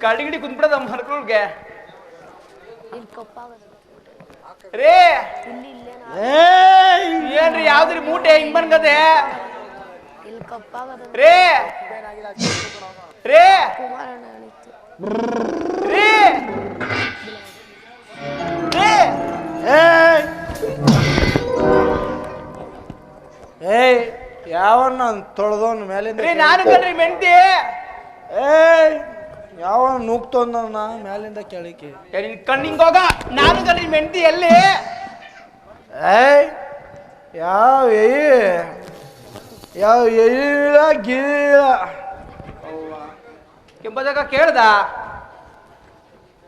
ಕಡಿಗಿಡಿ ಕುಂತ್ಬಿಡದ ಮರ್ಕೊಳ್ಗೆ ರೇ ಏನ್ರಿ ಯಾವ್ದ್ರಿ ಮೂಟೆ ಹಿಂಗ್ ಬಂದ್ಗದೆ ರೇ ರೇ ರೇ ರೇ ಏಯ್ ಯಾವನ್ನ ತೊಳೆದವನ್ ಮೇಲಿಂದ ನಾನು ಕಣ್ರಿ ಮೆಂತಿ ಯಾವನ್ನ ನುಗ್ತೊಂದವನ ಮೇಲಿಂದ ಕೆಳಕ್ಕೆ ನಿನ್ ಕಣ್ಣಿಂಗ್ ಹೋಗ ನಾನು ಕಣ್ರಿ ಮೆಂತಿ ಎಲ್ಲಿ ಏಯ್ ಯಾವ ಯಾವ ಎಲಿಲ್ಲ ಗಿಲಿಲ್ಲ ಕೆಂಪದಾಗ ಕೇಳ್ದ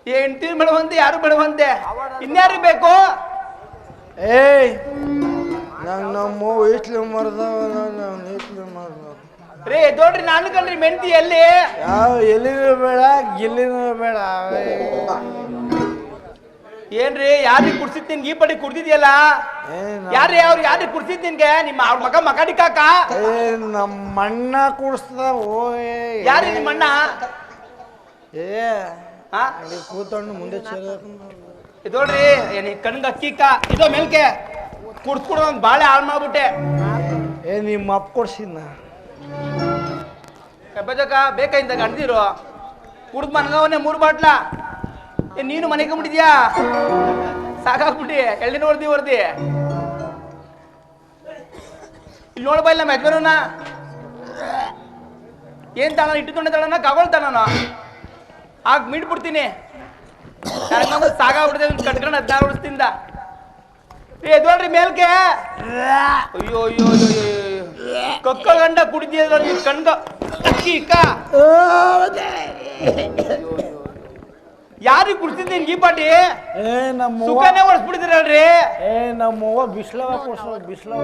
ಹೆಂಡತಿ ಬೆಳವಂತೆ ಯಾರು ಬೆಳವಂತೆ ಇನ್ಯಾರು ಬೇಕು ಏಯ್ ನಂಗೆ ನಮ್ಮ ಇಟ್ಲು ಮರ್ದವ ಇಟ್ಲು ಮರ್ದವ ರೇ ದೊಡ್ರಿ ನಾನು ಕಣ್ರಿ ಮೆಂತಿ ಎಲ್ಲಿ ಯಾವ ಎಲ್ಲಿನೂ ಬೇಡ ಗಿಲ್ಲಿನೂ ಬೇಡ ಏನ್ರಿ ಯಾರಿಗೆ ಕುಡ್ಸಿದ್ ನಿನ್ಗೆ ಈ ಪಡಿ ಕುಡ್ದಿದ್ಯಲ್ಲ ಯಾರು ಯಾರಿಗೆ ಕುಡ್ಸಿದ್ ನಿನ್ಗೆ ನಿಮ್ಮ ಅವ್ರ ಮಗ ಮಗಾಡಿ ಕಾಕ ನಮ್ಮ ಅಣ್ಣ ಕುಡಿಸ್ದ ಯಾರು ನಿಮ್ಮ ಅಣ್ಣ ಕೂತಣ್ಣು ಮುಂದೆ ಇದೋಡ್ರಿ ಕಣ್ಗ ಅಕ್ಕಿಕ್ಕ ಇದೋ ಮೇಲ್ಕೆ ಕುಡ್ಸ್ಕೊಡ ಒಂದ್ ಬಾಳೆ ಹಾಳು ಮಾಡ್ಬಿಟ್ಟೆ ನಿಮ್ಮ ಅಪ್ಪ ಕೊಡ್ಸಿದ್ನ ಕಬ್ಬಜಕ ಬೇಕಾಯ್ತ ಗಂಡ್ದಿರು ಕುಡ್ದು ಮನ್ಗವನೆ 3 ಬಾಟ್ಲ ನೀನು ಮನೆಗೆ ಬಿಟ್ಟಿದ್ಯಾ ಸಾಕಾಗ್ಬಿಟ್ಟಿ ಎಳ್ಳಿ ನೋಡ್ದಿ ಹೊರ್ದಿ ಇಲ್ಲಿ ನೋಡ್ಬಾ ಇಲ್ಲ ನಮ್ಮ ಯಜಮಾನನ ಏನ್ ತಾನ ಇಟ್ಟುಕೊಂಡೆ ತಳನ ಕಗೊಳ್ತಾನ ಆಗ ಮೀಟ್ಬಿಡ್ತೀನಿ ಸಾಕಾಗ್ಬಿಡ್ತೇವೆ ಕಟ್ಕೊಂಡು 16 ವರ್ಷದಿಂದ ಎದ್ವಲ್ರಿ ಮೇಲ್ಕೆ ಅಯ್ಯೋ ಅಯ್ಯೋ ಅಯ್ಯೋ ಕಕ್ಕಳ ಗಂಡ ಕುಡಿದಿಯ ಕಣ್ಗ ಅಕ್ಕಿ ಇಕ್ಕ ಯಾರಿಗೆ ಕುಡ್ಸಿದ್ ನಿನ್ ಈ ಪಾಟಿ ಸುಖನೇ ಹೊಡ್ಸ್ಬಿಡ್ತೀರಲ್ರಿ ನಮ್ಮವ್ವ ಬಿಸ್ಲವ ಕೊಡ್ಸೋ ಬಿಸ್ಲವ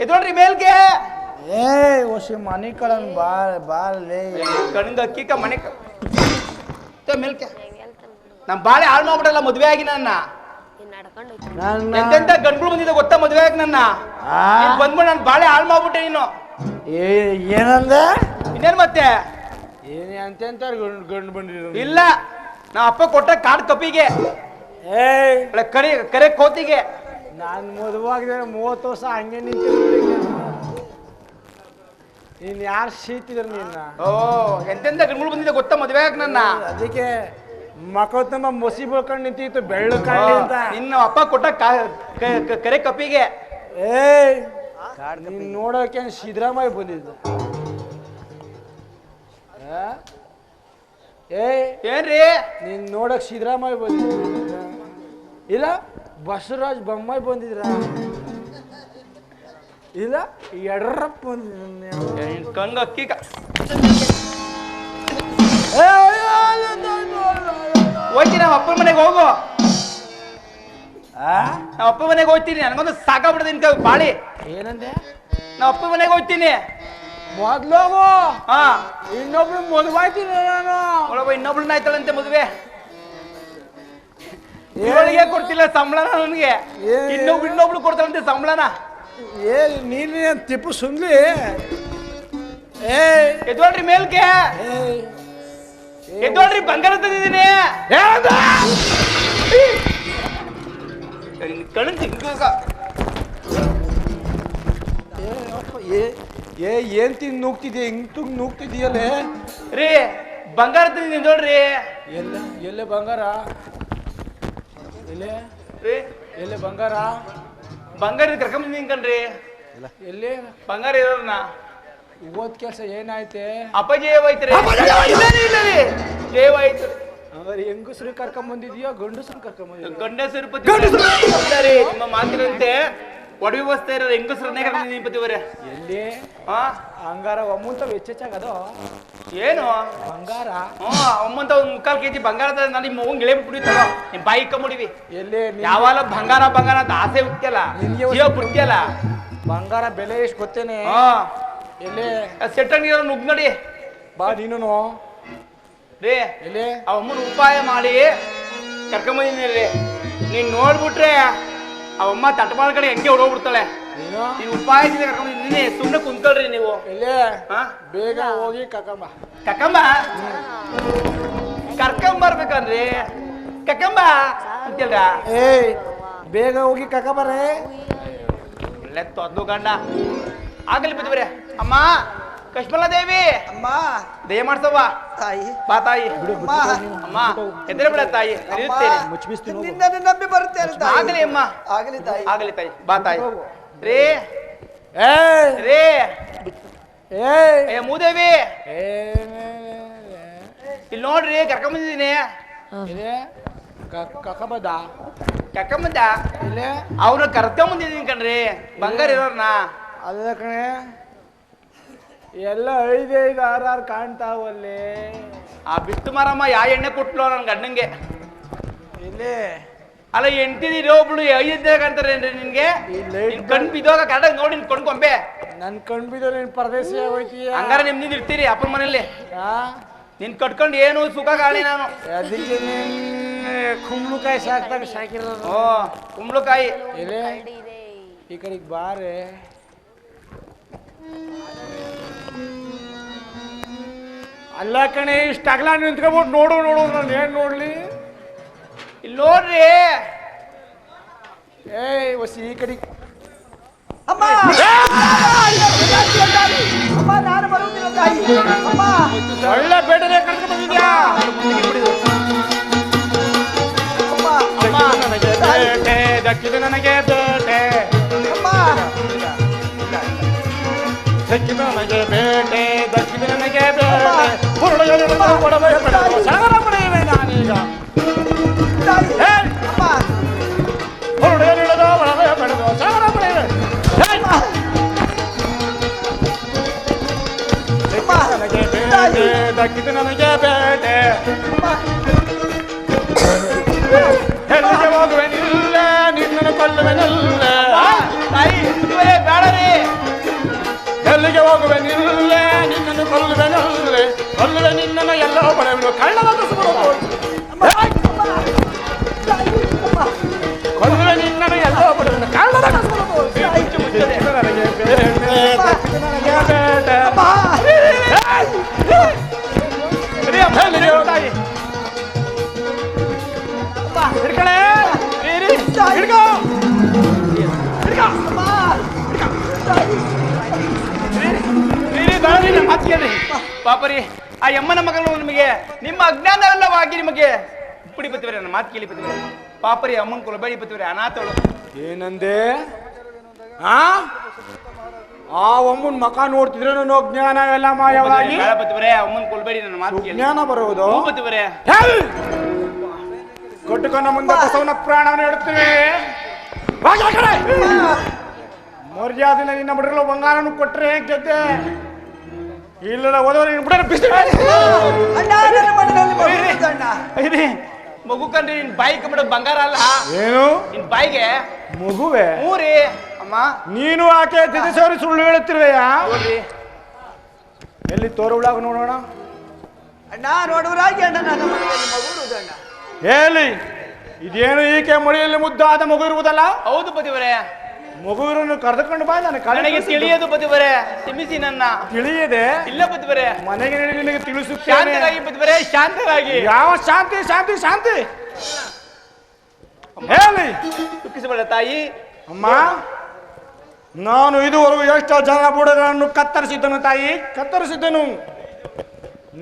ಎದ್ವಲ್ರಿ ಮೇಲ್ಕೆ ಹೊಸಿ ಮನೆ ಕಳನ್ ಬಾಳೆ ಕಣ್ಗ ಅಕ್ಕಿಕ ಮನೆ ಮೇಲ್ಕೆ ನಮ್ ಬಾಳೆ ಹಾಳು ಮಾಡ್ಬಿಡಲ್ಲ ಮದ್ವೆ ಆಗಿ ನನ್ನ ಎಂತೆಂತ ಗಂಡ್ಗಳು ಬಂದಿದೆ ಗೊತ್ತಾ ಮದ್ವೆ ಆಗಿ ನನ್ನ ಬಂದ್ಬಿಟ್ಟು ನಾನು ಬಾಳೆ ಹಾಳು ಮಾಡ್ಬಿಟ್ಟೆ ನೀನು ಏನಂದ ಇನ್ನೇನ್ ಮತ್ತೆ ಎಂತೆಂತ ಗಂಡು ಬಂದಿರೋ ಇಲ್ಲ ನಾ ಅಪ್ಪ ಕೊಟ್ಟ ಕಾಡ್ ಕಪಿಗೆ ಕರೆ ಕೋತಿಗೆ ನಾನು ಮದುವಾಗಿದೆ 30 ವರ್ಷ ಹಂಗೆ ನಿಂತ ನೀನ್ ಯಾರು ಸೀತಿದ್ರು ನಿನ್ನ ಎಂತೆಂತ ಗಂಡ್ಗಳು ಬಂದಿದೆ ಗೊತ್ತಾ ಮದ್ವೆ ಆಗಿ ನನ್ನ ಅದಕ್ಕೆ ಮಕ್ಕಳು ತುಂಬ ಮೊಸಿ ಬಳ್ಕೊಂಡು ನಿಂತಿತ್ತು ಬೆಳ್ಳು ಕಾಣಿ ಅಂತ ನಿನ್ನ ಅಪ್ಪ ಕೊಟ್ಟ ಕರೆ ಕಪಿಗೆ ನೀನ್ ನೋಡೋಕೆ ಸಿದ್ದರಾಮಯ್ಯ ಬಂದಿದ್ದು ಏನ್ರಿ ನೀನ್ ನೋಡಕ್ ಸಿದ್ದರಾಮಯ್ಯ ಬಂದಿದ್ದು ಇಲ್ಲ ಬಸವರಾಜ ಬೊಮ್ಮಾಯಿ ಬಂದಿದ್ರ ಇಲ್ಲ ಯಡ್ರಪ್ಪ ಬಂದಿದ್ರು ಕಂಗ ಅಕ್ಕಿ ಹೋಗ್ತೀನಿ ನಮ್ಮ ಅಪ್ಪನ ಮನೆಗೆ ಹೋಗು ನಮ್ಮ ಅಪ್ಪ ಮನೆಗೆ ಹೋಗ್ತೀನಿ ನನಗೊಂದು ಸಾಕಾಗ್ಬಿಡ್ತೀನಿ ಬಾಳಿ ಏನಂದೆ ನಮ್ಮ ಅಪ್ಪ ಮನೆಗೆ ಹೋಗ್ತೀನಿ ಮೊದ್ಲೋಗು ಇನ್ನೊಬ್ಳು ಮದುವಾಯ್ತೀನಿ ನಾನು ಇನ್ನೊಬ್ಳನ್ನ ಆಯ್ತಾಳಂತೆ ಮದುವೆ ಇವಳಿಗೆ ಕೊಡ್ತಿಲ್ಲ ಸಂಬಳನ ನನಗೆ ಇನ್ನೊಬ್ಳು ಕೊಡ್ತಾಳಂತೆ ಸಂಬಳನ ನೀನು ತಿಪ್ಪು ಸುಮ್ಲಿ ಎದ್ವಲ್ರಿ ಮೇಲ್ಕೆ ಎದ್ವಲ್ರಿ ಬಂಗಾರ ತಂದಿದ್ದೀನಿ ಏನ್ ತಿಂದು ನೂಗ್ತಿದ್ಯಾ ಹಿಂಗ್ ನೂಗ್ತಿದ್ಯಲ್ಲೇ ರೀ ಬಂಗಾರ ತಂದಿದ್ದೀನಿ ನೋಡ್ರಿ ಎಲ್ಲೇ ಬಂಗಾರ ಎಲ್ಲೇ ರೀ ಎಲ್ಲೇ ಬಂಗಾರ ಕರ್ಕೊಂಬಂದಿದ್ದೀನಿ ಕಣ್ರಿ ಎಲ್ಲಿ ಬಂಗಾರ ಇರೋರ್ನ ಓದ್ ಕೆಲಸ ಏನಾಯ್ತೆ ಅಪ್ಪ ಜಯವಾಯ್ತ್ರಿ ಇಲ್ಲ ರೀ ಜಯವಾಯ್ತು ಹಂಗಾರೆ ಹೆಂಗಸ್ರು ಕರ್ಕೊಂಬಂದಿದ್ಯೋ ಗಂಡಸ್ರು ಕರ್ಕೊಂಬಂದಿದ್ಯೋ ಗಂಡಸರು ನಿಮ್ಮ ಮಾತಿನಂತೆ ಒಡವಿ ಬಸ್ತಾ ಇರೋ ಹೆಂಗಸ್ರನ್ನೇ ಕರ್ಕೊಂಡ್ಬಂದಿದ್ದೀವಿ ಎಲ್ಲಿ ಹಂಗಾರ ಒಮ್ಮಂತ ಹೆಚ್ಚೆಚ್ಚಾಗದು ಏನು ಬಂಗಾರ ಒಮ್ಮಂತ 3/4 kg ಬಂಗಾರ ನಾನು ನಿಮ್ಮ ಹೋಗಿ ಗಿಳೆ ಬಿಡ್ತಾವ ನಿಮ್ ಬಾಯಿ ಕಮ್ಮಡಿವಿ ಎಲ್ಲಿ ಯಾವಾಗ ಬಂಗಾರ ಅಂತ ಆಸೆ ಹುಟ್ಟಿಯಲ್ಲ ಜೀವ ಬಿಡ್ತಿಯಲ್ಲ ಬಂಗಾರ ಬೆಲೆ ಎಷ್ಟು ಗೊತ್ತೇನೆ ಎಲ್ಲಿ ಸೆಟ್ಟಂಗಿರೋ ನುಗ್ ನೋಡಿ ಬಾ ನೀನು ರೀ ಎಲ್ಲಿ ಅವಮ್ಮನ ಉಪಾಯ ಮಾಡಿ ಕರ್ಕೊಂಬಂದಿನಿ ರೀ ನೀನ್ ನೋಡ್ಬಿಟ್ರೆ ಅವಮ್ಮ ತಟ್ಟಮಾಳ ಕಡೆ ಹೆಂಗೆ ಹೊಡೋಗ್ಬಿಡ್ತಾಳೆ ನೀವು ಉಪಾಯ ಕರ್ಕೊಂಡಿದ್ದೀನಿ, ಸುಮ್ಮನೆ ಕುಂತ್ಕೊಳ್ರಿ ನೀವು. ಇಲ್ಲೇ ಹಾ ಬೇಗ ಹೋಗಿ ಕಕ್ಕಂಬ. ಕಕ್ಕಂಬ ಕರ್ಕೊಂಬರ್ಬೇಕಂದ್ರಿ, ಕಕ್ಕಂಬ ಅಂತೇಳ್ರ. ಏಯ್ ಬೇಗ ಹೋಗಿ ಕಕ್ಕಬರೇ. ಒಳ್ಳೆ ತೊದ್ಲು ಗಂಡ ಆಗಲಿ ಬಿದ್ದುಬ್ರೆ. ಅಮ್ಮ ಕಶ್ಮಲಾ ದೇವಿ, ಅಮ್ಮ ದಯ ಮಾಡ್ಸವ್ವ. ತಾಯಿ, ಬಾ ತಾಯಿ. ಅಮ್ಮ ಅಮ್ಮ ಎದುರು ಬಿಡ ತಾಯಿ, ನಡೆಯುತ್ತೇನೆ. ನಿನ್ನನ್ನು ನಂಬಿ ಬರುತ್ತೇನೆ ತಾಯಿ. ಆಗಲಿ ಅಮ್ಮ, ಆಗಲಿ ತಾಯಿ. ಆಗಲಿ ತಾಯಿ. ಬಾ ತಾಯಿ. ರೇ ಏಯ್ ರೇ ಏಯ್ ಏ ಮೂದೇವಿ, ಇಲ್ಲಿ ನೋಡ್ರಿ ಕರ್ಕೊಂಬಂದಿದ್ದೀನಿ. ಇಲ್ಲೇ ಕಕ್ಕಬದ. ಕರ್ಕೊಂಬಂದ ಇಲ್ಲೇ ಅವ್ರು ಕರ್ಕೊಂಬಂದಿದ್ದೀನಿ ಕಣ್ರಿ, ಬಂಗಾರ ಇರೋರ್ನ. ಅಲ್ಲ ಕಣೆ, ಎಲ್ಲ 5-5, 6-6 ಕಾಣ್ತಾವಲ್ಲಿ. ಆ ಬಿಟ್ಟು ಮಾರಮ್ಮ ಯಾ ಎಣ್ಣೆ ಕೊಟ್ಲು ನನ್ನ ಗಂಡಂಗೆ. ಇಲ್ಲಿ ಅಲ್ಲ ಎಂಟಿದಿರೋ ಒಬ್ಳು 5 ಕಾಣ್ತಾರೇನ್ರಿ ನಿನ್ಗೆ? ನಿನ್ ಕಣ್ ಬಿದ್ದೋಗ ಕರೆಕ್ಟಾಗಿ ನೋಡಿ ನಿನ್ ಕೊಂಡ್ಕೊಂಬೆ. ನನ್ ಕಣ್ಬಿದ್ದು ನೀನ್ ಪರದೇಶಿ ಹೋಯ್ತೀಯ. ಹಂಗಾರ ನಿಮ್ದು ಇರ್ತೀರಿ ಅಪ್ಪನ ಮನೇಲಿ. ನಿನ್ ಕಟ್ಕೊಂಡು ಏನು ಸುಖ ಕಾಣಿ ನಾನು. ಅದಕ್ಕೆ ಕುಂಬಳಕಾಯಿ ಸಾಕ್ದಾಗ ಸಾಕಿರೋದು. ಓ ಕುಂಬಳಕಾಯಿ. ಇಲ್ಲೇ ಈ ಕಡೆಗೆ ಬಾರೆ. ಅಲ್ಲ ಕಣೆ, ಇಷ್ಟ ಅಗಲ ನಿಂತ್ಕೊಬಿಟ್ಟು ನೋಡು ನೋಡು, ನಾನು ಏನ್ ನೋಡ್ಲಿ? ಇಲ್ಲಿ ನೋಡ್ರಿ. ಏಯ್ ಹೊಸಿ ಈ ಕಡೆಗೆ. ಅಮ್ಮ ಅಮ್ಮ ನಾನು ಬರುವುದಿಲ್ಲ ತಾಯಿ. ಅಮ್ಮ ಒಳ್ಳೆ ಬೇಟನೆ ಕರ್ಕೊಂಡು ಬಂದಿದ್ಯಾ. ಅಮ್ಮ ಅಮ್ಮ ನನಗೆ ಬೇಟೆ ದಕ್ಕಿದೆ, ನನಗೆ ಬೇಟೆ ಅಮ್ಮ ದಕ್ಕಿದೆ, ನನಗೆ ಬೇಟೆ ದಕ್ಕಿದೆ, ನನಗೆ ಬೇಟೆ. ಕೊಡಬೇ ಪಡೆಯುವ ಸಾಗರ ಪಡೆಯುವೆ ನಾನೀಗ. ತಾಯಿ. ಅಮ್ಮ ಹೊರಡೆಯಲಿಡದ ಒಳಗೆ ಪಡೆಯುವ ಸಾಗರ ಪಡೆಯುವೆ. ನನಗೆ ಬೇಟೆ ದಕ್ಕಿದೆ, ನನಗೆ ಬೇಟೆ. ಎಲ್ಲಿಗೆ ಹೋಗುವೆನಿಲ್ಲ, ನಿನ್ನನ್ನು ಕೊಲ್ಲುವೆನಲ್ಲ. ತಾಯಿ ಬೇಡ ರೀ. ಎಲ್ಲಿಗೆ ಹೋಗುವೆನಿಲ್ಲ, ನಿನ್ನನ್ನು ಕೊಲ್ಲುವೆನಲ್ಲ. ಕೊಲ್ಲುವೆ ನಿನ್ನನ್ನು ಎಲ್ಲೋ ಪಡೆಯುವ ಕಳ್ಳದ ಕೊಲ್ಲುವೆ ನಿನ್ನನ್ನು ಎಲ್ಲೋ ಪಡೆಯುವ ಕಳ್ಳದ ನನಗೆ ಬೇಟೆ ದಕ್ಕಿದೆ, ನನಗೆ ಬೇಟೆ. ತಾಯಿ ಹಿಡ್ಕಳೆ, ಹಿಡ್ಕೋ ಮಾತು ಕೇಳ್ರಿ ಪಾಪರಿ. ಆ ಯಮ್ಮನ ಮಗಳು ನಿಮಗೆ ನಿಮ್ಮ ಅಜ್ಞಾನವೆಲ್ಲವಾಗಿ ನಿಮಗೆ ಪುಡಿ ಬತ್ತಿವ್ರೆ, ನನ್ನ ಮಾತು ಕೇಳಿ ಬತ್ತಿವ್ರೆ. ಪಾಪರಿ ಅಮ್ಮನ ಕೊಲಬೇಡಿ ಬತ್ತಿವ್ರೆ, ಅನಾಥಳು. ಏನಂದೆ? ಆ ಒಮ್ಮನ್ ಮಕ ನೋಡ್ತಿದ್ರೆ ನಾನು ಜ್ಞಾನ ಎಲ್ಲ ಮಾಯವಾಗಿ ಬೇಡ ಬತ್ತಿವ್ರೆ, ಅಮ್ಮನ ಕೊಲಬೇಡಿ, ನನ್ನ ಮಾತು ಕೇಳಿ. ಜ್ಞಾನ ಬರುವುದು ಬತ್ತಿವ್ರೆ. ಕೊಟ್ಟುಕೊಂಡ ಮುಂದೆ ಬಸವನ ಪ್ರಾಣವನ್ನು ಇಡುತ್ತೇವೆ. ಮರ್ಯಾದೆಯಿಂದ ನಿನ್ನ ಬಿಡಲು ಬಂಗಾರನು ಕೊಟ್ಟರೆ ಗೆದ್ದೆ, ಇಲ್ಲದ ಹೋದವರು ಬಿಡಲು ಬಿಸಿ. ಅಣ್ಣ ನನ್ನ ಮನೆಯಲ್ಲಿ ಬರುವುದು ಅಣ್ಣ. ಐರಿ ಮಗು ಕಂಡ್ರಿ, ನಿನ್ ಬಾಯಿಗೆ ಬಿಡ ಬಂಗಾರ ಅಲ್ಲ, ಏನು ನಿನ್ ಬಾಯಿಗೆ ಮಗುವೆ? ಮೂರಿ ಅಮ್ಮ. ನೀನು ಆಕೆ ತಿದಿಸೋರಿ ಸುಳ್ಳು ಹೇಳುತ್ತಿರುವೆಯಾ? ನೋಡ್ರಿ ಎಲ್ಲಿ ತೋರುಳಾಗ ನೋಡೋಣ. ಅಣ್ಣ ನೋಡುವರಾಗಿ ಅಣ್ಣ ನನ್ನ ಮನೆಯಲ್ಲಿ ಮಗುವುದು ಅಣ್ಣ. ಹೇಳಿ, ಇದೇನು ಈಕೆ ಮಳೆಯಲ್ಲಿ ಮುದ್ದಾದ ಮಗು ಇರುವುದಲ್ಲ? ಹೌದು ಬದಿವರೆ. ಮಗುವಿನ ಕರೆದುಕೊಂಡು ಬಾ, ನನಗೆ ನನಗೆ ತಿಳಿಯದು ಬದಿವರೆ, ಕ್ಷಮಿಸಿ ನನ್ನ. ತಿಳಿಯದೆ ಇಲ್ಲ ಬದಿವರೆ, ಮನೆಗೆ ನೀಡಿ ನಿನಗೆ ತಿಳಿಸುತ್ತೇನೆ. ಶಾಂತರಾಗಿ ಬದಿವರೆ, ಶಾಂತರಾಗಿ. ಯಾವ ಶಾಂತಿ ಶಾಂತಿ ಶಾಂತಿ? ಹೇಳಿ. ದುಃಖಿಸಬೇಡ ತಾಯಿ. ಅಮ್ಮ, ನಾನು ಇದುವರೆಗೂ ಎಷ್ಟೋ ಜನ ಬುಡಗಳನ್ನು ಕತ್ತರಿಸಿದ್ದನು ತಾಯಿ, ಕತ್ತರಿಸಿದ್ದನು.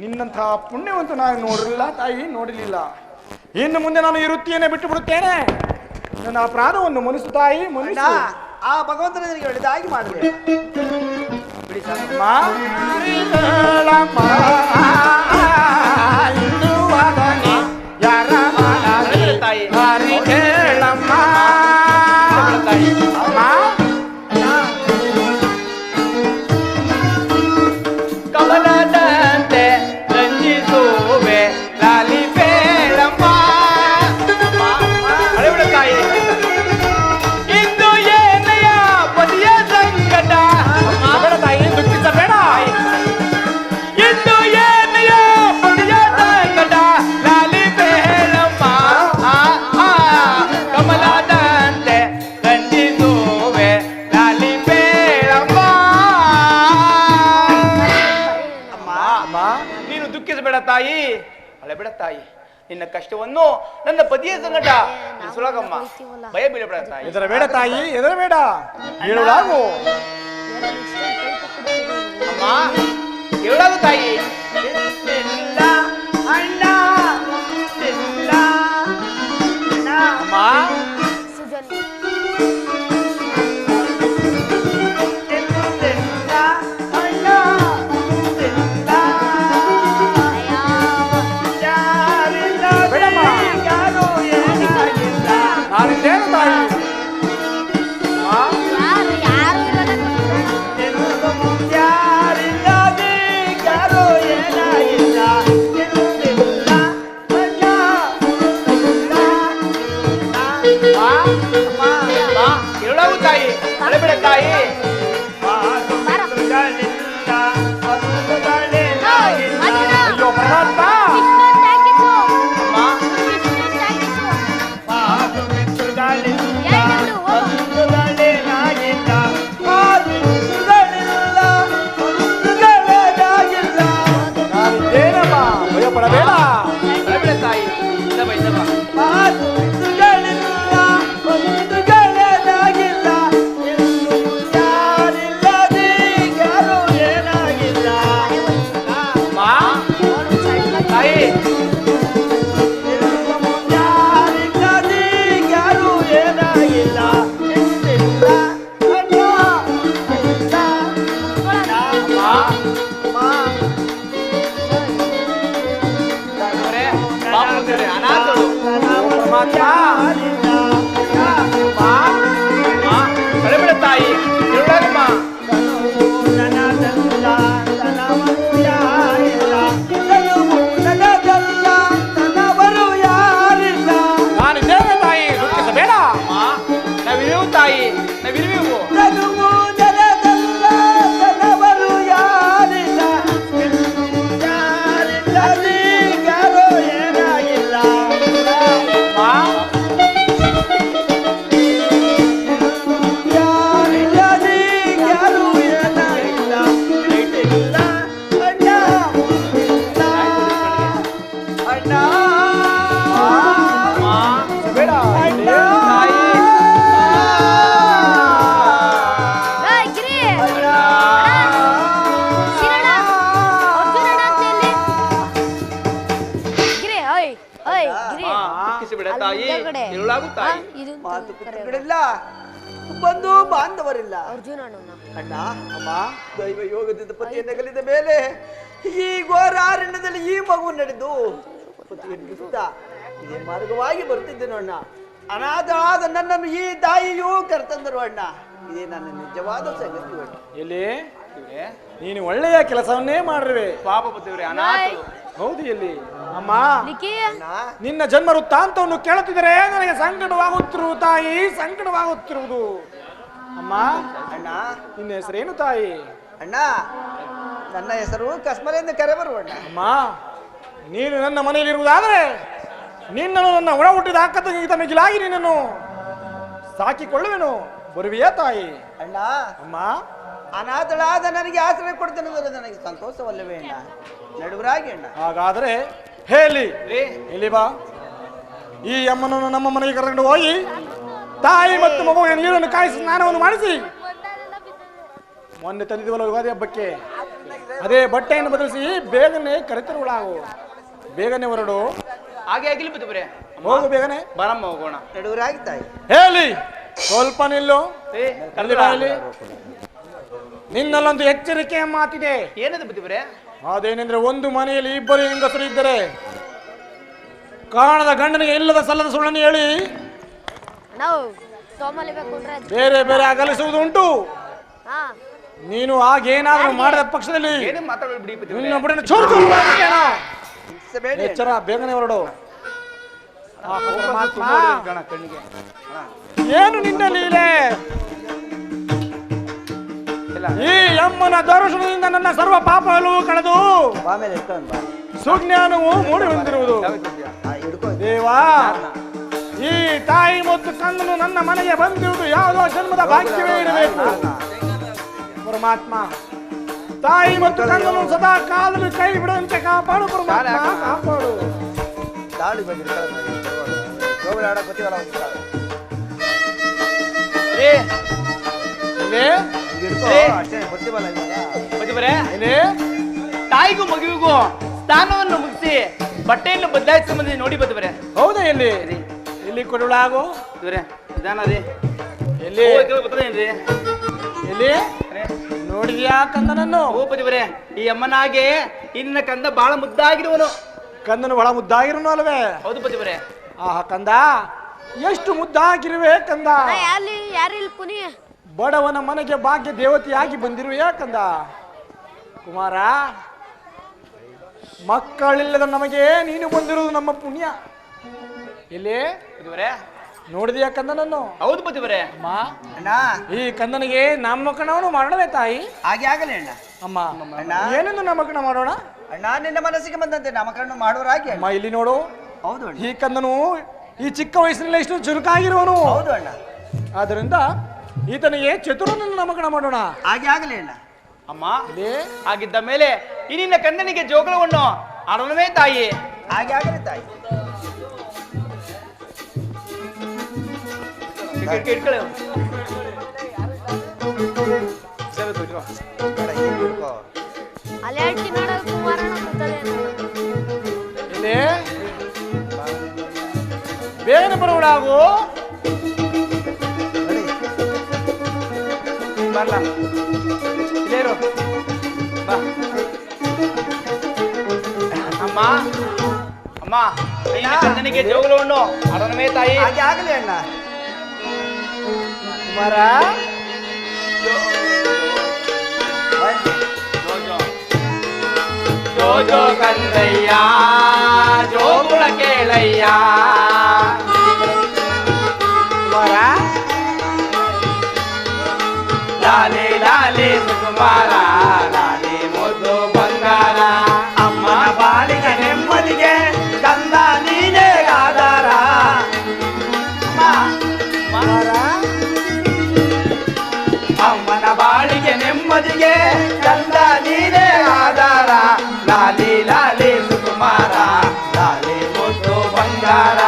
ನಿನ್ನಂತಹ ಪುಣ್ಯವಂತ ನಾನು ನೋಡಿರಲಿಲ್ಲ ತಾಯಿ, ನೋಡಲಿಲ್ಲ. ಇನ್ನು ಮುಂದೆ ನಾನು ಈ ವೃತ್ತಿಯನ್ನೇ ಬಿಟ್ಟು ಬಿಡುತ್ತೇನೆ. ನನ್ನ ಅಪರಾಧವನ್ನು ಮನಸ್ಸು ತಾಯಿ, ಅಣ್ಣ ಮನಸ್ಸು. ಆ ಭಗವಂತನ ನಿನಗೆ ಒಳ್ಳೆದಾಗಿ ಮಾಡಲಿ. ತಾಯಿ ಕಮಲದಂತೆ ರಂಜಿಸುವೆ ಲಾಲಿ ಬೇಳಮ್ಮ. ಹಳೆಬಿಡ ತಾಯಿ, ಇಂದು ಏನಯ್ಯ ಪತಿಯ ಸಂಕಟ. ತಾಯಿ ದುಃಖಿಸಬೇಡ. ಇಂದು ಏನಯ್ಯ ತಾಯಿ, ಅಳಬೇಡ ತಾಯಿ. ನಿನ್ನ ಕಷ್ಟವನ್ನು ನನ್ನ ಪತಿಯ ಸಂಗಟ ತಿಳಿಸೊಳಗಮ್ಮ. ಭಯ ಬೀಳಬೇಡ ತಾಯಿ. ಹೆದರಬೇಡ ತಾಯಿ, ಹೆದರಬೇಡ, ಹೇಳುವಾಗು. ಅಮ್ಮ ಹೇಳಾಗು ತಾಯಿ. ಅಣ್ಣ ಅಮ್ಮ ನಾನಿದ್ದೇನು ತಾಯಿ? ಹೇಳಾಗು ತಾಯಿ, ಅಳಬೇಡ ತಾಯಿ. ಅಯ್ಯೋ ಪರಮಾತ್ಮ, ನಾನಿದ್ದೇನಮ್ಮ, ಭಯಪಡಬೇಡ. ಅಳಬೇಡ ತಾಯಿ. ಇಲ್ಲವ ಇಲ್ಲವ ತಾಯಿ. ಅನಾಥಳು ಪರಮಾತ್ಮ, ಅಳಬೇಡ ತಾಯಿ. ಹೇಳಾಗಮ್ಮ. ನಾನಿದ್ದೇನೆ ತಾಯಿ, ದುಃಖಿಸಬೇಡ. ನಾವಿರುವು ತಾಯಿ, ನಾವಿರುವೆವು. ಮಾತು ಪುತ್ರಗಳಿಲ್ಲ, ಬಂಧು ಬಾಂಧವರಿಲ್ಲ. ಅಣ್ಣ ಅಮ್ಮ, ದೈವ ಯೋಗದಿಂದ ಪತಿಯನ್ನು ಕಲಿದ ಮೇಲೆ ಈ ಘೋರ ಅರಣ್ಯದಲ್ಲಿ ಈ ಮಗು ನಡೆದು ಪತಿಯನ್ನು ಸುತ್ತಾ ಇದೇ ಮಾರ್ಗವಾಗಿ ಬರುತ್ತಿದ್ದೆನು ಅಣ್ಣ. ಅನಾಥಳಾದ ನನ್ನನ್ನು ಈ ತಾಯಿಯೂ ಕರೆತಂದರು ಅಣ್ಣ. ಇದೇ ನನ್ನ ನಿಜವಾದ ಸಂಗತಿ ಅಣ್ಣ. ಎಲ್ಲಿ ನೀನು ಒಳ್ಳೆಯ ಕೆಲಸವನ್ನೇ ಮಾಡಿರುವೆ. ಪಾಪ ಪತಿವ್ರೆ, ಅನಾಥಳು. ಹೌದು ಎಲ್ಲಿ ಅಮ್ಮ, ನಿನ್ನ ಜನ್ಮ ವೃತ್ತಾಂತವನ್ನು ಕೇಳುತ್ತಿದ್ದರೆ ನನಗೆ ಸಂಕಟವಾಗುತ್ತಿರುವುದು ತಾಯಿ, ಸಂಕಟವಾಗುತ್ತಿರುವುದು. ಅಮ್ಮ, ಅಣ್ಣ ನಿನ್ನ ಹೆಸರೇನು ತಾಯಿ? ಅಣ್ಣ, ನನ್ನ ಹೆಸರು ಕಸ್ಮಲೆಂದು ಕರೆಬರು ಅಣ್ಣ. ಅಮ್ಮ, ನೀನು ನನ್ನ ಮನೆಯಲ್ಲಿರುವುದಾದರೆ ನಿನ್ನನ್ನು ನನ್ನ ಒಳ ಹುಟ್ಟಿದ ಅಕ್ಕ ತಂಗಿಗಿಂತ ಮಿಗಿಲಾಗಿ ನಿನ್ನನ್ನು ಸಾಕಿಕೊಳ್ಳುವೆನು. ಬರುವೆಯಾ ತಾಯಿ? ಅಣ್ಣ, ಅಮ್ಮ, ಅನಾಥಳಾದ ನನಗೆ ಆಶ್ರಯ ಕೊಡ್ತೇನೆ, ನನಗೆ ಸಂತೋಷವಲ್ಲವೇ ಅಣ್ಣ? ನಡುವರಾಗಿ ಅಣ್ಣ. ಹಾಗಾದರೆ ಹೇಳಿ, ಇಲ್ಲಿ ಬಾ. ಈ ಅಮ್ಮನನ್ನು ನಮ್ಮ ಮನೆಗೆ ಕರೆದುಕೊಂಡು ಹೋಗಿ ತಾಯಿ ಮತ್ತು ಮಗುವಿನ ನೀರನ್ನು ಕಾಯಿಸಿ ಸ್ನಾನವನ್ನು ಮಾಡಿಸಿ ಮೊನ್ನೆ ತಂದಿದ್ದೀವಲ್ಲ ಯುಗಾದಿ ಹಬ್ಬಕ್ಕೆ ಅದೇ ಬಟ್ಟೆಯನ್ನು ಬದಲಿಸಿ ಬೇಗನೆ ಕರೆತರುಗಳಾಗು. ಬೇಗನೆ ಹೊರಡು. ಹಾಗೆ ಆಗಿಲ್ಲ ಪತಿವ್ರೆ. ಹೋಗು ಬೇಗನೆ. ಬರಮ್ಮ ಹೋಗೋಣ. ನಡುವರಾಗಿ ತಾಯಿ. ಹೇಳಿ, ಸ್ವಲ್ಪ ನಿಲ್ಲು. ಇಲ್ಲಿ ನಿನ್ನಲ್ಲೊಂದು ಎಚ್ಚರಿಕೆಯ ಮಾತಿದೆ. ಏನದು ಪತಿವ್ರೆ? ಅದೇನೆಂದ್ರೆ, ಒಂದು ಮನೆಯಲ್ಲಿ ಇಬ್ಬರು ಹೆಂಗಸರು ಇದ್ದರೆ ಕಾಣದ ಗಂಡನಿಗೆ ಇಲ್ಲದ ಸಲ್ಲದ ಸುಳ್ಳನ್ನು ಹೇಳಿ ಬೇರೆ ಬೇರೆ ಅಗಲಿಸುವುದು ಉಂಟು. ನೀನು ಹಾಗೇನಾದ್ರೂ ಮಾಡಿದ ಪಕ್ಷದಲ್ಲಿ ಇನ್ನೊಬ್ಬರನ್ನು ಚೂರು ಚೂರು ಮಾಡ್ತೇನೋ. ಎಚ್ಚರ, ಬೇಗನೆ ಹೊರಡು. ಏನು ನಿನ್ನ ಲೀಲೆ? ಈ ಅಮ್ಮನ ದರ್ಶನದಿಂದ ನನ್ನ ಸರ್ವ ಪಾಪಗಳು ಕಳೆದು ಸುಜ್ಞಾನವು ಮೂಡಿ ಹೊಂದಿರುವುದು. ದೇವಾ, ಈ ತಾಯಿ ಮತ್ತು ಕಣ್ಣನು ನನ್ನ ಮನೆಗೆ ಬಂದಿರುವುದು ಯಾವುದೋ ಜನ್ಮದ ಭಾಗ್ಯವೇ ಇರಬೇಕು. ಪರಮಾತ್ಮ, ತಾಯಿ ಮತ್ತು ಕಂದನು ಸದಾ ಕಾಲನ್ನು ಕೈ ಬಿಡುವಂತೆ ಕಾಪಾಡು ಪರಮಾತ್ಮ, ಕಾಪಾಡು. ತಾಳಿ ಬಂದಿರಿ ಗೋವಿನ ಆಡಕ್ ಗೊತ್ತಿವಲ್ಲ ಏ ಇಲ್ಲಿ ಅಷ್ಟೇ ಗೊತ್ತಿವಲ್ಲ ಬರೆ ತಾಯಿಗೂ ಮಗುವಿಗೂ ಸ್ನಾನವನ್ನು ಮುಗಿಸಿ ಬಟ್ಟೆಯನ್ನು ಬದಲಾಯಿಸಿ ನೋಡಿ ಬದುವರೆ. ಹೌದಾ? ಎಲ್ಲಿ ಇಲ್ಲಿ ಕೊಡುಳಾಗು ಇವರೇ ನಿಧಾನ ರೀ. ಎಲ್ಲಿ ಗೊತ್ತದೇನ್ರಿ? ಎಲ್ಲಿ ನೋಡಿದ್ಯಾ ಕಂದನನ್ನು? ಓ ಬದುವರೆ, ಈ ಅಮ್ಮನಾಗೆ ಇನ್ನ ಕಂದ ಬಹಳ ಮುದ್ದಾಗಿರುವನು. ಕಂದನು ಬಹಳ ಮುದ್ದಾಗಿರುವನು ಅಲ್ವೇ? ಹೌದು ಬದುವರೆ. ಆಹಾ ಕಂದ, ಎಷ್ಟು ಮುದ್ದಾಗಿರುವೆ ಕಂದ. ಬಡವನ ಮನೆಗೆ ಭಾಗ್ಯ ದೇವತೆಯಾಗಿ ಬಂದಿರುವೆಯಾ ಕಂದ. ಕುಮಾರ, ಮಕ್ಕಳಿಲ್ಲದ ನಮಗೆ ನೀನು ಬಂದಿರುವುದು ನಮ್ಮ ಪುಣ್ಯ. ಇಲ್ಲಿ ನೋಡಿದೆಯಾ ಕಂದನನ್ನು? ಹೌದು ಬದುವರೆ. ಅಮ್ಮ, ಈ ಕಂದನಿಗೆ ನಾಮಕರಣವನ್ನು ಮಾಡೋಣವೇ ತಾಯಿ? ಹಾಗೆ ಆಗಲಿ ಅಣ್ಣ. ಅಮ್ಮ, ಏನೆಂದು ನಾಮಕರಣ ಮಾಡೋಣ? ಅಣ್ಣ, ನಿನ್ನ ಮನಸ್ಸಿಗೆ ಬಂದಂತೆ ನಾಮಕರಣ ಮಾಡುವರಾಗಿ. ಅಮ್ಮ, ಇಲ್ಲಿ ನೋಡು. ಹೌದು ಈ ಕಂದನು ಈ ಚಿಕ್ಕ ವಯಸ್ಸಿನಲ್ಲಿ ಎಷ್ಟು ಚುರುಕಾಗಿರುವನು. ಹೌದು ಅಣ್ಣ. ಆದ್ದರಿಂದ ಈತನಿಗೆ ಚತುರನನ್ನು ನಾಮಕರಣ ಮಾಡೋಣ. ಹಾಗೆ ಆಗಲಿ ಅಣ್ಣ. ಅಮ್ಮ, ಆಗಿದ್ದ ಮೇಲೆ ಈ ನಿನ್ನ ಕಂದನಿಗೆ ಜೋಗಳವನ್ನು ಆಡೋಣವೇ ತಾಯಿ? ಹಾಗೆ ಆಗಲಿ ತಾಯಿ. ಬೇಗನೆ ಬರೋಣಾಗು. ಬರಲ್ಲ ಇಲ್ಲೇರು ಬಾ. ಅಮ್ಮ, ಅಮ್ಮ, ಕಂದನಿಗೆ ಜೋಗಳವನ್ನು ಆಡೋಣವೇ ತಾಯಿ? ಹಾಗೆ ಆಗಲಿ ಅಣ್ಣ. ಕುಮಾರ, ಜೋ ಜೋ ಕಂದಯ್ಯ, ಜೋಗುಳ ಕೇಳಯ್ಯ. ಕುಮಾರ, ಲಾಲೆ ಲಾಲೆ ಸುಕುಮಾರ, ಲಾಲೆ ಮುದ್ದು ಬಂಗಾರ. ಅಮ್ಮನ ಬಾಳಿಗೆ ನೆಮ್ಮದಿಗೆ ಕಂದ ನೀನೇ ಆಧಾರ. ಅಮ್ಮನ ಬಾಳಿಗೆ ನೆಮ್ಮದಿಗೆ ಕಂದ ನೀನೇ ಆಧಾರ. ಲಾಲಿ ಲಾಲಿ ಸುಕುಮಾರ, ಲಾಲಿ ಮುದ್ದು ಬಂಗಾರ.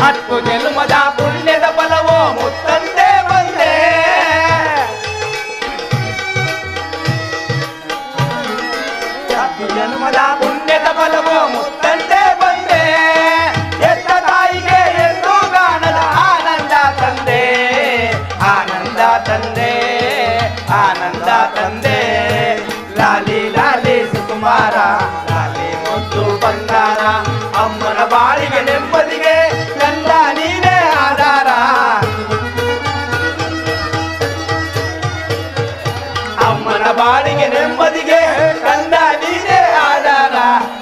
ಹತ್ತು ಜನ್ಮದ ಪುಣ್ಯದ ಫಲವೋ ಮುತ್ತಂತೆ ಬಂದೆ. ಹತ್ತು ಜನ್ಮದ ಪುಣ್ಯದ ಫಲವೋ ಮುತ್ತಂತೆ ಬಂದೆ. ಎತ್ತ ತಾಯಿಗೆ ಎಂದು ಕಾಣದ ಆನಂದ ತಂದೆ, ಆನಂದ ತಂದೆ, ಆನಂದ ತಂದೆ. ಲಾಲಿ ಲಾಲಿ ಸುಕುಮಾರ, ಲಾಲಿ ಮುದ್ದು ಬಂಗಾರ. ಅಮ್ಮನ ಬಾಳಿಗೆ ನೆಮ್ಮದಿಗೆ ಕಂದ ನೀನೇ ಆಧಾರ. ಅಮ್ಮನ ಬಾಳಿಗೆ ನೆಮ್ಮದಿಗೆ ಕಂದ ನೀನೇ ಆಧಾರ.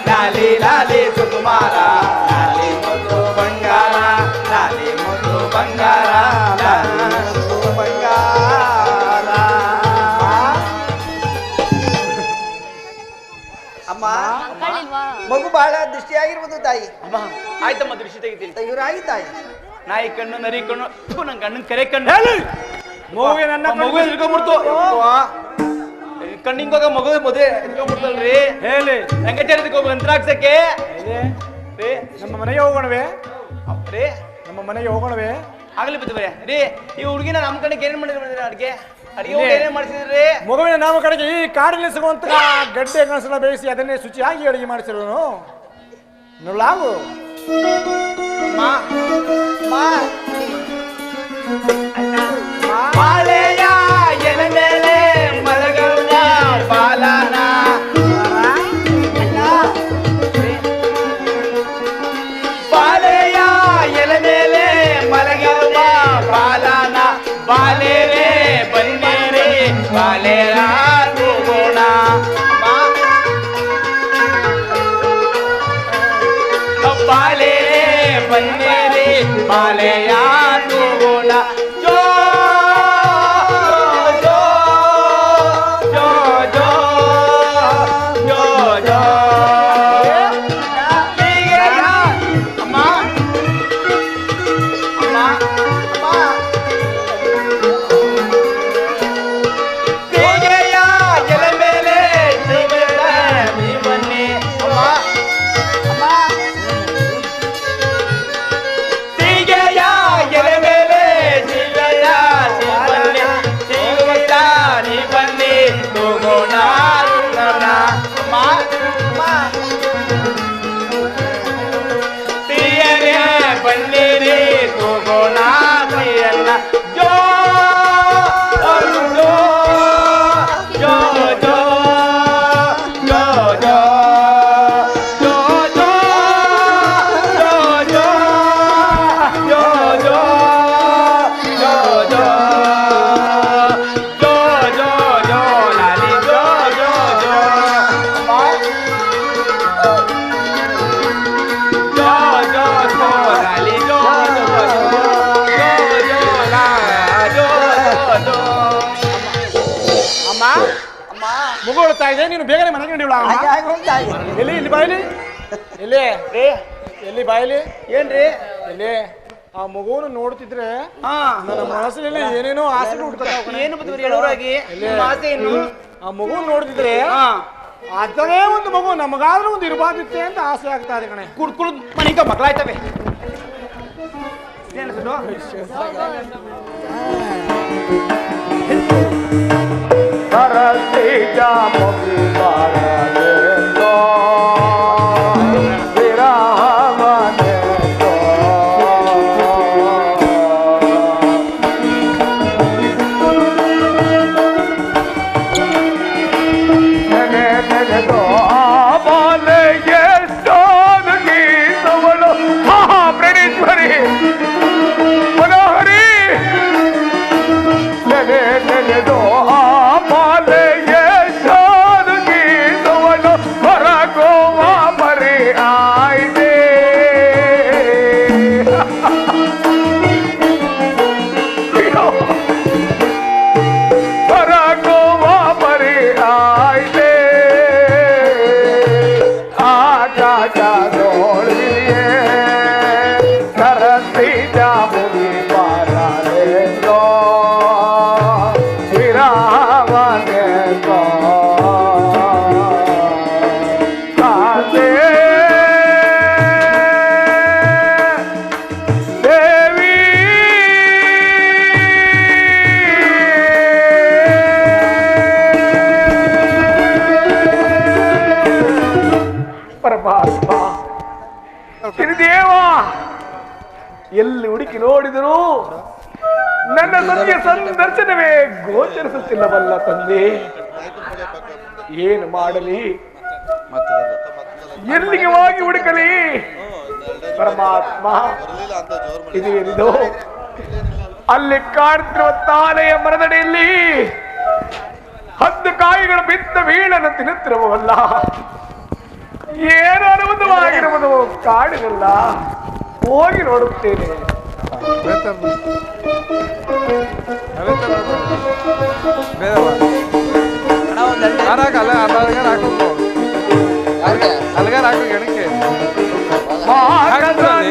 ಲಾಲಿ ಲಾಲಿ ಸುಕುಮಾರ, ಲಾಲಿ ಮುದ್ದು ಬಂಗಾರ, ಲಾಲಿ ಮುದ್ದು ಬಂಗಾರ, ಲಾಲಿ ಮುದ್ದು ಬಂಗಾರ. ಅಮ್ಮ, ಮಗು ಬಹಳ ದೃಷ್ಟಿಯಾಗಿರ್ಬೋದು ತಾಯಿ. ಅಮ್ಮ, ಆಯ್ತಮ್ಮ, ದೃಷ್ಟಿ ತೆಗಿತೀನಿ. ಇವರಾಗಿ ತಾಯಿ. ನಾಯಿ ಕಣ್ಣು, ನರಿ ಕಣ್ಣು, ನನ್ ಕಣ್ಣನ್ ಕರೆ ಕಣ್ಣು. ಮಗುವೆ ನನ್ನ ಮಗು ಎದ್ಕೊಂಡ್ಬಿಡ್ತು. ಕಣ್ಣಿಂಗೋಗ ಮಗು ಮದುವೆ ಎದ್ಕೊಂಡ್ಬಿಡ್ತಲ್ರಿ. ಹೇಳಿ, ರಂಗಾಚಾರ್ಯದಕ್ಕೆ ಹೋಗಿ ಯಂತ್ರ ಹಾಕ್ಸಕ್ಕೆ ನಮ್ಮ ಮನೆಗೆ ಹೋಗೋಣವೇ? ರೀ, ನಮ್ಮ ಮನೆಗೆ ಹೋಗೋಣವೇ? ಆಗ್ಲಿ ಬಿದ್ದವ್ರೆ. ರೀ, ಈ ಹುಡುಗಿನ ನಮ್ಮ ಕಡೆಗೆ ಏನ್ ಮಾಡಿದ್ರೆ ಅಡ್ಗೆ ಏನೇನ್ ಮಾಡಿಸಿದ್ರಿ? ಮಗುವಿನ ನಾಮಕರಣಕ್ಕೆ ಈ ಕಾಡಿನಲ್ಲಿ ಸಿಗುವಂತ ಗಡ್ಡೆ ಕಣಸನ್ನ ಬೇಯಿಸಿ ಅದನ್ನೇ ಶುಚಿಯಾಗಿ ಅಡುಗೆ ಮಾಡಿಸಿರೋನು. ನೋಡಾಗು. ಬಾಳೆಯ ಎಲೆ ಮೇಲೆ ಮಲಗುವ ಬಾಲನ, ಬಾಳೆಯ ಎಲೆ ಮೇಲೆ ಮಲಗುವ ಬಾಲನ. ಬಾಲೇರೆ ಬನ್ನೇರೆ ಬಾಲೇರ ತೂಗೋಣ. ಬಾಲೇರೆ ಬನ್ನೇರೆ ಬಾಲೆಯ ತೂಗೋಣ. ಜೋ ಜೋ ಜೋ ಜೋ ಜೋ ಜೋ. ಅಮ್ಮ, ಅಮ್ಮ, ಇದೆ, ನೀನು ಬೇಗನೆ ಮನೆಗೆ ನಡಿವಳ. ಎಲ್ಲಿ ಇಲ್ಲಿ ಬಾಯಿಲಿ, ಎಲ್ಲಿ ಎಲ್ಲಿ ಬಾಯಿಲಿ ಏನ್ರಿ ಎಲ್ಲಿ ಆ ಮಗುವನ್ನು ನೋಡ್ತಿದ್ರೆ ಹಾ ನನ್ನ ಮನಸ್ಸಿನಲ್ಲಿ ಏನೇನೋ ಆಸೆ ಹುಡ್ಕೊತಾವ. ಏನು ಬರ್ತದ್ರಿ ಹೇಳೋರಾಗಿ ಆಸೆ ಏನು? ಆ ಮಗು ನೋಡ್ತಿದ್ರೆ ಅದರೇ ಒಂದು ಮಗು ನಮಗಾದ್ರೂ ಒಂದು ಇರಬಾರ್ದಿತ್ತೆ ಅಂತ ಆಸೆ ಆಗ್ತಾ ಇದೆ ಕಣೆ. ಕುಡ್ಕುಡ್ ಮನಿಕ ಮಕ್ಕಳಾಯ್ತವೆ. ಏನಿಸು ಸರಸಿಜ ಮಗು ಬಾರಲೆಂದೋ ವಿರಹವನೆಂದೋ ನೆನೆ ನೆನೆದೋ ಬಾಲೆಗೆ ಎಷ್ಟೊಂದು ಗೀತವಳು ಪ್ರಣೀಶ್ವರಿ ಮನೋಹರಿ ನೆನೆ ನೆನೆದೋ ಬಾಲೆಗೆ ಎಷ್ಟೊಂದು ಗೀತವಳು ಹೊರಗೋವ ಮರಿ ಆಯ್ದೆ ಹೊರಗೋವ ಮರಿ ಆಯ್ದೆ ಆಕಾಶದೊಳಗೆ ಸರಸಿಜ ಮುಗಿ ಬಾರಲೆಂದೋ ವಿರಹವನೆಂದೋ ಕಾಂತೆ ದೇವಿ ಪರಮಾತ್ಮ ಶ್ರೀದೇವ ಎಲ್ಲಿ ಹುಡುಕಿ ನೋಡಿದರೂ ನನ್ನ ಸತ್ಯ ಸಂದರ್ಶನವೇ ಗೋಚರಿಸುತ್ತಿಲ್ಲವಲ್ಲ ತಂದೆ. ಏನು ಮಾಡಲಿ, ಎಲ್ಲಿಗೆ ಹೋಗಿ ಹುಡುಕಲಿ ಪರಮಾತ್ಮ? ಇದೇನಿದು ಅಲ್ಲಿ ಕಾಡ್ತಿರುವ ತಾಳೆಯ ಮರದಡಿಯಲ್ಲಿ ಹದ್ದು ಕಾಯಿಗಳು ಬಿದ್ದ ಬೀಳನ್ನು ತಿನ್ನುತ್ತಿರುವವಲ್ಲ, ಏನು ಅನುಭವವಾಗಿರುವುದು ಕಾಡುಗಲ್ಲ. ಹೋಗಿ ನೋಡುತ್ತೇನೆ.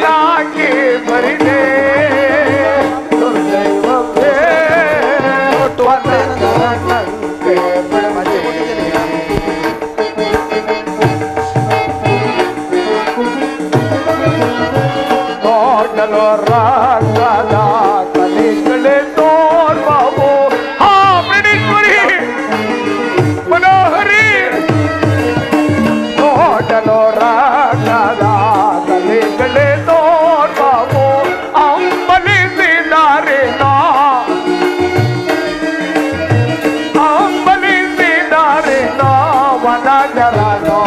ಹಾಕಿ ಬರಿದೆ ದುರ್ದೈವವೇ ನೋಡಲು ರಾಗದ ಕಲಿಗಳೇ ತೋರ್ಬಾವು ಹಾ ಪ್ರಣೀಶ್ವರಿ ಮನೋಹರಿ. ನೋಡಲು ರಾಗದ ಕಲಿಗಳೇ ತೋರ್ಬಾವು ಅಂಬಲಿಸಿದ್ದಾರೆ ಅಂಬಲಿಸಿದ್ದಾರೆ ವನ ಜರನೋ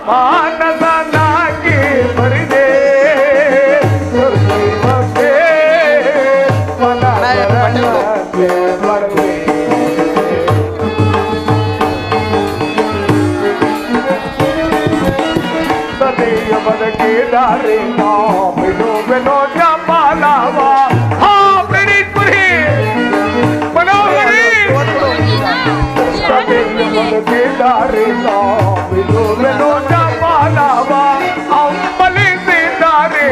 ಮಾನಸನಾಗಿ ಬರಿದೆ ದುರ್ದೈವಕ್ಕೆ ವನ ಜರನಕ್ಕೆ ಬರಲಿ. ಸದೆಯ ಬದಕಿದ್ದಾರೆ ಬಿಡು ಬೆನೋ ಜಪಾಲವ ಹಾ ಪ್ರಣೀಶ್ವರಿ ಮನೋಹರಿ. ಸದೆಯ ಬದಕಿದ್ದಾರೆ ಬಿಡು ಬೆನೋ ಜಪಾಲವ ಅಂಬಲಿಸಿದ್ದಾರೆ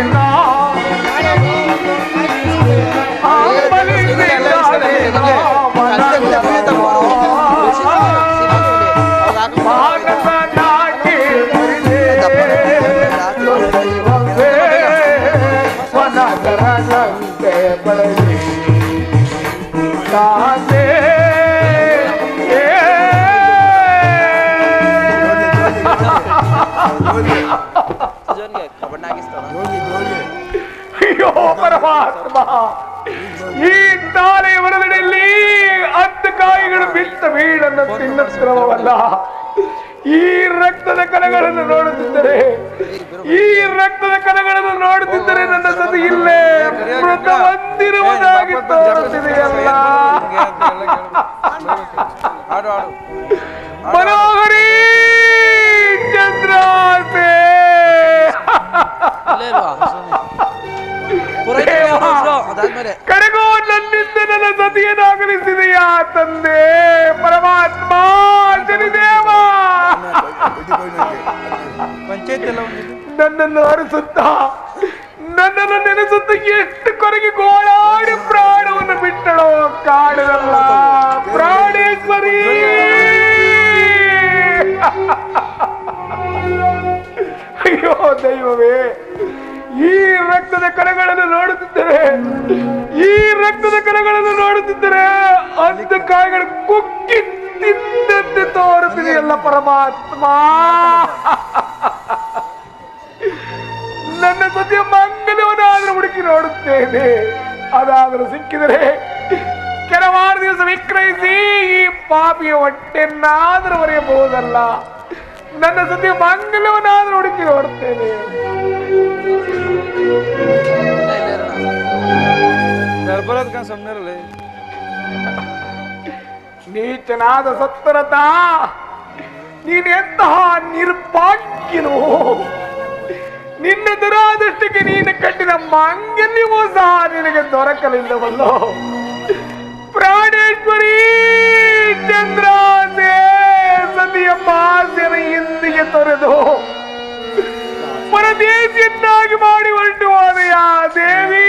ಅಂಬಲಿಸಿದ್ದಾರೆ ಮಾನಸನಾಗಿ ಬರಿದೆ ದುರ್ದೈವವೇ ವನದರನಂತೆ ಬರಲಿ ಕಾಂತೆ. ಅಯ್ಯೋ ಪರಮಾತ್ಮ, ಈ ತಾಳೆ ವರದಡಿಯಲ್ಲಿ ಹತ್ತು ಕಾಯಿಗಳು ಬಿತ್ತ ಬೀಳನ್ನು ತಿನ್ನುತ್ತಿರುವವಲ್ಲ, ಈ ರಕ್ತದ ಕಣಗಳನ್ನು ನೋಡುತ್ತಿದ್ದರೆ ನನ್ನ ಸತಿ ಇಲ್ಲೇ ಮೃತ ಹೊಂದಿರುವುದಾಗಿ ತೋರುತ್ತಿದೆಯಲ್ಲ. ಮನೋಹರಿ ಚಂದ್ರಾಸೆ ಕಡೆಗೂ ನನ್ನಿಂದ ನನ್ನ ಸತಿ ಗತಿಯನ್ನಾಗಲಿಸಿದೆಯಾ ತಂದೆ ಪರಮಾತ್ಮ ಶನಿದೇವ. ನನ್ನನ್ನು ಹರಿಸುತ್ತಾ ನನ್ನನ್ನು ನೆನೆಸುತ್ತ ಎಷ್ಟು ಕೊರಗಿ ಗೋಳಾಡಿ ಪ್ರಾಣವನ್ನು ಬಿಟ್ಟಳೋ ಕಾಡಲ್ಲ ಪ್ರಾಣೇಶ್ವರಿ. ಅಯ್ಯೋ ದೈವವೇ, ಈ ರಕ್ತದ ಕಣಗಳನ್ನು ನೋಡುತ್ತಿದ್ದರೆ ಅಂಧ ಕಾಯಿಗಳು ಕುಕ್ಕಿ ತಿಂದಂತೆ ತೋರುತ್ತಿದೆಯಲ್ಲ ಪರಮಾತ್ಮ. ನನ್ನ ಸದ್ಯ ಮಂಗಲವನ್ನಾದರೂ ಹುಡುಕಿ ನೋಡುತ್ತೇನೆ. ಅದಾದರೂ ಸಿಕ್ಕಿದರೆ ಕೆಲವಾರು ದಿವಸ ವಿಕ್ರಯಿಸಿ ಈ ಪಾಪಿಯ ಹೊಟ್ಟೆನ್ನಾದರೂ ಬರೆಯಬಹುದಲ್ಲ. ನನ್ನ ಸದ್ಯ ಮಂಗಲವನ್ನಾದರೂ ಹುಡುಕಿ ನೋಡುತ್ತೇನೆ. ನೀಚನಾದ ಸತ್ತರತ, ನೀನೆಂತಹ ನಿರ್ಭಾಗ್ಯನು. ನಿನ್ನ ದುರಾದೃಷ್ಟಕ್ಕೆ ನೀನು ಕಟ್ಟಿದ ಮಾಂಗಲ್ಯವೂ ಸಹ ನಿನಗೆ ದೊರಕಲಿಲ್ಲವಲ್ಲೋ ಪ್ರಾಣೇಶ್ವರಿ. ಚಂದ್ರಾಸೆ ಸತಿಯ ಮಾಸೆನ ಹಿಂದಿಗೆ ತೊರೆದು ಪರದೇಶಿಯನ್ನಾಗಿ ಮಾಡಿ ಹೊರಟು ಹೋದೆಯ ದೇವಿ.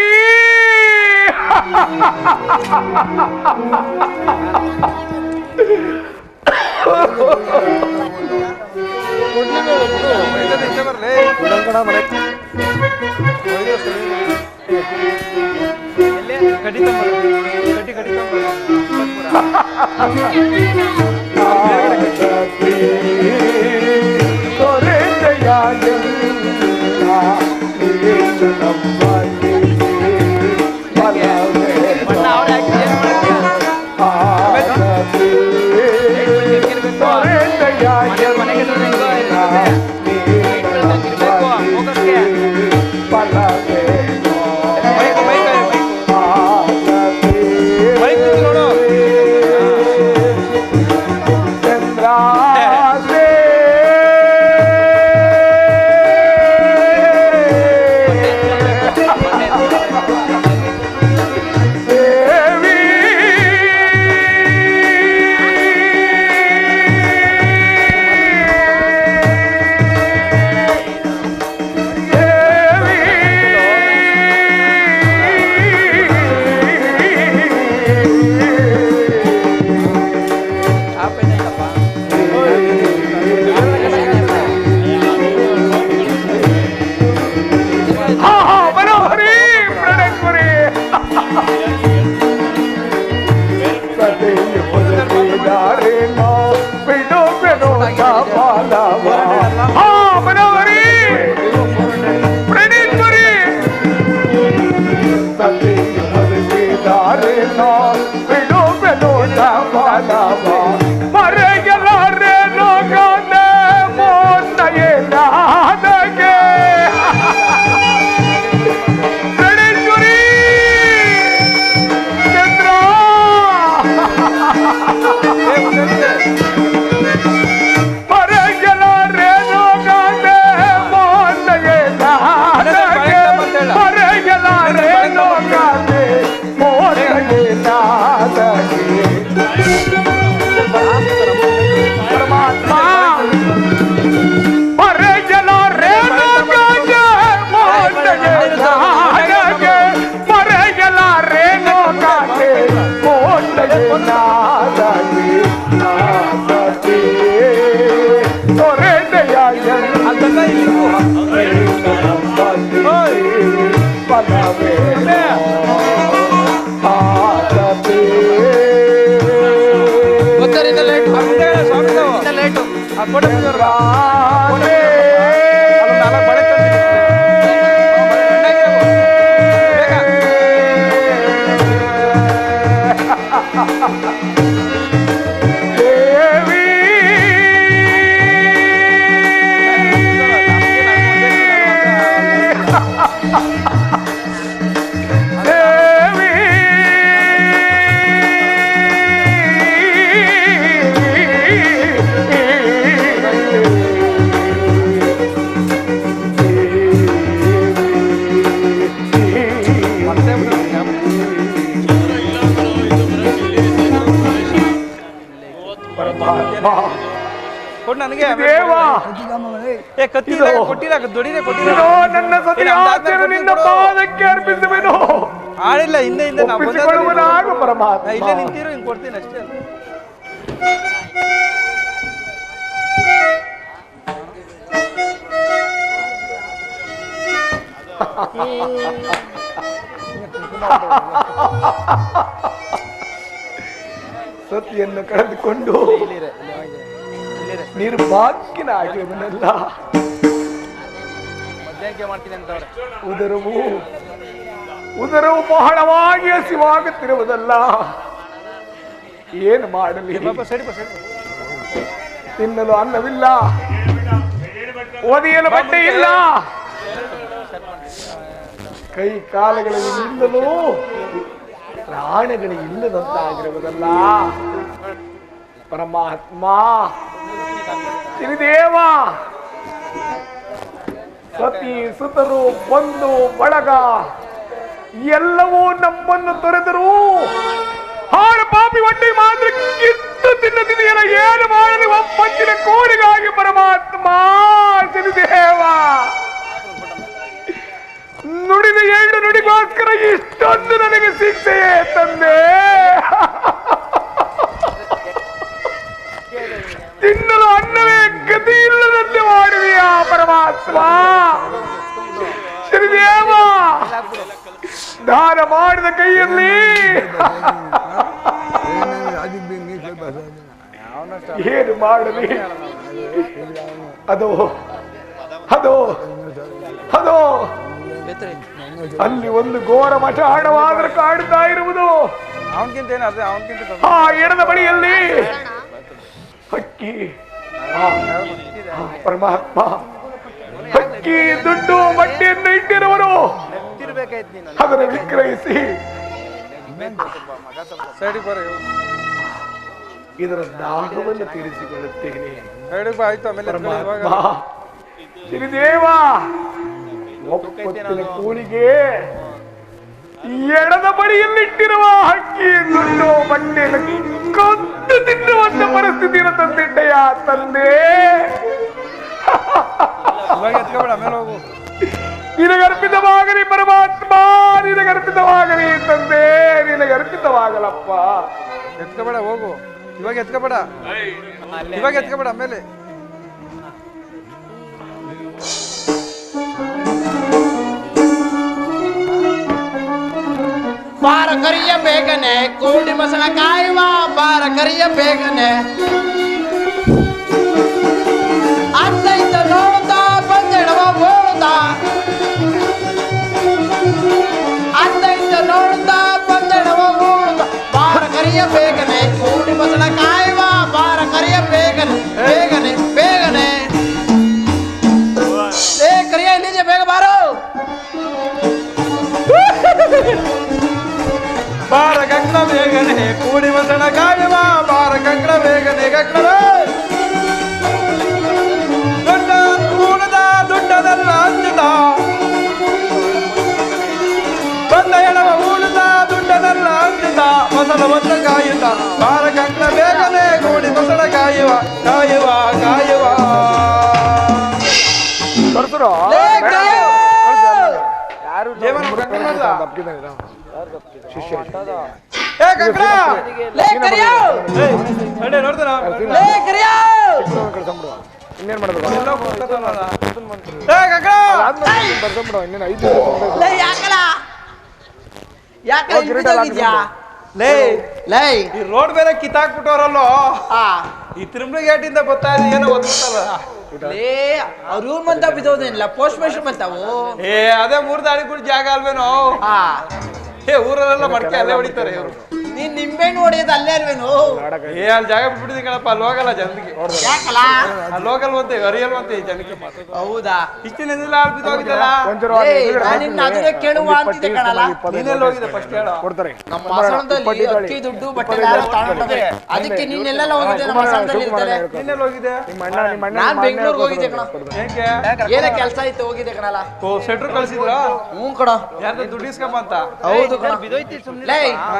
ನನಗೆ ದೇವ ಏ ಕತ್ತಿ ಕೊಟ್ಟಿಲ್ಲ ದೊಡಿನೇ ಕೊಟ್ಟಿಲ್ಲ ಇದು ನನ್ನ ಸತಿ ಆಚರಣೆ ನಿನ್ನ ಪಾದಕ್ಕೆ ಅರ್ಪಿಸುವೆನು. ಆಳಿಲ್ಲ ಹಿಂದೆ ಹಿಂದೆ ನಾವು ಒಪ್ಪಿಸಿಕೊಳ್ಳುವನಾಗು ಪರಮಾತ್ಮ. ಇಲ್ಲೇ ನಿಂತಿರೋ ಹಿಂಗೆ ಕೊಡ್ತೀನಿ ಅಷ್ಟೇ. ಸತಿಯನ್ನು ಕಳೆದುಕೊಂಡು ನಿರ್ಭಾಗ್ಯನಾಗಿರುವನಲ್ಲ. ಮಧ್ಯಾಹ್ನಕ್ಕೆ ಮಾಡ್ತೀನಿ ಅಂತವ್ರೆ. ಉದರವು ಬಹಳವಾಗಿ ಹಸಿವಾಗುತ್ತಿರುವುದಲ್ಲ. ಏನು ಮಾಡಲಿ? ತಿನ್ನಲು ಅನ್ನವಿಲ್ಲ, ಒದೆಯಲು ಬಟ್ಟೆ ಇಲ್ಲ, ಕೈ ಕಾಲಗಳಲ್ಲಿ ನಿಲ್ಲಲು ಪ್ರಾಣಗಳು ಇಲ್ಲದಂತಾಗಿರುವುದಲ್ಲ. ಪರಮಾತ್ಮ ಶ್ರೀದೇವ, ಸತಿ ಸುತರು ಬಂಧು ಬಳಗ ಎಲ್ಲವೂ ನಮ್ಮನ್ನು ತೊರೆದರು. ಹಾಳು ಪಾಪಿ ಹೊಟ್ಟೆ ಮಾತ್ರ ಕಿತ್ತು ತಿನ್ನದಿದೆಯಲ್ಲ, ಏನು ಮಾಡಲಿ ಒಪ್ಪಂಚಿನ ಕೋರಿಗಾಗಿ ಪರಮಾತ್ಮ ಶ್ರೀದೇವ ನುಡಿದ 2 ನುಡಿಗೋಸ್ಕರ ಇಷ್ಟೊಂದು ನನಗೆ ಶಿಕ್ಷೆಯೇ ತಂದೆ. ತಿನ್ನಲು ಅನ್ನವೇ ಗತಿ ಇಲ್ಲದಂತೆ ಮಾಡಿದೆಯಾ ಪರಮಾತ್ಮ ಶ್ರೀದೇವ. ದಾನ ಮಾಡಿದ ಕೈಯಲ್ಲಿ ಏನು ಮಾಡಲಿ? ಅದು ಅದು ಅದು ಅಲ್ಲಿ ಒಂದು ಘೋರ ಮಠಾಣವಾದರೂ ಕಾಡುತ್ತಾ ಇರುವುದು. ಆ ಎಡದ ಬಳಿಯಲ್ಲಿ ಹಕ್ಕಿ, ಪರಮಾತ್ಮ ಹಕ್ಕಿ ದುಡ್ಡು ಮಟ್ಟಿಯನ್ನು ಇಟ್ಟಿರುವರು. ಅದನ್ನು ವಿಕ್ರಯಿಸಿ ಇದರ ದಾಹವನ್ನು ತೀರಿಸಿಕೊಳ್ಳುತ್ತೇನೆ. ಶ್ರೀದೇವ, ಒಪ್ಪತ್ತಿನ ಕೂಲಿಗೆ ಎಡದ ಬಳಿಯಲ್ಲಿಟ್ಟಿರುವ ಹಕ್ಕಿ ದುಡ್ಡು ಬಟ್ಟೆಯಲ್ಲಿ ಕದ್ದು ತಿನ್ನುವಂತ ಪರಿಸ್ಥಿತಿಯನ್ನು ತಂದಿಟ್ಟೆಯ ತಂದೆ. ನಿನಗರ್ಪಿತವಾಗಲಿ ಪರಮಾತ್ಮ, ನಿನಗರ್ಪಿತವಾಗಲಿ ತಂದೆ, ನಿನಗರ್ಪಿತವಾಗಲಪ್ಪ. ಎತ್ಕೋಬೇಡ, ಹೋಗು. ಇವಾಗ ಎತ್ಕೋಬೇಡ, ಇವಾಗ ಎತ್ಕೋಬೇಡ. ಆಮೇಲೆ ಬಾರ ಕರಿಯ ಬೇಗನೆ ಕೋಡಿ ಮಸಣ ಕಾಯುವ, ಬಾರ ಕರಿಯ ಬೇಗನೆ ಅತ್ತೈತ ನೋಡುತ್ತಾ ಬಂದೆಡವ ಓಡುತ್ತಾ, ಅತ್ತೈತ ನೋಡುತ್ತಾ ಬಂದೆಡವ ಓಡುತ್ತಾ, ಬಾರ ಕರಿಯ ಬೇಗನೆ ಕೋಡಿ ಮಸಣ ಕಾಯುವ, ಬಾರ ಕರಿಯ ಬೇಗನೆ ಬೇಗನೆ ಬೇಗನೆ. ಏ ಕರಿಯ ಇಲ್ಲಿದೆ, ಬೇಗ ಬಾರೋ. ಬಾರ ಗಂಗಳ ಬೇಗನೆ ಕೂಡಿ ಮಸಣ ಕಾಯುವ, ಬಾರ ಗಂಗಳ ಬೇಗನೆ ಗಂಗಳವೇ. ದೊಡ್ಡ ಕೂಡದ ದುಡ್ಡದಲ್ಲ ಅಂಜುತ್ತ, ಬಂದ ಎಡವ ಊಳದ ದುಡ್ಡದಲ್ಲ ಅಂಜುತ್ತ, ಮಸಣ ಬಂದ ಕಾಯುತ್ತ, ಬಾರ ಗಂಗಳ ಬೇಗನೆ ಕೂಡಿ ಮಸಣ ಕಾಯುವ ಕಾಯುವ ಕಾಯುವ. ಇನ್ನೇನ್ ಮಾಡ್ಬೇಕು? ಈ ರೋಡ್ ಬೇರೆ ಕಿತ್ತಾಕ್ಬಿಟ್ಟವ್ರಲ್ಲೋ, ಈ ತಿರುಮಲ ಗೇಟಿಂದ ಬರ್ತಾ ಇದೆ, ಏನೋ ಗೊತ್ತಲ್ಲ. ಅವ್ರ ಊರ್ ಮಂತ ಬಿದ್ದೋದೇನಿಲ್ಲ, ಪೋಸ್ಟ್ ಮಾಸ್ಟರ್ ಬಂತಾವು. ಏ ಅದೇ 3 ದಾಳಿಗಳು ಜಾಗ ಅಲ್ವೇನೋ. ಏ ಊರಲ್ಲೆಲ್ಲ ಮಡಕೆ ಅಲ್ಲೇ ಹೊಡಿತಾರೆ ಇವರು. ನೀನ್ ನಿಂಬೆಣ್ಣು ಹೊಡೆಯೋದು ಅಲ್ಲೇ ಅಲ್ವೇನು? ಏ ಅಲ್ಲಿ ಜಾಗ ಬಿಟ್ಬಿಟ್ಟಿದ್ದೀನಿ ಕಣಪ್ಪ, ಅಲ್ಲಿ ಹೋಗಲ್ಲ ಜನರಿಗೆ. ಅಲ್ಲಿ ಹೋಗಲ್ ಬಂತೆ, ಅರಿಯಲ್ ಬಂತೆ ಜನಕ್ಕೆ. ಹೌದಾ? ಇಷ್ಟಿನಿಂದ ಅಲ್ಲಿ ಬಿದ್ದೋಗಿದ್ದಲ್ಲ. ಅದನ್ನೇ ಕೇಳುವ ಅಂತಿದ್ದೆ ಕಣಲ್ಲ. ನೀನೆಲ್ಲ ಹೋಗಿದೆ ಫಸ್ಟ್ ಹೇಳು. ನಮ್ಮ ಮಸಣದಲ್ಲಿ ಅಕ್ಕಿ ದುಡ್ಡು ಬಟ್ಟೆ ಅದಕ್ಕೆ ನೀನೆಲ್ಲ ಹೋಗಿದ್ದೆ. ನಮ್ಮ ಮಸಣದಲ್ಲಿ ಇರ್ತಾರೆ. ನೀನೆಲ್ಲ ಹೋಗಿದೆ? ನಾನ್ ಬೆಂಗಳೂರಿಗೆ ಹೋಗಿದ್ದೆ ಕಣ. ಏಕೆ? ಏನ ಕೆಲಸ ಇತ್ತು, ಹೋಗಿದ್ದೆ ಕಣಲ್ಲ. ಓ ಸೆಟ್ರು ಕಳ್ಸಿದ್ರ? ಹ್ಞೂ ಕಣ. ಯಾರ್ದು ದುಡ್ಡು ಇಸ್ಕೊಂಬ ಅಂತ? ಹೌದು ಕಣ.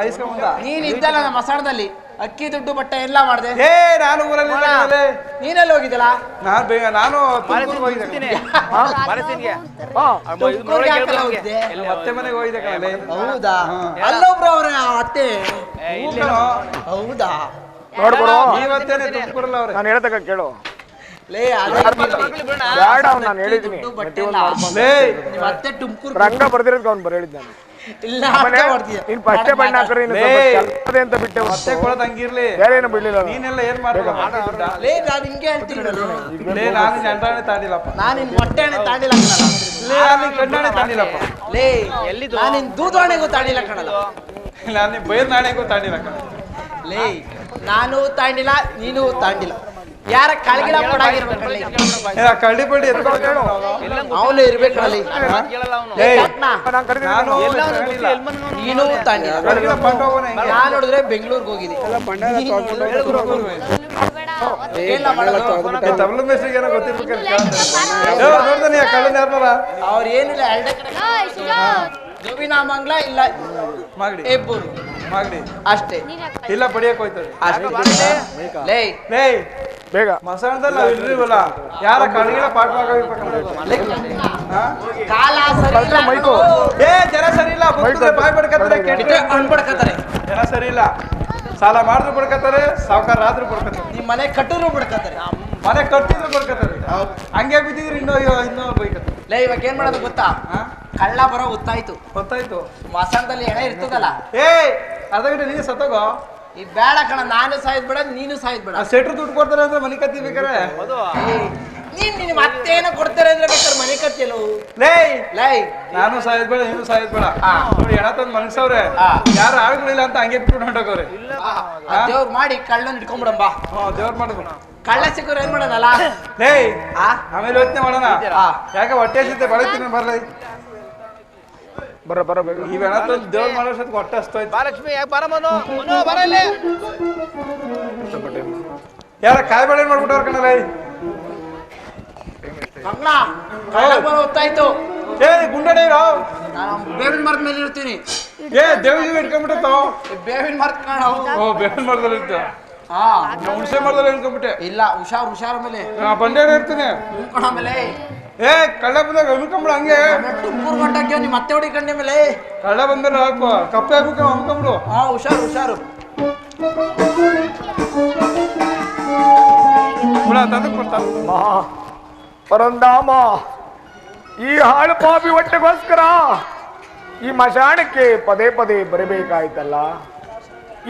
ಇಸ್ಕೊಂಬಂದ ನೀನ್ ಇದ್ದಲ್ಲ ನಮ್ಮ ಮಸಾಣದಲ್ಲಿ ಅಕ್ಕಿ ದುಡ್ಡು ಬಟ್ಟೆ ಎಲ್ಲ ಮಾಡಿದೆ. ಏ ನಾನು ಊರಲ್ಲಿ ನೀನೆಲ್ಲ ಹೋಗಿದ್ದಲ್ಲ? ನಾನು ಮತ್ತೆ ಮನೆಗೆ ಹೋಗಿದ್ದೆ ಕಣಲೆ. ಹೌದಾ? ಅಲ್ಲೊಬ್ರು ಅವ್ರ ಅತ್ತೆ. ಹೌದಾ? ನೋಡ್ಬಿಡು ಇವತ್ತೇನೆ ತುಮಕೂರಲ್ಲ ಅವ್ರೆ. ನಾನು ಹೇಳ್ತಕ್ಕ ಕೇಳು. ಲೇ ಅದೇ ಬೇಡ ಅವ್ನು ನಾನು ಹೇಳಿದ್ದೀನಿ. ನಿಮ್ಮ ಅತ್ತೆ ತುಮಕೂರು ರಂಗ ಬರ್ದಿರೋದಕ್ಕೆ ಅವ್ನು ಬರ ಹೇಳಿದ್ದಾನೆ. ಇಲ್ಲ ನೀನ್ ಫಸ್ಟೇ ಬಣ್ಣ ಹಾಕ್ರೆ ಇನ್ನು ಸ್ವಲ್ಪ ಅಂತ ಬಿಟ್ಟೆ ಮತ್ತೆ ಕೊಡೋದು ಹಂಗಿರ್ಲಿ. ಬೇರೆ ಏನು ಬಿಡ್ಲಿಲ್ಲ. ನೀನೆಲ್ಲ ಏನ್ ಮಾಡ್ಬೇಕು? ಲೇ ನಾನು ಹಿಂಗೆ ಹೇಳ್ತೀನಿ. ಲೇ ನಾನು ಎಂಟಾಣೆ ತಾಂಡಿಲ್ಲಪ್ಪ. ನಾನು ನಿನ್ ಮೊಟ್ಟೆನೆ ತಾಂಡಿಲ್ಲ ಕಣಲ್ಲ. ಲೇ ನಾನು ಕಣ್ಣಾಣೆ ತಾಂಡಿಲ್ಲಪ್ಪ. ಲೇ ನಾನು ನಿನ್ ದೂದವಾಣೆಗೂ ತಾಂಡಿಲ್ಲ ಕಣಲ್ಲ. ನಾನು ನಿನ್ ಬೈರ್ ನಾಣೆಗೂ ತಾಂಡಿಲ್ಲ ಕಣ. ಲೇ ನಾನು ತಾಂಡಿಲ್ಲ, ನೀನು ತಾಂಡಿಲ್ಲ. ಯಾರ ಕಳಗಿಲ ಪಡಾಗಿರ್ಬೇಕು. ಕಳ್ಳಿ ಪಳ್ಳಿ ಅವನು ಇರ್ಬೇಕಲ್ಲಿ. ನೀನು ತಾಂಡಿಲ್ಲ. ನಾನು ನೋಡಿದ್ರೆ ಬೆಂಗಳೂರಿಗೆ ಹೋಗಿದ್ದೆ. ತಮಿಳು ಮೇಸ್ಟ್ರಿಗೆ ಏನೋ ಗೊತ್ತಿರ್ಬೇಕಂತ ಕಳ್ಳನ ಯಾರನಾರ ಅವ್ರು ಏನಿಲ್ಲ ಎರಡೇ ಕಡೆ ಜೋಬಿನ ಮಂಗ್ಲ ಇಲ್ಲ ಮಾಗಡಿ ಹೆಬ್ಬೂರು ಮಾಗಡಿ ಅಷ್ಟೇ. ಇಲ್ಲ ಬಡಿಯಕ್ ಹೋಯ್ತದೆ ಲೇ ಲೇ ಬೇಗ ಮಸಾಣದಲ್ಲಿ ನಾವ್ ಇರ್ಲಿಲ್ವಲ್ಲ ಯಾರ ಕಳಗಿಲ ಪಾಠ ಕಾಲ ಸರಿ ಮೈಕು ಏ ಜನ ಸರಿ ಇಲ್ಲ ಬಾಯ್ ಬಡ್ಕತ್ತಾರೆ ಅನ್ಬಡ್ಕತ್ತಾರೆ. ಜನ ಸರಿ ಇಲ್ಲ. ಸಾಲ ಮಾಡಿದ್ರು ಬಡ್ಕತ್ತಾರೆ, ಸಾವುಕಾರ ಆದ್ರೂ ಬಡ್ಕತ್ತಾರೆ, ನಿಮ್ ಮನೆ ಕಟ್ಟರು ಬಿಡ್ಕತ್ತಾರೆ, ಮನೆ ಕಟ್ಟಿದ್ರು ಬಡ್ಕತ್ತಾರೆ. ಹಂಗೆ ಬಿದ್ದಿದ್ರು ಇನ್ನೂ ಬೈಕತ್ತಾರೆ. ಲೇ ಇವಾಗ ಏನ್ ಮಾಡೋದು ಗೊತ್ತಾ? ಕಳ್ಳ ಬರೋ ಗೊತ್ತಾಯ್ತು. ಗೊತ್ತಾಯ್ತು. ಮಸಾಣದಲ್ಲಿ ಎಣೆ ಇರ್ತದಲ್ಲ. ಏ ಅರ್ಧ ಗಂಟೆ ನೀನು ಸತ್ತೋಗೋ. ಈ ಬೇಡ ಕಣ, ನಾನು ಸಾಯ್ದ್ ಬೇಡ, ನೀನು ಸಾಯ್ದ್ ಬೇಡ. ಸೆಟ್ರು ದುಡ್ಡು ಕೊಡ್ತಾರೆ ಅಂದ್ರೆ ಮನೆ ಕತ್ತಿ ಬೇಕಾರೆ ನೀನ್ ಮತ್ತೇನೋ ಕೊಡ್ತಾರೆ ಅಂದ್ರೆ ಬೇಕಾದ್ರೆ ಮನೆ ಕತ್ತಿಯಲ್ಲ. ಲೇ ಲೈ ನಾನು ಸಾಯೋದ್ ಬೇಡ, ನೀನು ಸಾಯೋದ್ ಬೇಡ. ನೋಡಿ ಎಣ ತಂದ್ ಮನ್ಸವ್ರೆ ಯಾರು ಆಳುಗಳಿಲ್ಲ ಅಂತ ಹಂಗೆ ಬಿಟ್ಟು ಹೊಂಟೋಗವ್ರೆ. ದೇವ್ರು ಮಾಡಿ ಕಳ್ಳನ್ ಇಟ್ಕೊಂಡ್ಬಿಡಂಬಾ. ದೇವ್ರ ಮಾಡಿದ್ರು ಕಳ್ಳ ಸಿಕ್ಕರು ಏನ್ ಮಾಡೋಣಲ್ಲ. ಲೇ ಆಮೇಲೆ ಯೋಚನೆ ಮಾಡೋಣ. ಯಾಕೆ ಹೊಟ್ಟೆ ಸಿದ್ದೆ ಬಳಸ್ತೀನಿ ಬರ್ಲೈ ಬರ ಬೇಗ. ಈ ಎಣ ತಂದ್ ದೇವ್ರ ಮಾಡೋ ಸತ್ ಹೊಟ್ಟೆ ಅಷ್ಟೋಯ್ತು. ಮಹಾಲಕ್ಷ್ಮಿ ಯಾಕೆ ಬರ ಮನು ಬರ ಇಲ್ಲಿ. ಯಾರ ಕಾಯಿ ಬೆಳೆ ಮಾಡ್ಬಿಟ್ಟವ್ರ ಕಣಲ್ಲ. ಮಂಗ್ಲ ಕಳ್ಳ ಬರೋ ಗೊತ್ತಾಯ್ತು. ಏ ಗುಂಡಡೆ ನಾನು ಬೇವಿನ ಮರದ ಮೇಲೆ ಇರ್ತೀನಿ. ಏ ದೇವ್ರಿಗೆ ಇಟ್ಕೊಂಡ್ಬಿಟ್ಟೋ. ಬೇವಿನ ಮರದ ಕಾಣ. ಓ ಬೇವಿನ ಮರದಲ್ಲಿ ಇರ್ತ. ಹಾ ಹುಣಸೆ ಮರದಲ್ಲಿ ಇಟ್ಕೊಂಡ್ಬಿಟ್ಟೆ. ಇಲ್ಲ ಹುಷಾರ್ ಮೇಲೆ ಬಂಡೇನ ಇರ್ತೀನಿ. ಹೂಕಣ ಮೇಲೆ ಏ ಕಳ್ಳ ಬಂದಾಗ ಅಮ್ಕೊಂಬಿಡು ಹಂಗೆ. ತುಮಕೂರು ಗಂಟಕ್ಕೆ ನಿಮ್ಮ ಮತ್ತೆ ಹೊಡಿಕಂಡೆ ಮೇಲೆ ಕಳ್ಳ ಬಂದ್ರೆ ಹಾಕು ಕಪ್ಪೆ ಹಾಕು ಅಮ್ಕೊಂಬಿಡು. ಹಾ ಹುಷಾರು ತಂದು ಕೊಡ್ತಾನೆ. ಮಹಾ ಪರಂಧಾಮ, ಈ ಹಾಳು ಪಾಪಿ ಹೊಟ್ಟೆಗೋಸ್ಕರ ಈ ಮಶಾಣಕ್ಕೆ ಪದೇ ಪದೇ ಬರಬೇಕಾಯ್ತಲ್ಲ.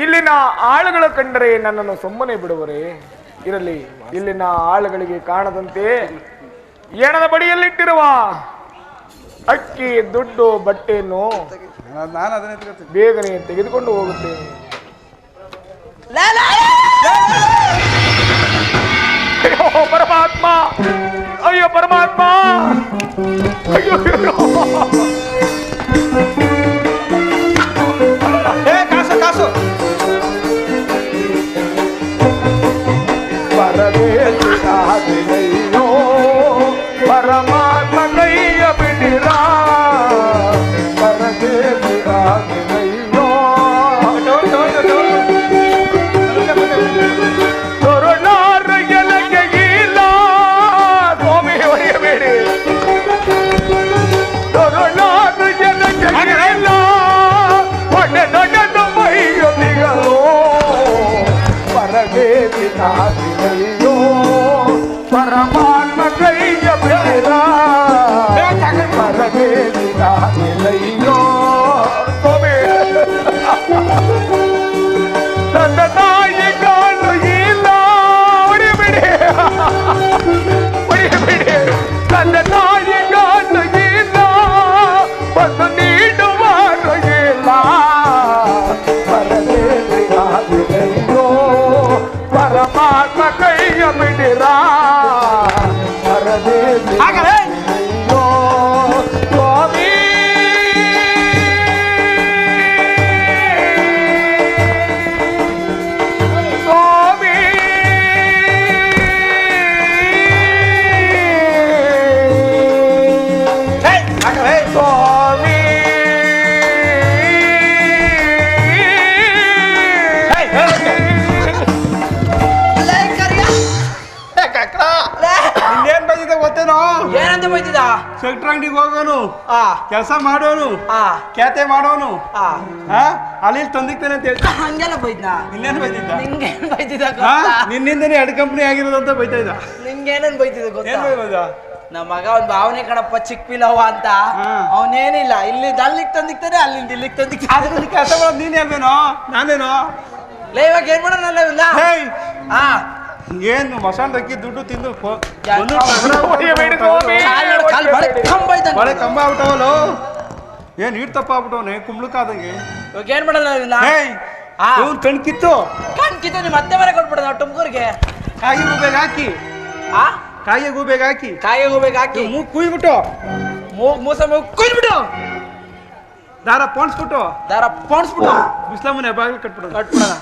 ಇಲ್ಲಿನ ಆಳುಗಳು ಕಂಡರೆ ನನ್ನನ್ನು ಸುಮ್ಮನೆ ಬಿಡುವರೆ. ಇರಲಿ, ಇಲ್ಲಿನ ಆಳುಗಳಿಗೆ ಕಾಣದಂತೆ ಎಣದ ಬಡಿಯಲ್ಲಿಟ್ಟಿರುವ ಅಕ್ಕಿ ದುಡ್ಡು ಬಟ್ಟೆಯನ್ನು ನಾನು ಅದನ್ನೇ ಬೇಗನೆ ತೆಗೆದುಕೊಂಡು ಹೋಗುತ್ತೇನೆ. ಅಯ್ಯೋ ಪರಮಾತ್ಮ, ಅಯ್ಯೋ ಪರಮಾತ್ಮ, ಅಯ್ಯೋ ಕಾಸು ಪರದೇಶಿಯೋ ಪರಮಾತ್ಮ ಕೈಯ ಬಿಡಿರ ಪರದೇಶಿಯೋ ಕೊರೋನಾರ ಎಲಕ್ಕೆ ಇಲ್ಲ ಸ್ವಾಮಿ ಹೊಡೆಯಬೇಡಿ. ಕೊರೋನಾರ ಎಲಕ್ಕೆ ಇಲ್ಲ ಹೊಡೆ ನೊಡೆದು ಮೈಯೊಂದಿಗರು ಪರದೇಶಿಯೋ ಪರಮಾತ್ಮ ಕೈಯ ಬಿಡಿರ ಪರದೇಶಿಯೋ ಸ್ವಾಮಿ. ನನ್ನ ತಾಯಿ ಕಾಲು ಇಲ್ಲ ಹೊಡಿಬಿಡಿ ನನ್ನ ತಾಯಿ ಕಾಲು ಇಲ್ಲ ಬಂದು ನೀಡುವಾರು ಇಲ್ಲ ಪರದೇಶಿಯೋ ಪರಮಾತ್ಮ ಕೈಯ ಬಿಡಿರ ಪರದೇಶಿಯೋ ಸ್ವಾಮಿ. ಸೆಕ್ಟ್ರ್ ಅಂಗಡಿಗೆ ಹೋಗೋನು, ಆ ಕೆಲಸ ಮಾಡೋನು, ಆ ಕ್ಯಾತೆ ಮಾಡೋನು, ಆ ಅಲ್ಲಿ ತಂದಿಕ್ತೇನೆ ಅಂತ ಹೇಳ್ತಾ ಹಂಗೆಲ್ಲ ಬೈದ್ನಾ? ಇನ್ನೇನು ಬೈತಿದ್ದ? ನಿಂಗೇನ್ ಬೈತಿದ್ದ ಗೊತ್ತಾ? ನಿನ್ನಿಂದನೇ 2 ಕಂಪ್ನಿ ಆಗಿರೋದು ಅಂತ ಬೈತಾ ಇದ್ದ. ನಿಂಗೇನೇನ್ ಬೈತಿದ್ದ ಏನ್ ಗೊತ್ತಾ? ಬೈಬೋದ? ನಮ್ಮ ಮಗ ಒಂದ್ ಭಾವನೆ ಕಣಪ್ಪ ಚಿಕ್ಕ ಪಿಲವ ಅಂತ. ಅವನೇನಿಲ್ಲ, ಇಲ್ಲಿ ಅಲ್ಲಿಗೆ ತಂದಿಕ್ತಾನೆ, ಅಲ್ಲಿಂದ ಇಲ್ಲಿಗೆ ತಂದಿಕ್ತಾನೆ. ಅದ್ರಲ್ಲಿ ಕೆಲಸ ಮಾಡೋದು ನೀನ್ ಹೇಳ್ಬೇನೋ ನಾನೇನೋ? ಲೇ ಇವಾಗ ಏನ್ ಮಾಡೋಣ? ಹೇಯ್ ಹಾ ಏನು ಮಸಾಲೆ ಅಕ್ಕಿ ದುಡ್ಡು ತಿಂದು ಬಳೆ ಕಂಬ ಆಗ್ಬಿಟ್ಟವಲ್ಲ. ಏನ್ ಈಡ್ ತಪ್ಪ ಆಗ್ಬಿಟ್ಟವನೆ ಕುಂಬ್ಳಕ್ಕಾದಂಗೆ. ಇವಾಗ ಏನ್ ಮಾಡೋಣ? ಹೇಯ್ ಇವ್ನ್ ಕಣ್ಕಿತ್ತು ಕಣ್ಕಿತ್ತು ನಿಮ್ಮ ಅತ್ತೆ ಮನೆ ಕೊಟ್ಬಿಡೋಣ ತುಮಕೂರಿಗೆ. ಕಾಯಿ ಗೂಬೆಗೆ ಹಾಕಿ, ಆ ಕಾಯಿ ಗೂಬೆಗೆ ಹಾಕಿ, ಕಾಯಿಗೆ ಹೋಗ್ಬೇಕು ಹಾಕಿ ಮೂಗ್ ಕುಯ್ಬಿಟ್ಟು, ಮೂಸ ಕುಯ್ದ್ಬಿಡು, ದಾರ ಪೋಣಿಸ್ಬಿಟ್ಟು, ದಾರ ಪೋಣಿಸ್ಬಿಡು, ಬಿಸ್ಲಮ್ಮನೆ ಬಾಗಿಲು ಕಟ್ಬಿಡು. ಕಟ್ಬಿಡೋಣ.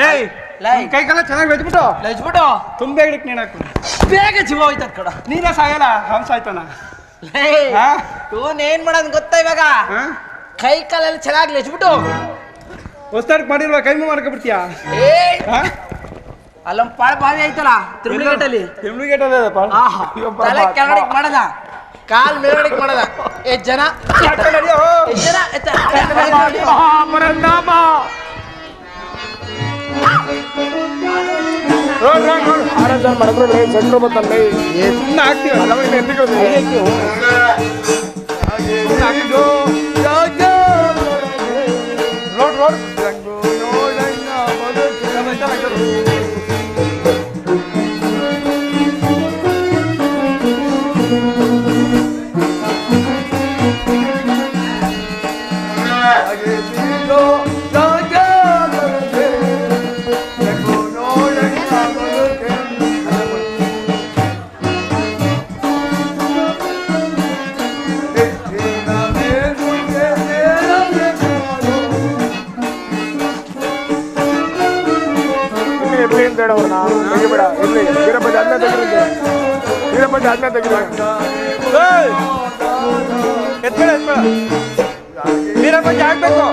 ಏಯ್ ಲೈ ಕೈ ಕಾಲ ಚೆನ್ನಾಗಿ ಬೆದ್ಬಿಟ್ಟು ಲಜ್ಬಿಡು, ತುಂಬ ಹಿಡಿಕ್ ನೀನ್ ಹಾಕ್ಬಿಡು. ಬೇಗ ಜೀವ ಹೋಯ್ತದ ಕಡ. ನೀನ ಸಾಯಲ್ಲ, ಹಂಸ ಆಯ್ತಾನ. ಇವನ್ ಏನ್ ಮಾಡೋದ್ ಗೊತ್ತಾ? ಇವಾಗ ಹಾ ಕೈ ಕಾಲೆಲ್ಲ ಚೆನ್ನಾಗಿ ಲಜ್ಬಿಟ್ಟು ಹೊಸ್ತಾರಕ್ ಮಾಡಿಲ್ವಾ ಕೈಮೆ ಮಾಡ್ಕೊಬಿಡ್ತೀಯಾ? ಅಲ್ಲೊಂದ್ ಪಾಳ ಬಾವಿ ಐತಲ್ಲ ತಿರುಮಲಿಗೇಟಲ್ಲಿ, ತಿಮ್ಳಿಗೇಟಲ್ಲಿ ಆಹಾ ತಲೆ ಕೆಳಗಡೆಗ್ ಮಾಡದ, ಕಾಲ್ ಮೇಲ್ಗಡೆಗ್ ಮಾಡದ. ಎಷ್ಟ್ ಜನ ಮಾಡಿದ್ರೆ ಸೆಂಟ್ರ್ ಬರ್ತಲ್ಲಿ ಸುಮ್ಮನೆ ಹಾಕ್ತೀವಿ ರೋಡ್ ರೋಡ್ ಅವ್ರನ್ನ ತೆಗಿಬೇಡ. ಇಲ್ಲಿ ವೀರಪ್ಪಜಿ ಆಜ್ಞೆ ತೆಗಿಲಿಕ್ಕೆ, ವೀರಪ್ಪಜಿ ಆಜ್ಞೆ ತೆಗಿಲಿಕ್ಕೆ. ಎತ್ಬೇಡ ಎತ್ಬೇಡ, ವೀರಪ್ಪಜಿ ಆಗ್ಬೇಕು.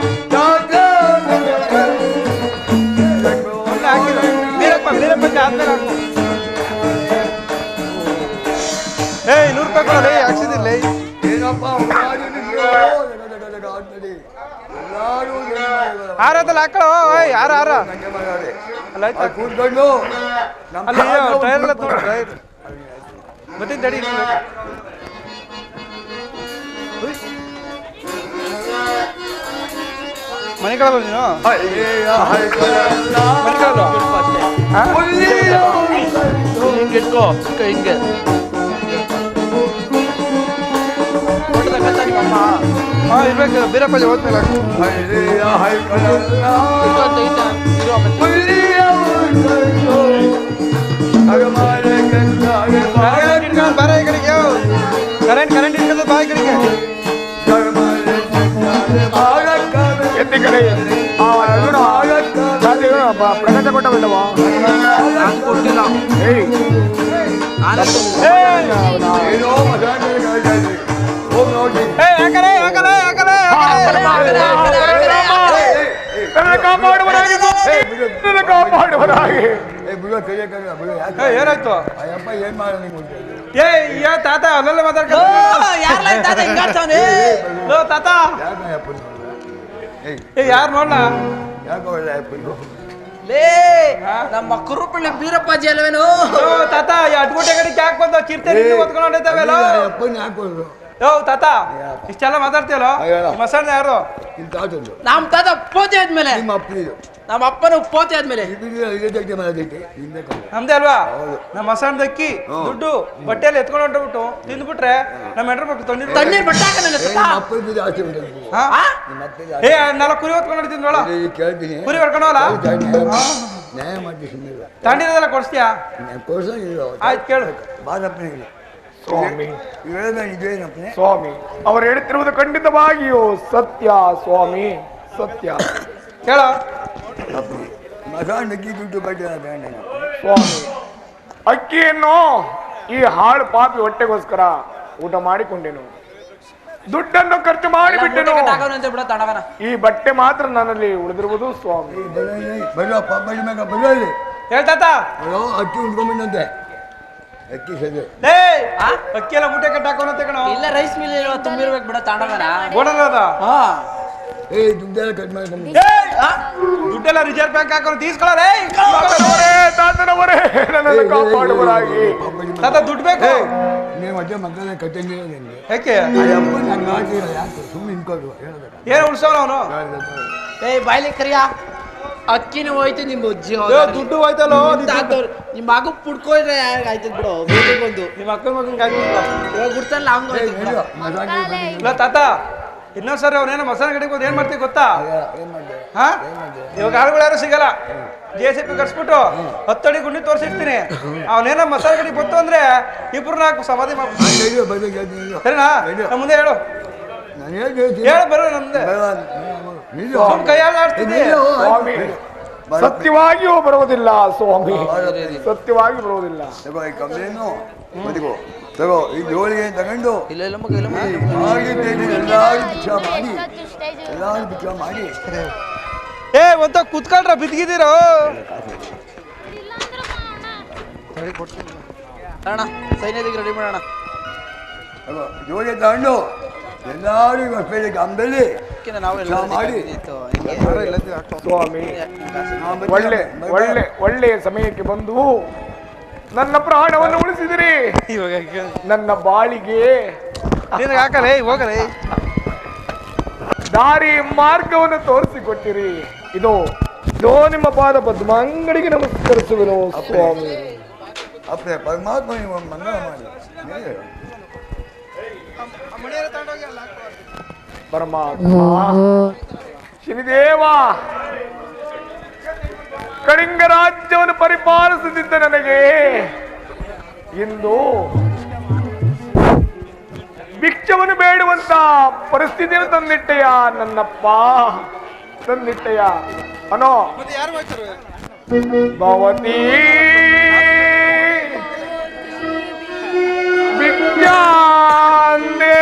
ವೀರಪ್ಪಜಿ ಆದ್ಮೇಲೆ ಹಾಕು. ಏಯ್ 100 ರೂಪಾಯಿ ಕೊಡಲಿ, ಹಾಕ್ಸಿದಿಲ್ಲ. ಆರದಲ್ಲಿ ಹಾಕೋ. ಯಾರ ಅಲ್ಲ ಕೂತ್ಕೊಂಡು ಅಲ್ಲಿ ಟೈರ್ ಎಲ್ಲ ನೋಡು, ಟೈರ್ ಮತ್ತೆ ತಡಿ. ಮನೆ ಕಡೆ ಬಂದಿನೋ ಹಿಂಗೆ ಇಟ್ಕೋ, ಹಿಂಗೆ ಇರ್ಬೇಕು. ಬೀರಪ್ಪಜಿ ಹೋದ್ಮೇಲೆ ಬಾರ ಈ ಕಡೆಗೆ. ಕರೆಂಟ್ ಇಟ್ಕೊಂಡು ಬಾ ಈ ಕಡೆಗೆ. ಎತ್ತಿ ಕಡೆ ಪ್ರಕಾಶ ಕೊಟ್ಟವಿಲ್ಲವ? ಕೊಟ್ಟಿಲ್ಲ. ಏನಾಯ್ತು? ಏನ್ ಮಾಡ ತಾತ ಅಲ್ಲೆಲ್ಲ ಮಾತಾಡ್ಕೊ. ತಾತ ಯಾರು ನೋಡ್ಲ? ಲೇ ನಮ್ಮ ಕುರುಪಳ್ಳಿ ಬೀರಪ್ಪಾಜಿ ಅಲ್ವೇನು? ತಾತ 2 ಗಂಟೆ ಕಡೆ ಯಾಕೆ ಬಂದ ಕಿರ್ತೇನೆ ಹೊತ್ಕೊಂಡೋಯ್ತಾವೆಲ್ಲ? ತಾತ ಇಷ್ಟೆಲ್ಲ ಮಾತಾಡ್ತೀವಲ್ಲ, ಮಸಾಲೆ ಯಾರು? ನಮ್ ತಾತ ಪೋತೆ ಆದ್ಮೇಲೆ, ನಿಮ್ಮ ಅಪ್ಪನಿದು, ನಮ್ಮ ಅಪ್ಪನ ಪೋತೆ ಆದ್ಮೇಲೆ ನಮ್ದೇ ಅಲ್ವಾ? ನಮ್ಮ ಮಸಾಲೆ ಅಕ್ಕಿ ದುಡ್ಡು ಬಟ್ಟೆಯಲ್ಲಿ ಎತ್ಕೊಂಡು ಹೊಂಟೋಗ್ಬಿಟ್ಟು ತಿಂದ್ಬಿಟ್ರೆ ನಮ್ಮ ಹೆಂಡ್ರ ಮಕ್ಕಳು ತಣ್ಣೀರ್ ಬಟ್ಟೆ ಹಾಕಲ್ಲ. ಏ 4 ಕುರಿ ಹೊತ್ಕೊಂಡು ತಿಂದ್ವಳ, ಕುರಿ ಹೊಡ್ಕೊಂಡವಲ್ಲ ನ್ಯಾಯ ಮಾಡಿ ತಂಡಿರೋದೆಲ್ಲ ಕೊಡ್ಸ್ತೀಯಾ? ಆಯ್ತು ಕೇಳು. ಸ್ವಾಮಿ ಸ್ವಾಮಿ ಅವರು ಹೇಳುತ್ತಿರುವುದು ಖಂಡಿತವಾಗಿಯೂ ಸತ್ಯ ಸ್ವಾಮಿ, ಸತ್ಯ. ಕೇಳ ಮಸಾಣಕ್ಕಿ ದುಡ್ಡು ಬಡ್ಡಿ ಸ್ವಾಮಿ, ಅಕ್ಕಿಯನ್ನು ಈ ಹಾಳು ಪಾಪಿ ಹೊಟ್ಟೆಗೋಸ್ಕರ ಊಟ ಮಾಡಿಕೊಂಡೆನು, ದುಡ್ಡನ್ನು ಖರ್ಚು ಮಾಡಿಬಿಟ್ಟೆನು. ಈ ಬಟ್ಟೆ ಮಾತ್ರ ನನ್ನಲ್ಲಿ ಉಳಿದಿರುವುದು ಸ್ವಾಮಿ. ಬರುವ ಪಾಪ ಮ್ಯಾಗ ಬರುವಲ್ಲಿ ಹೇಳ್ತಾತ ಅಕ್ಕಿ ಉಂಡ್ಕೊಂಡ್ಬಂದಂತೆ. ಅಕ್ಕಿ ಸದೆ ಲೇ ಅಕ್ಕಿ ಎಲ್ಲ ಊಟ ಕಟ್ಟ ಹಾಕೋನಂತೆ ಕಣೋ. ಇಲ್ಲ ರೈಸ್ ಮಿಲ್ ತುಂಬಿರ್ಬೇಕು ಬಿಡ ತಾಂಡವನ. ಗೋಡನ್ ಅದ ಏ ದುಡ್ಡೆಲ್ಲ ಕಟ್ ಮಾಡಿ ದುಡ್ಡೆಲ್ಲ ರಿಸರ್ವ್ ಬ್ಯಾಂಕ್ ಹಾಕೋನು ತೀಸ್ಕೊಳ್ಳೋರೇ. ತಾತನವರೇ ನನ್ನನ್ನು ಕಾಪಾಡುವರಾಗಿ. ತಾತ ದುಡ್ಡು ಬೇಕು. ನೀವು ಅಜ್ಜ ಮಕ್ಕಳನ್ನ ಕಟ್ಟಂಗಿಲ್ಲ ನಿಮಗೆ ಯಾಕೆ ಅಯ್ಯಪ್ಪ ನಂಗೆ ಮಾಡ್ತೀರ ಯಾಕೆ ಸುಮ್ಮನೆ ನಿಂತ್ಕೊಂಡು ಹೇಳ್ಬೇಕು ಏನು ಉಳ್ಸೋಣ ಅವನು. ಬಾಯ್ಲಿ ಕರಿಯ ಅಕ್ಕಿನ ಹೋಯ್ತು ನಿಮ್ಮ ಅಜ್ಜಿ ದುಡ್ಡು ಹೋಯ್ತಲ್ಲೋ. ನಿಮ್ಮ ಮಗ ಪುಡ್ಕೊಂಡ್ರೆ ಆಯ್ತದ ಬಿಡು. ಬೇರೆ ಬಂದು ನಿಮ್ಮ ಅಕ್ಕನ ಮಗನಿಗೆ ಆಗಿಲ್ಲ ಇವಾಗ ಬಿಡ್ತಾರಲ್ಲ ಅವ್ನು ಇಲ್ಲ ತಾತ. ಇನ್ನೊಂದ್ಸರಿ ಅವನೇನೋ ಮಸಾಲ ಗಡಿಗೆ ಹೋದ್ ಏನ್ ಮಾಡ್ತೀವಿ ಗೊತ್ತಾ? ಹಾ ಇವಾಗ ಆಳುಗಳು ಯಾರು ಸಿಗಲ್ಲ. JCB ಕರ್ಸ್ಬಿಟ್ಟು 10 ಅಡಿ ಗುಂಡಿ ತೋರಿಸಿರ್ತೀನಿ. ಅವನೇನೋ ಮಸಾಲ ಗಡಿಗೆ ಬಂತು ಅಂದ್ರೆ ಇಬ್ರು ನಾಲ್ಕು ಸಮಾಧಿ ಮಾಡ್ಬಿಟ್ಟು ಸರಿನಾ? ನಮ್ಮ ಮುಂದೆ ಹೇಳು ನಾನು ಹೇಳ್ತೀನಿ ಹೇಳು ಬರೋ ನಮ್ದೆ ಕೈಯಾಗ ಆಡ್ತೀನಿ. ಸ್ವಾಮಿ ಸತ್ಯವಾಗಿಯೂ ಬರುವುದಿಲ್ಲ ಸ್ವಾಮಿ, ಸತ್ಯವಾಗಿ ಬರುವುದಿಲ್ಲ. ತಗೋ ಈ ಕಂಪ್ಲೇನು ಮದಿಗೋ ತಗೋ ಈ ಜೋಳಿಗೆ ತಗೊಂಡು ಇಲ್ಲ ಇಲ್ಲ ಮಗ ಇಲ್ಲ ಮಾಡಿದ್ದೇನೆ ಎಲ್ಲಾರು ಭಿಕ್ಷಾ ಮಾಡಿ ಎಲ್ಲಾರು ಭಿಕ್ಷಾ ಮಾಡಿ ಏ ಒಂತ ಕುತ್ಕೊಳ್ರ ಬಿದ್ದಿದ್ದೀರೋ. ಅಣ್ಣ ಸೈನ್ಯದಿಗೆ ರೆಡಿ ಮಾಡೋಣ. ತಗೋ ಜೋಳಿಗೆ ತಗೊಂಡು ಎಲ್ಲಾರು ಹೊಸಪೇಟೆ ಗ್ರಾಮದಲ್ಲಿ ನಾವೆಲ್ಲ ಮಾಡಿ ಸ್ವಾಮಿ ಒಳ್ಳೆ ಸಮಯಕ್ಕೆ ಬಂದು ನನ್ನ ಪ್ರಾಣವನ್ನು ಉಳಿಸಿದಿರಿ. ನನ್ನ ಬಾಳಿಗೆ ಹಾಕಲೇ ಹೋಗಲೇ ದಾರಿ ಮಾರ್ಗವನ್ನು ತೋರಿಸಿಕೊಟ್ಟಿರಿ. ಇದೋ ನಿಮ್ಮ ಪಾದ ಪದ್ಮಾಂಗಡಿಗೆ ನಮಸ್ಕರಿಸುವೆನು ಸ್ವಾಮಿ. ಅಪ್ಪೆ ಪರಮಾತ್ಮ ನೀವು ಮಂಗಳ ಮಾಡಿ ಪರಮಾತ್ಮ ಶನಿದೇವ ಕಳಿಂಗ ರಾಜ್ಯವನ್ನು ಪರಿಪಾಲಿಸುತ್ತಿದ್ದ ನನಗೆ ಇಂದು ಭಿಕ್ಷವನ್ನು ಬೇಡುವಂತ ಪರಿಸ್ಥಿತಿಯನ್ನು ತಂದಿಟ್ಟೆಯ ನನ್ನಪ್ಪ, ತಂದಿಟ್ಟೆಯ ಅನೋ ಭವತಿ ಭಿಕ್ಷಾಂದೇ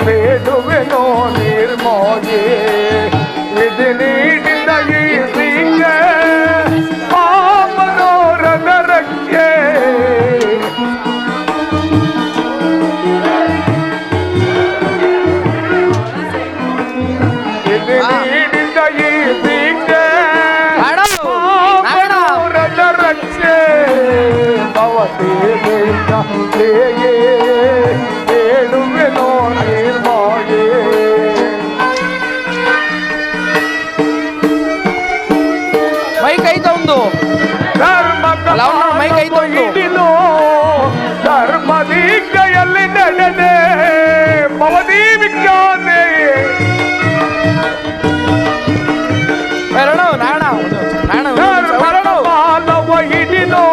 ಬೇಡುವೆನೋ ನಿರ್ಮೋಗೆ ವಿಧಿ ನೀಡಿದ ಈ ಸಿಂಗ ಮನೋರದ ರಕ್ಷೆ ವಿಧಿ ನೀಡಿದ ಈ ಸಿಂಗ ಮನೋರದ ರಕ್ಷೆ ಭವತಿ ಒಂದು ಮೈಕ್ ಐದು ಧರ್ಮದೀಕ್ಷೆಯಲ್ಲಿ ನಡೆದೆ ಭವದಿ ವಿಖ್ಯಾತೆ ಧರ್ಮಪಾಲವ ಹಿಡಿದೋ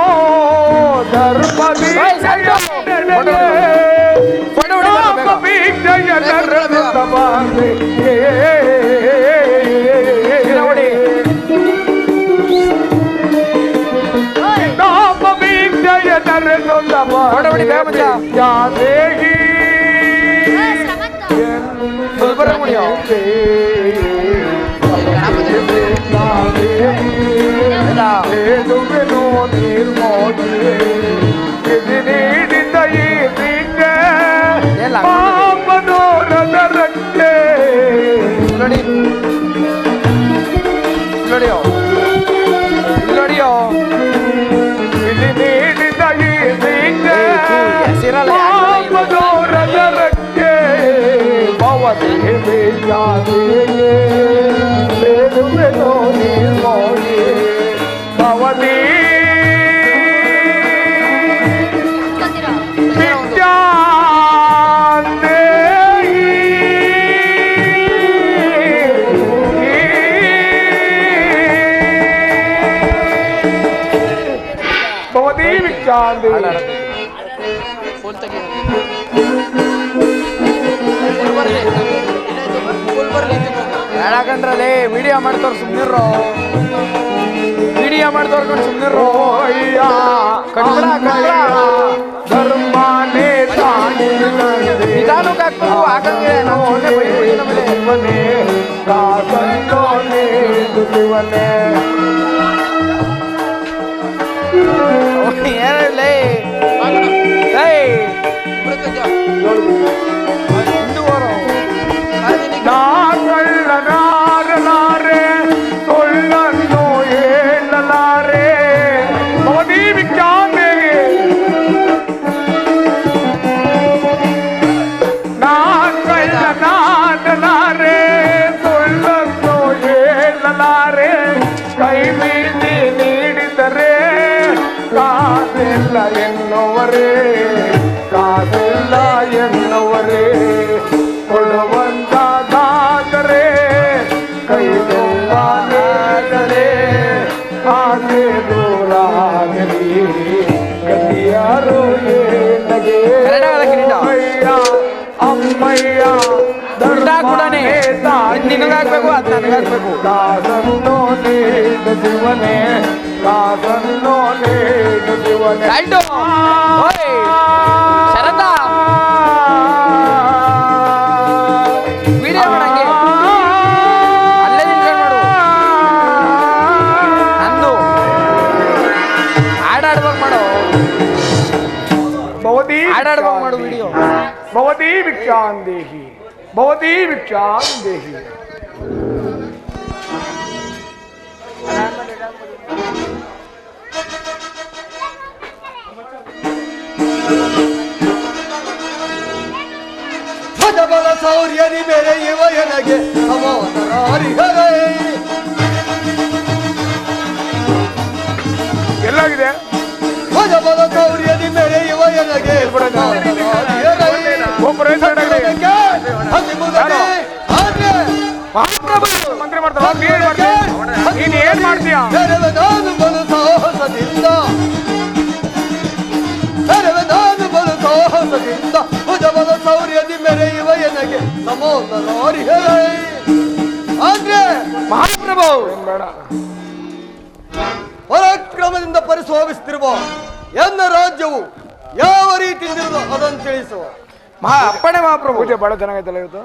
ಯಾಕಂದ್ರಲ್ಲಿ ವಿಡಿಯೋ ಮಾಡ್ತವ್ರು ಸುಮ್ನಿರೋ ವಿಡಿಯೋ ಮಾಡ್ತವ್ರು ಸುಮ್ನಿರೋ ನಿಧಾನಕ್ಕೆ ಹಾಕ್ಬೇಕು ಹಾಕಂಗೆ ನಾವು ಏನೇ ನಾಗಳ್ಳನಾರಲಾರೆ ಸೊಳ್ಳನ್ನು ಹೇಳಲಾರೆ ಭವದಿ ವಿಖ್ಯಾತೆ ನಾಗಳ್ಳನಾರಲಾರೆ ಸೊಳ್ಳನ್ನು ಹೇಳಲಾರೆ ಕೈ ಬೀಸಿ ನೀಡಿದರೆ ಕಾಸಿಲ್ಲ ಎನ್ನುವರೇ ಕಾಸಿಲ್ಲ ಎನ್ನುವರೇ ಕೊಡುವಂತಾದರೆ ಕೈ ತುಂಬಾದರೆ ಆಸೆ ದೂರಾಗಲಿ ಗತಿಯಾರು ಏನಗೆ ಅಮ್ಮಯ್ಯ ನಿನಗಾಗ್ಬೇಕು ಅದು ನನಗಾಗ್ಬೇಕು ಕಾಸನ್ನು ನೀಡು ಶಿವನೇ ಕಾಸನ್ನು ನೀಡು ಶಿವನೇ ಶರತ ವಿಡಿಯೋ ಮಾಡಂಗೆ ಅಲ್ಲೇ ನಿಂತ್ಕೊಂಡು ಮಾಡು ನಂದು ಆಡಾಡ್ಬೇಕು ಮಾಡು ಆಡಾಡ್ಬೇಕು ಮಾಡು ವಿಡಿಯೋ ಭವತಿ ಭಿಕ್ಷಾಂದೇಹಿ ಭವತಿ ಭಿಕ್ಷಾಂದೇಹಿ ಭಜಬಲ ಸೌರ್ಯನಿ ಬೆರೆಯುವ ಎನಗೆ ಸಮಾನರಾರಿಹರೇ ಎಲ್ಲಾಗಿದೆ ಭಜಬಲ ಸೌರ್ಯನಿ ಬೆರೆಯುವ ಎನಗೆ ಮಂತ್ರಿ ಮಾಡ್ತಾರ ನೀನ್ ಏನ್ ಮಾಡ್ತೀಯ ನಾನು ಬಲು ಸಾಹಸದಿಂದ ನಾನು ಬಲು ಸಾಹಸದಿಂದ ಭುಜಬಲ ಸೌರ್ಯದಿ ಮೆರೆಯುವ ಎನಗೆ ಸಮೋದರಾರಿಹರೇ ಅಂದ್ರೆ ಮಹಾಪ್ರಭು ಬೇಡ ಪರಾಕ್ರಮದಿಂದ ಪರಿಶೋಭಿಸುತ್ತಿರುವ ಎನ್ನ ರಾಜ್ಯವು ಯಾವ ರೀತಿಯಿಂದಿರುವುದು ಅದನ್ನು ತಿಳಿಸುವ ಅಪ್ಪಣೆ ಮಹಾಪ್ರಭು ಪೂಜೆ ಬಹಳ ಚೆನ್ನಾಗೈತಲ್ಲ ಇವತ್ತು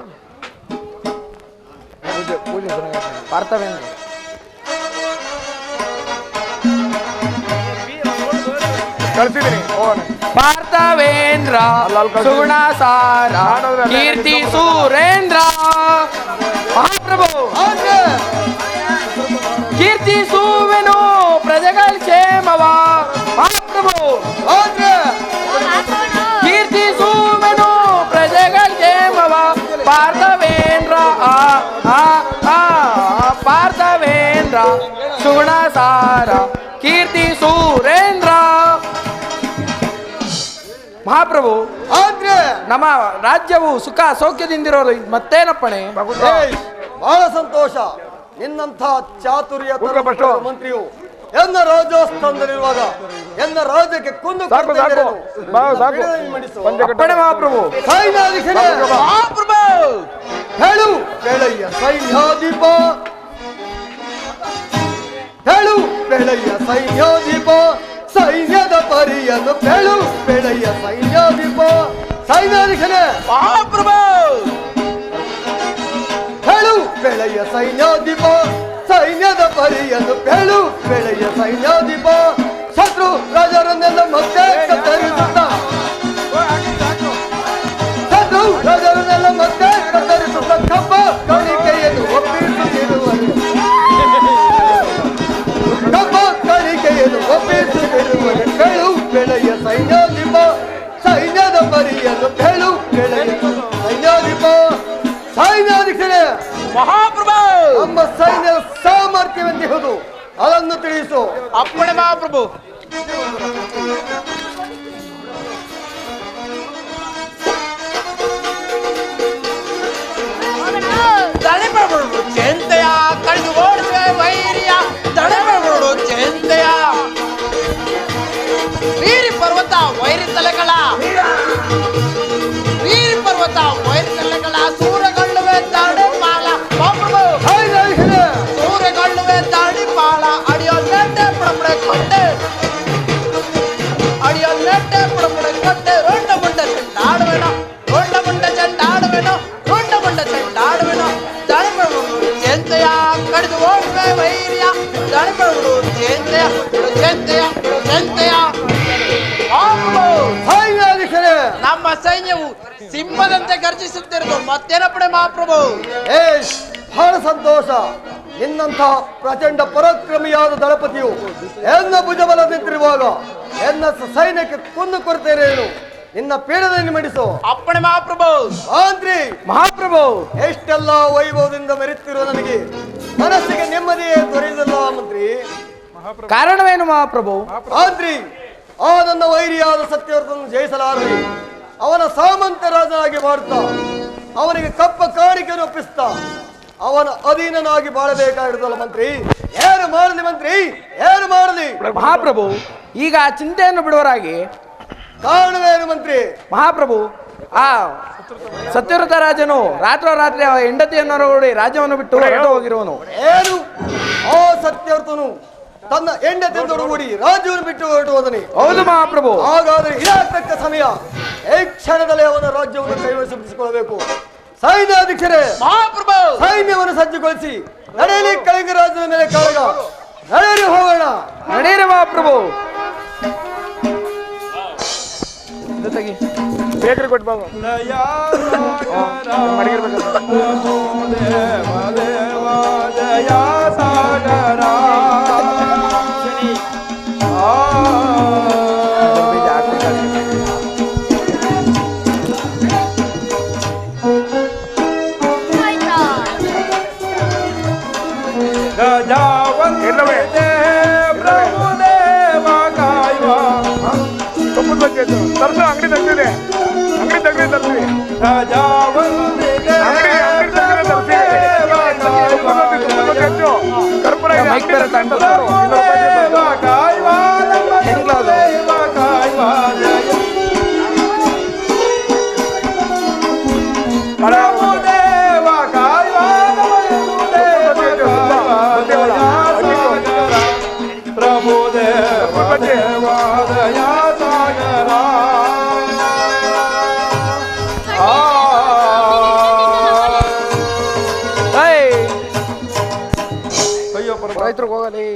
ಪೂಜೆ ಚೆನ್ನಾಗೈತೆ ಪಾರ್ಥವೇಂದ್ರ ಕಳ್ಸಿದ್ದೀನಿ ಪಾರ್ಥವೇಂದ್ರ ಸುಗುಣಸಾರ ಕೀರ್ತಿ ಸುರೇಂದ್ರ ಮಹಾಪ್ರಭು ಕೀರ್ತಿ ಸುವೆನು ಪ್ರಜೆಗಳ ಕ್ಷೇಮವ ಮಹಾಪ್ರಭು ಕೀರ್ತಿ ಸುವೆನು ಪ್ರಜೆಗಳ ಕ್ಷೇಮವ ಪಾರ್ಥವೇಂದ್ರ ಪಾರ್ಥವೇಂದ್ರ ಸುಗುಣಸಾರ ಕೀರ್ತಿ ಸುರೇಂದ್ರ. ಮಹಾಪ್ರಭು, ಆದ್ರೆ ನಮ್ಮ ರಾಜ್ಯವು ಸುಖ ಸೌಖ್ಯದಿಂದಿರೋದು ಮತ್ತೇನಪ್ಪಣೆ? ಏಯ್, ಬಹಳ ಸಂತೋಷ. ನಿನ್ನಂಥ ಚಾತುರ್ಯ ಮಂತ್ರಿಯು ಎನ್ನ ರಾಜಸ್ಥಾನದಲ್ಲಿರುವಾಗ ಎನ್ನ ರಾಜ್ಯಕ್ಕೆ ಕುಂದು ಸಾಕು ಸಾಕು ಬಾ ಸಾಕು ಅಪ್ಪಣೆ ಮಹಾಪ್ರಭು. ಸೈನ್ಯಾಧೀಶನೇ, ಮಹಾಪ್ರಭು ಹೇಳು ಬೆಳೆಯ ಸೈನ್ಯಾಧಿಪ, ಹೇಳು ಬೆಳೆಯ ಸೈನ್ಯಾಧಿಪ, ಸೈನ್ಯದ ಪರಿಯನ್ನು ಹೇಳು ಬೆಳೆಯ ಸೈನ್ಯಾಧಿಪ. ಸೈನ್ಯಾಧೀಶನೇ, ಮಹಾಪ್ರಭು ಹೇಳು ಬೆಳೆಯ ಸೈನ್ಯಾಧಿಪ, ಸೈನ್ಯದ ಪರಿಯನ್ನು ಹೇಳು ಬೆಳೆಯ ಸೈನ್ಯಾಧಿಪ. ಶತ್ರು ರಾಜರನ್ನೆಲ್ಲ ಮತ್ತೆ ಕತ್ತರಿಸುತ್ತ, ಶತ್ರು ರಾಜರನ್ನೆಲ್ಲ ಮತ್ತೆ ಕತ್ತರಿಸುತ್ತ ಕಬ್ಬ ಕಾಣಿಕೆಯನ್ನು ಒಪ್ಪಿಸುತ್ತಿರುವರು, ಕಬ್ಬ ಕಾಣಿಕೆಯನ್ನು ಒಪ್ಪಿಸುತ್ತಿರುವರು. ಹೇಳು ಬೆಳೆಯ ಸೈನ್ಯಾಧಿಪ, ಸೈನ್ಯದ ಪರಿಯನ್ನು ಹೇಳು ಬೆಳೆಯ ಸೈನ್ಯಾಧಿಪ. ಸೈನ್ಯಾಧಿಪರೇ, ಮಹಾಪ್ರಭು ನಮ್ಮ ಸೈನ್ಯದ ಸಾಮರ್ಥ್ಯವೆಂದಿಹುದು ಅದನ್ನು ತಿಳಿಸು. ಅಪ್ಪಣೆ ಮಹಾಪ್ರಭು. ದಣಿಬರು ಚಿಂತೆಯ ಕಳೆದು ಓಡಿಸುವೆ ವೈರಿಯ, ದಣಿಬರು ಚಿಂತೆಯ ವೀರಿ ಪರ್ವತ ವೈರಿ ತಲೆಗಳ, ವೀರಿ ಪರ್ವತ ವೈರಿ ತಲೆಗಳ ಸೂರಗೊಳ್ಳುವೆ ದಾಣಿಪಾಲ. ಮಹಾಪ್ರಭು ಸೈನ್ಯಾಧಿಪರೇ, ಸೂರಗೊಳ್ಳುವೆ ದಾಣಿಪಾಲ. ಅಡಿಯೊಲ್ಲೆಟ್ಟೆ ಪುಡಪುಡೆ ಕೊಟ್ಟೆ, ಅಡಿಯೊಲ್ಲೆಟ್ಟೆ ಪುಡಪುಡೆ ಕೊಟ್ಟೆ. ರೊಂಡ ಮುಂಡ ಚೆಂಡಾಡುವೆನೋ, ರೊಂಡ ಮುಂಡ ಚೆಂಡಾಡುವೆನೋ, ರೊಂಡ ಮುಂಡ ಚೆಂಡಾಡುವೆನೋ. ದಣಿಬರು ಚಿಂತೆಯ ಕಡಿದು ಓಡುವೆ ವೈರಿಯ, ದಣಿಬರು ಚಿಂತೆಯ ಚಿಂತೆಯ ಚಿಂತೆಯ. ಸೈನ್ಯಾಧಿಪರೇ, ನಮ್ಮ ಸೈನ್ಯವು ಸಿಂಹದಂತೆ ಗರ್ಜಿಸುತ್ತಿರುವುದು ಮತ್ತೇನಪ್ಪಣೆ ಮಹಾಪ್ರಭು? ಏಷ್, ಬಹಳ ಸಂತೋಷ. ನಿನ್ನಂತಹ ಪ್ರಚಂಡ ಪರಾಕ್ರಮಿಯಾದ ದಳಪತಿಯು ಎನ್ನ ಭುಜಬಲ ನಿಂತಿರುವಾಗ ಎನ್ನ ಸೈನ್ಯಕ್ಕೆ ಕುಂದು ಕೊರತೆಯೇನು? ನಿನ್ನ ಪೀಡದಲ್ಲಿ ಮಡಿಸು. ಅಪ್ಪಣೆ ಮಹಾಪ್ರಭು. ಮಂತ್ರಿ ಮಹಾಪ್ರಭು, ಎಷ್ಟೆಲ್ಲ ವೈಭವದಿಂದ ಮೆರೆಯುತ್ತಿರುವ ನನಗೆ ಮನಸ್ಸಿಗೆ ನೆಮ್ಮದಿಯೇ ದೊರೆಯುವುದಿಲ್ಲ ಮಂತ್ರಿ. ಕಾರಣವೇನು ಮಹಾಪ್ರಭು? ಮಂತ್ರಿ, ಆ ನನ್ನ ವೈರಿಯಾದ ಸತ್ಯವರ್ತನ್ನು ಜಯಿಸಲಾರದೆ ಅವನ ಸಾಮಂತ ರಾಜನಾಗಿ ಮಾಡುತ್ತಾ ಅವನಿಗೆ ಕಪ್ಪ ಕಾಣಿಕೆಯನ್ನು ಒಪ್ಪಿಸ್ತಾ ಅವನ ಅಧೀನನಾಗಿ ಬಾಳಬೇಕಾಗಿರುತ್ತಲ್ಲ ಮಂತ್ರಿ. ಏನು ಮಾಡಲಿ ಮಂತ್ರಿ, ಏನು ಮಾಡಲಿ? ಮಹಾಪ್ರಭು, ಈಗ ಆ ಚಿಂತೆಯನ್ನು ಬಿಡುವರಾಗಿ ಕಾರಣವೇನು ಮಂತ್ರಿ? ಮಹಾಪ್ರಭು, ಆ ಸತ್ಯವ್ರತ ರಾಜನು ರಾತ್ರೋರಾತ್ರಿ ಆ ಹೆಂಡತಿಯನ್ನು ನೋಡಿ ರಾಜ್ಯವನ್ನು ಬಿಟ್ಟು ಹೊರಟು ಹೋಗಿರುವನು. ಏನು? ಆ ಸತ್ಯವರ್ತನು ತನ್ನ ಹೆಂಡತಿಯೊಡಗೂಡಿ ರಾಜ್ಯವನ್ನು ಬಿಟ್ಟು ಹೊರಟು ಹೋದನೆ. ಹೌದು ಮಹಾಪ್ರಭು. ಹಾಗಾದ್ರೆ ಇದಾಗತಕ್ಕ ಸಮಯ. ಈ ಕ್ಷಣದಲ್ಲಿ ಅವನ ರಾಜ್ಯವನ್ನು ಕೈವಶಪಡಿಸಿಕೊಳ್ಳಬೇಕು. ಸೈನ್ಯಾಧೀಶರೇ, ಮಹಾಪ್ರಭು ಸೈನ್ಯವನ್ನು ಸಜ್ಜುಗೊಳಿಸಿ ನಡೆಯಲಿ ಕಳಿಂಗ ರಾಜ್ಯದ ಮೇಲೆ ಕಾಳಗ. ನಡೆಯಲಿ, ಹೋಗೋಣ. ನಡೆಯಿರಿ ಮಹಾಪ್ರಭು. ಜೊತೆಗೆ ಬೇಕ್ರಿ ಕೊಟ್ಟು ಬಾಬು ಮಡಗಿರ್ಬೇಕು. ತರ್ಸು, ಅಂಗಡಿ ತೆಗ್ದಿದೆ, ಅಂಗಡಿ ತೆಗ್ದಿ ತರ್ಸಿ, ಕರ್ಪೂರ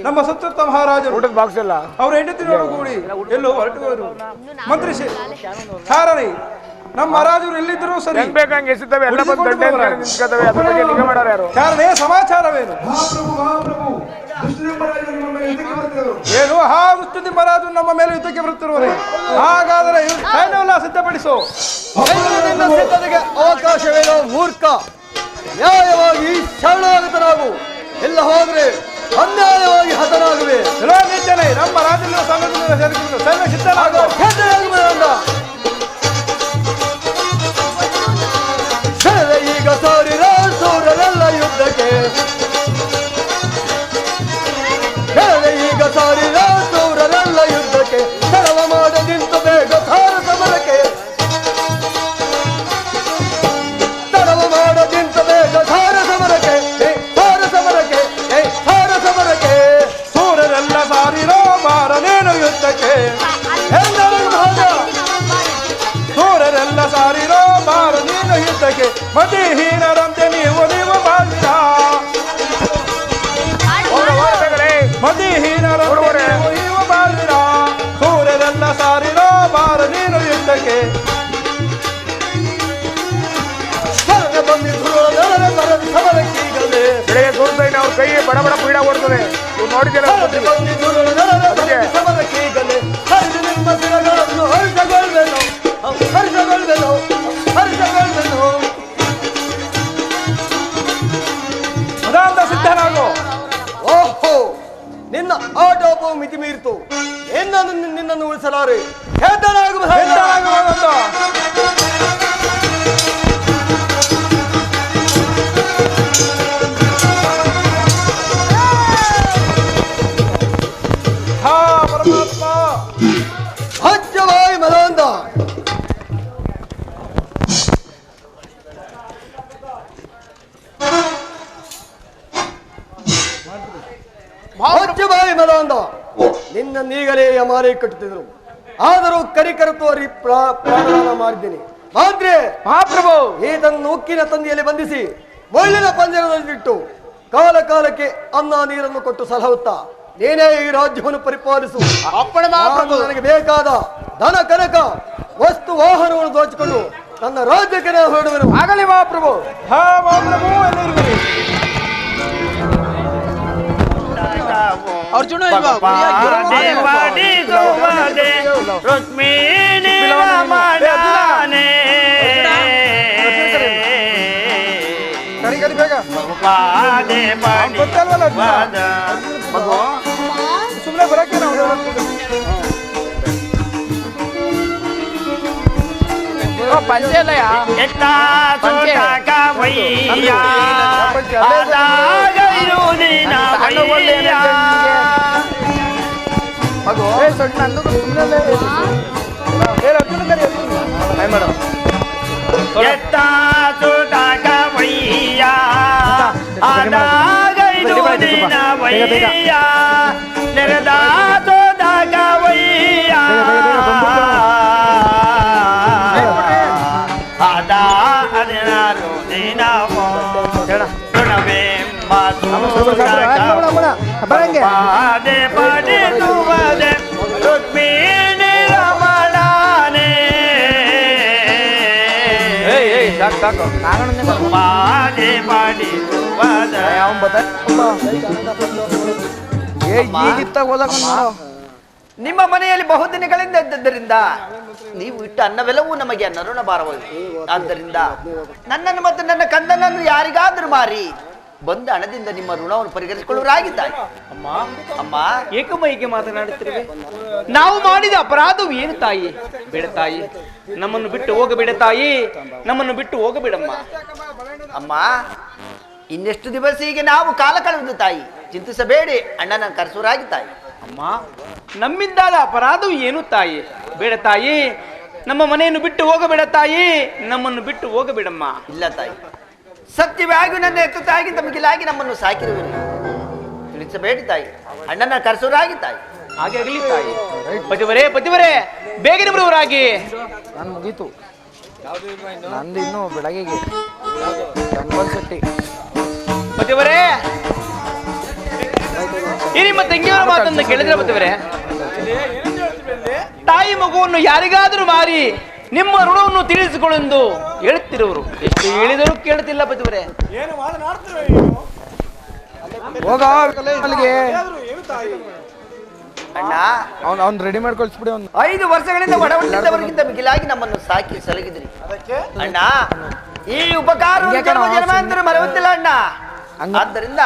ನಮ್ಮ ಸತ್ಯವ್ರತ ಮಹಾರಾಜರು ಊಟದ ಬಾಕ್ಸ್ ಎಲ್ಲ ಅವ್ರ ಹೆಂಡತಿನೊಡಗೂಡಿ ಎಲ್ಲೋ ಹೊರಟು ಹೋದರು. ಮಂತ್ರಿ ಕಾರಣಿ ನಮ್ಮ ಮಹಾರಾಜರು ಎಲ್ಲಿದ್ರು ಸರಿ, ಹೆಂಗ್ ಬೇಕಂಗೆ ಎಸಿತವೆ ಎಲ್ಲ ಬಂದು ಗಂಟೆ ನಿಂತ್ಕೊತವೆ. ಅದ್ರ ಬಗ್ಗೆ ನಿಗಾ ಮಾಡ್ಯಾರ ಯಾರು? ಕಾರಣ ಸಮಾಚಾರವೇನು? ಏನು ಆ ದುಷ್ಟದಿ ಮಹಾರಾಜರು ನಮ್ಮ ಮೇಲೆ ಯುದ್ಧಕ್ಕೆ ಬರುತ್ತಿರುವರೆ. ಹಾಗಾದರೆ ಸೈನ್ಯವೆಲ್ಲ ಸಿದ್ಧಪಡಿಸು. ನಿನ್ನ ಸಿದ್ಧತೆಗೆ ಅವಕಾಶವೇನೋ ಮೂರ್ಖ. ನ್ಯಾಯವಾಗಿ ಶರಣಾಗತನಾಗು. ಎಲ್ಲ ಹೋದ್ರೆ ಅನ್ಯಾಯವಾಗಿ ಹತನಾಗುವೆ. ನಿಜನೇ ನಮ್ಮ ರಾಜ್ಯದಲ್ಲಿ ಸೈನ್ಯ ಸಿದ್ಧನಾಗೋ. ಹೆದರಾಗುವುದರಿಂದ ಈಗ ಸಾರಿರ ಸೂರರೆಲ್ಲ ಯುದ್ಧಕ್ಕೆ. ಈಗ ಸಾರಿರ ಸೂರರೆಲ್ಲ ಯುದ್ಧಕ್ಕೆ. ತಡವ ಮಾಡದಿಂತು ಬೇಗ ಸಾರ ಸಮರಕ್ಕೆ. ತಡವ ಮಾಡದಿಂತು ಬೇಗ ಸಾರ ಸಮರಕ್ಕೆ. ಸಾರ ಸಮರಕ್ಕೆ ಸಾರ ಸಮರಕ್ಕೆ. ಸೂರರೆಲ್ಲ ಸಾರಿರೋ ಬಾರನೇನು ಯುದ್ಧಕ್ಕೆ. ಸೂರರೆಲ್ಲ ಸಾರಿರೋ ಬಾರ ನೀನು ಯುದ್ಧಕ್ಕೆ. ಮತಿಹೀನರಂತೆ ನೀವು ಬಾಳಿರ. ಮತಿಹೀನರಂತೆ ನೀವು ಬಾಳಿರ. ಸೂರರೆಲ್ಲ ಸಾರಿರೋ ಬಾರ ನೀನು ಯುದ್ಧಕ್ಕೆ. ಬೆಳಗ್ಗೆ ಸೂರ್ಸೈನ ಅವ್ರ ಕೈ ಬಡ ಬಡ ಪೀಡ ಓಡ್ತದೆ. ನೀವು ನೋಡಿದ್ದೀರ ಮದಾಂತ ಸಿದ್ಧನಾಗೋ. ಓಹೋ, ನಿನ್ನ ಆಟೋಪವು ಮಿತಿ ಮೀರಿತು. ನಿನ್ನನ್ನು ಉಳಿಸಲಾರೆ. ಹೆದರಾಗುವ ಹಾ ಪರಮಾತ್ಮ. ಹಚ್ಚವಾಯಿ ಮದಾಂತ. ಹಚ್ಚವಾಯಿ ಮದಾಂತ. ನಿನ್ನೀಗಲೇ ಯಮಾರಿ ಕಟ್ಟುತ್ತಿದ್ರು. ಆದರೂ ಕರಿಕರು ತೋರಿ ಪ್ರಾಣದಾನ ಮಾಡಿದ್ದೇನೆ. ಮಾದ್ರೆ ಮಹಾಪ್ರಭು, ಈತನ್ನು ಉಕ್ಕಿನ ತಂದೆಯಲ್ಲಿ ಬಂಧಿಸಿ ಮುಳ್ಳಿನ ಪಂಜರದಲ್ಲಿಟ್ಟು ಕಾಲ ಕಾಲಕ್ಕೆ ಅನ್ನ ನೀರನ್ನು ಕೊಟ್ಟು ಸಲಹುತ್ತಾ ನೀನೇ ಈ ರಾಜ್ಯವನ್ನು ಪರಿಪಾಲಿಸು. ನನಗೆ ಬೇಕಾದ ಧನ ಕನಕ ವಸ್ತು ವಾಹನವನ್ನು ದೋಚಿಕೊಂಡು ನನ್ನ ರಾಜ್ಯಕ್ಕೆ ನಾನು ಹೊರಡುವೆನು. ಆಗಲಿ ಮಹಾಪ್ರಭು. ಹಾ ಮಹಾಪ್ರಭು, ಎಲ್ಲಿರುವಿರಿ? ಅರ್ಜುನ ಕರಿ ಬೇಗ ಗೊತ್ತಲ್ವಲ್ಲ ಸುಮ್ಮನೆ ಬರಕ್ಕೆ ನಾವು ಪಂಚೆಲ್ಲಯ ನಿಮ್ಮ ಮನೆಯಲ್ಲಿ ಬಹುದಿನಗಳಿಂದ ಇದ್ದದ್ದರಿಂದ ನೀವು ಇಟ್ಟ ಅನ್ನವೆಲ್ಲವೂ ನಮಗೆ ನರುಣ ಭಾರವಾಗಿದೆ. ಆದ್ದರಿಂದ ನನ್ನನ್ನು ಮತ್ತು ನನ್ನ ಕಂದನನ್ನು ಯಾರಿಗಾದ್ರೂ ಮಾರಿ ಬಂದ ಹಣದಿಂದ ನಿಮ್ಮ ಋಣವನ್ನು ಪರಿಹರಿಸಿಕೊಳ್ಳುವರಾಗಿದ್ದಾರೆ. ಅಮ್ಮ ಏಕಮೈಗೆ ಮಾತನಾಡುತ್ತಿರುವೆ. ನಾವು ಮಾಡಿದ ಅಪರಾಧವು ಏನು ತಾಯಿ? ಬೇಡ ತಾಯಿ, ನಮ್ಮನ್ನು ಬಿಟ್ಟು ಹೋಗಬೇಡ ತಾಯಿ, ನಮ್ಮನ್ನು ಬಿಟ್ಟು ಹೋಗಬೇಡಮ್ಮ. ಅಮ್ಮ, ಇನ್ನೆಷ್ಟು ದಿವಸ ಹೀಗೆ ನಾವು ಕಾಲ ಕಳೆದು ತಾಯಿ, ಚಿಂತಿಸಬೇಡಿ, ಅಣ್ಣನ ಕರೆಸುವರಾಗಿ ತಾಯಿ. ಅಮ್ಮ, ನಮ್ಮಿಂದಾದ ಅಪರಾಧವು ಏನು ತಾಯಿ? ಬೇಡ ತಾಯಿ, ನಮ್ಮ ಮನೆಯನ್ನು ಬಿಟ್ಟು ಹೋಗಬೇಡ ತಾಯಿ, ನಮ್ಮನ್ನು ಬಿಟ್ಟು ಹೋಗಬೇಡಮ್ಮ. ಇಲ್ಲ ತಾಯಿ, ಸತ್ಯವಾಗಿ ನನ್ನ ಎತ್ತು ತಾಯಿ ತಮಗಿಲಾಗಿ ನಮ್ಮನ್ನು ಸಾಕಿರುವಿರಿ. ತಿಳಿಸಬೇಡಿ ತಾಯಿ, ಅಣ್ಣನ ಕರೆಸುವರಾಗಿ ತಾಯಿ. ಹಾಗೆ ಆಗಲಿ ತಾಯಿ. ಪತಿವರೇ ಪತಿವರೇ, ಬೇಗನೆ ಬರುವರಾಗಿ. ನಾನು ಮುಗೀತು, ನಂದು ಇನ್ನು ಬೆಳಗ್ಗೆಗೆ ಶೆಟ್ಟಿ. ಪತಿವರೇ, ಈ ನಿಮ್ಮ ತಂಗಿಯವರ ಮಾತನ್ನು ಕೇಳಿದ್ರೆ ಪತಿವರೇ, ತಾಯಿ ಮಗುವನ್ನು ಯಾರಿಗಾದರೂ ಮಾರಿ ನಿಮ್ಮ ಋಣವನ್ನು ತೀರಿಸಿಕೊಳ್ಳೆಂದು ಹೇಳುತ್ತಿರುವರು. ಎಷ್ಟು ಹೇಳಿದರೂ ಕೇಳುತ್ತಿಲ್ಲ ಪತಿವರೇ. ಅಣ್ಣ, ಅವ್ನು ರೆಡಿ ಮಾಡಿ ಕಳಿಸ್ಬಿಡಿ. 5 ವರ್ಷಗಳಿಂದ ಒಡವಟ್ಟಿದ್ದವರಿಗಿಂತ ಮಿಗಿಲಾಗಿ ನಮ್ಮನ್ನು ಸಾಕಿ ಸಲಗಿದ್ರಿ ಅಣ್ಣ. ಈ ಉಪಕಾರ ಜನ್ಮಾಂತರ ಮರೆಯುತ್ತಿಲ್ಲ ಅಣ್ಣ. ಆದ್ದರಿಂದ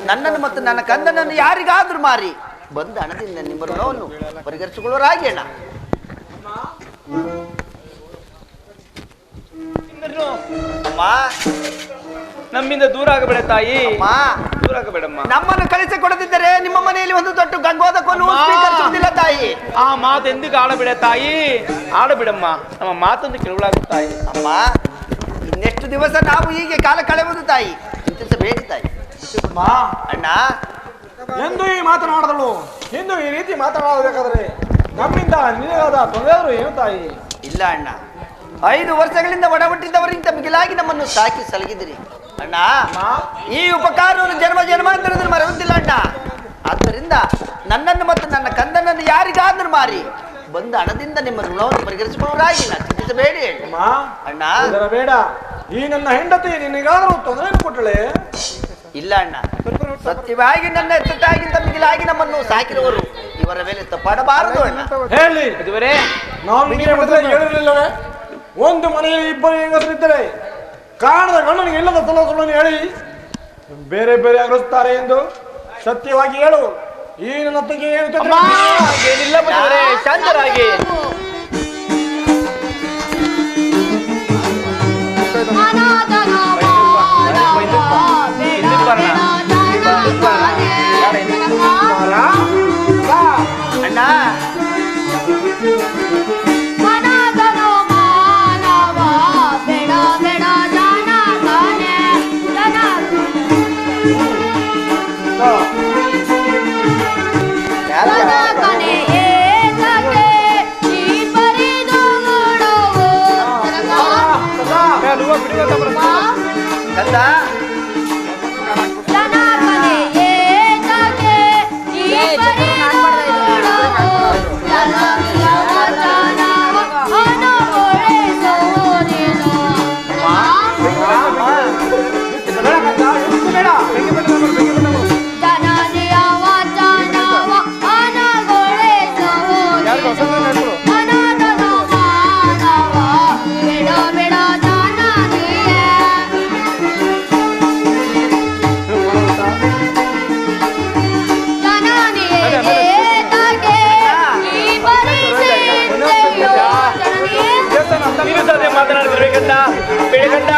ನನ್ನನ್ನು ಮತ್ತು ನನ್ನ ಕಂದನನ್ನು ಯಾರಿಗಾದ್ರೂ ಮಾರಿ ಬಂದ ಹಣದಿಂದ ನಿಮ್ಮ ಋಣವನ್ನು ಪರಿಹರಿಸಿಕೊಳ್ಳೋರಾಗಿ ಅಣ್ಣ. ಅಮ್ಮ, ನಮ್ಮಿಂದ ದೂರ ಆಗಬೇಡ ತಾಯಿ, ಅಮ್ಮ, ದೂರ ಆಗಬೇಡಮ್ಮ. ನಮ್ಮನ್ನು ಕಳಿಸಿಕೊಡದಿದ್ದರೆ ನಿಮ್ಮ ಮನೆಯಲ್ಲಿ ಒಂದು ದೊಡ್ಡ ಗಂಗೋದಕವನ್ನು ಸ್ವೀಕರಿಸುವುದಿಲ್ಲ ತಾಯಿ. ಆ ಮಾತು ಎಂದಿಗೂ ಆಡಬೇಡ ತಾಯಿ, ಆಡಬೇಡಮ್ಮ. ನಮ್ಮ ಮಾತನ್ನು ಕೇಳಲಾಗುತ್ತೆ ತಾಯಿ. ಅಮ್ಮ, ಇನ್ನೆಷ್ಟು ದಿವಸ ನಾವು ಹೀಗೆ ಕಾಲ ಕಳೆಯುವುದು ತಾಯಿ, ಚಿಂತಿಸಬೇಡಿ ತಾಯಿ. ಅಣ್ಣ, ಎಂದು ಈ ಮಾತನಾಡದಳು, ಎಂದು ಈ ರೀತಿ ಮಾತನಾಡಬೇಕಾದ್ರೆ ನಮ್ಮಿಂದ ನಿನಗಾದ ತೊಂದರೆ ಏನು ತಾಯಿ? ಇಲ್ಲ ಅಣ್ಣ, 5 ವರ್ಷಗಳಿಂದ ಒಡಹುಟ್ಟಿದ್ದವರಿಂದ ಮಿಗಿಲಾಗಿ ನಮ್ಮನ್ನು ಸಾಕಿ ಸಲಗಿದಿರಿ ಅಣ್ಣ. ಈ ಉಪಕಾರವನ್ನು ಜನ್ಮ ಜನ್ಮಾಂತರದಲ್ಲಿ ಮರೆಯುತ್ತಿಲ್ಲ ಅಣ್ಣ. ಆದ್ದರಿಂದ ನನ್ನನ್ನು ಮತ್ತು ನನ್ನ ಕಂದನನ್ನು ಯಾರಿಗಾದ್ರೂ ಮಾರಿ ಬಂದ ಹಣದಿಂದ ನಿಮ್ಮ ಋಣವನ್ನು ಪರಿಹರಿಸಿಕೊಳ್ಳೋರಾಗಿ ಚಿಂತಿಸಬೇಡಿ ಅಣ್ಣ. ಬೇಡ, ಈ ನನ್ನ ಹೆಂಡತಿ ನಿನಗಾದರೂ ತೊಂದರೆಯನ್ನು ಕೊಟ್ಟಳೆ? ಇಲ್ಲ ಅಣ್ಣ, ಸತ್ಯವಾಗಿ ನನ್ನ ಎತ್ತಟಾಗಿಂತ ಮಿಗಿಲಾಗಿ ನಮ್ಮನ್ನು ಸಾಕಿರುವರು, ಇವರ ಮೇಲೆ ತಪ್ಪಾಡಬಾರದು ಅಣ್ಣ. ಹೇಳಿ ಇದುವರೆ ನಾನು ನಿಮಗೆ ಮೊದಲೇ ಹೇಳಿರಲಿಲ್ಲವೇ? ಒಂದು ಮನೆಯಲ್ಲಿ 2 ಹೆಂಗಸರಿದ್ದರೆ ಕಾರಣದ ಗಂಡನಿಗೆ ಇಲ್ಲದ ಸಲಹೆಗಳನ್ನು ಹೇಳಿ ಬೇರೆ ಬೇರೆ ಆಗಿರುತ್ತಾರೆ ಎಂದು ಸತ್ಯವಾಗಿ ಹೇಳು. ಈ ನನ್ನ ಅತ್ತಿಗೆ ಏನಿಲ್ಲ ಬಂದವರೇ, ಶಾಂತರಾಗಿ. ಅಣ್ಣ, ಕಂದ, ಮಾತನಾಡ್ತಿರ್ಬೇಕಂತ ಬೆಳಗಂಡ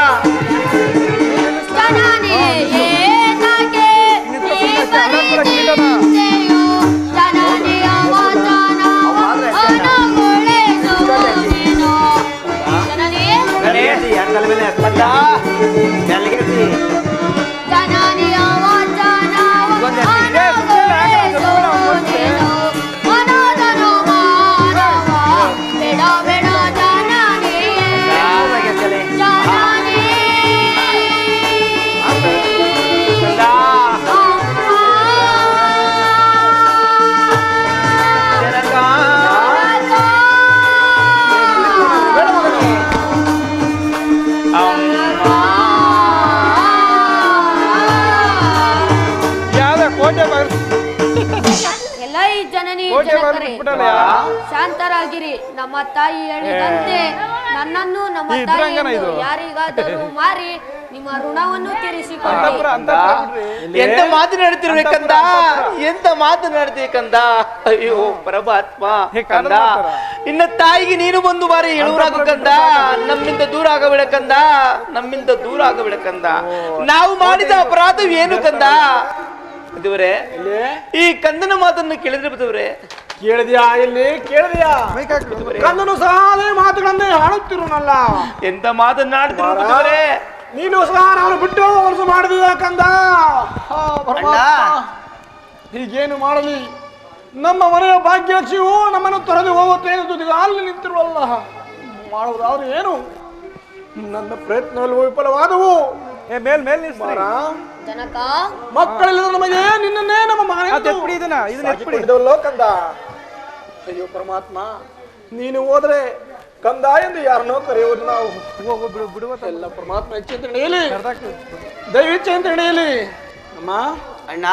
ಶಾಂತರಾಗಿರಿ. ನಮ್ಮ ತಾಯಿ ಹೇಳಿದಂತೆ ನನ್ನನ್ನು ನಮ್ಮ ತಾಯಿಯನ್ನು ಯಾರಿಗಾದರೂ ಮಾರಿ ನಿಮ್ಮ ಋಣವನ್ನು ತೀರಿಸಿಕೊಳ್ಳಿ. ಎಂತ ಮಾತನಾಡ್ತಿರ್ಬೇಕಂದ, ಎಂತ ಮಾತನಾಡ್ಬೇಕಂದ. ಅಯ್ಯೋ ಪರಮಾತ್ಮ, ಕಂದ ನಿನ್ನ ತಾಯಿಗೆ ನೀನು ಒಂದು ಬಾರಿ ಹೇಳುವರಾಗಂದ, ನಮ್ಮಿಂದ ದೂರ ಆಗಬೇಡಕಂದ, ನಮ್ಮಿಂದ ದೂರ ಆಗಬೇಡಕಂದ. ನಾವು ಮಾಡಿದ ಅಪರಾಧವೇನು ಕಂದ? ಬುದ್ಧವರೇ, ಈ ಕಂದನ ಮಾತನ್ನು ಕೇಳಿದ್ರೆ ಬುದ್ಧವರೇ, ಕೇಳಿದ್ಯಾ? ಇಲ್ಲಿ ಕೇಳಿದ್ಯಾ? ಕಂದನು ಸಹ ಅದೇ ಮಾತುಗಳನ್ನೇ ಹಾಡುತ್ತಿರುವನಲ್ಲ. ಎಂತ ಮಾತನಾಡ್ತಿರುವರೇ, ನೀನು ಸಹ ನಾನು ಬಿಟ್ಟು ವರ್ಷ ಮಾಡಿದೀಯ ಕಂದ. ಹೀಗೇನು ಮಾಡಲಿ? ನಮ್ಮ ಮನೆಯ ಭಾಗ್ಯಲಕ್ಷ್ಮಿಯು ನಮ್ಮನ್ನು ತೊರೆದು ಹೋಗುತ್ತೇನೆ ತುದಿಗೆ ಅಲ್ಲಿ ನಿಂತಿರುವಲ್ಲ. ಮಾಡುವುದಾದ್ರು ಏನು? ನನ್ನ ಪ್ರಯತ್ನಗಳು ವಿಫಲವಾದವು. ಜನಕ, ಮಕ್ಕಳಿಲ್ಲದ ನಮಗೆ ನಿನ್ನನ್ನೇ ನಮ್ಮ ಮಗನಿದ್ದವಲ್ಲೋ ಕಂದ. ಅಯ್ಯೋ ಪರಮಾತ್ಮ, ನೀನು ಹೋದ್ರೆ ಕಂದ ಎಂದು ಯಾರನ್ನೋ ಕರೆಯುವುದು ನಾವು. ಎಲ್ಲ ಪರಮಾತ್ಮ ಇಚ್ಛೆ ಅಂತ ನಡೆಯಲಿ, ದೈವಿಚ್ಛೆ ಅಂತ ನಡೆಯಲಿ. ಅಮ್ಮ ಅಣ್ಣ,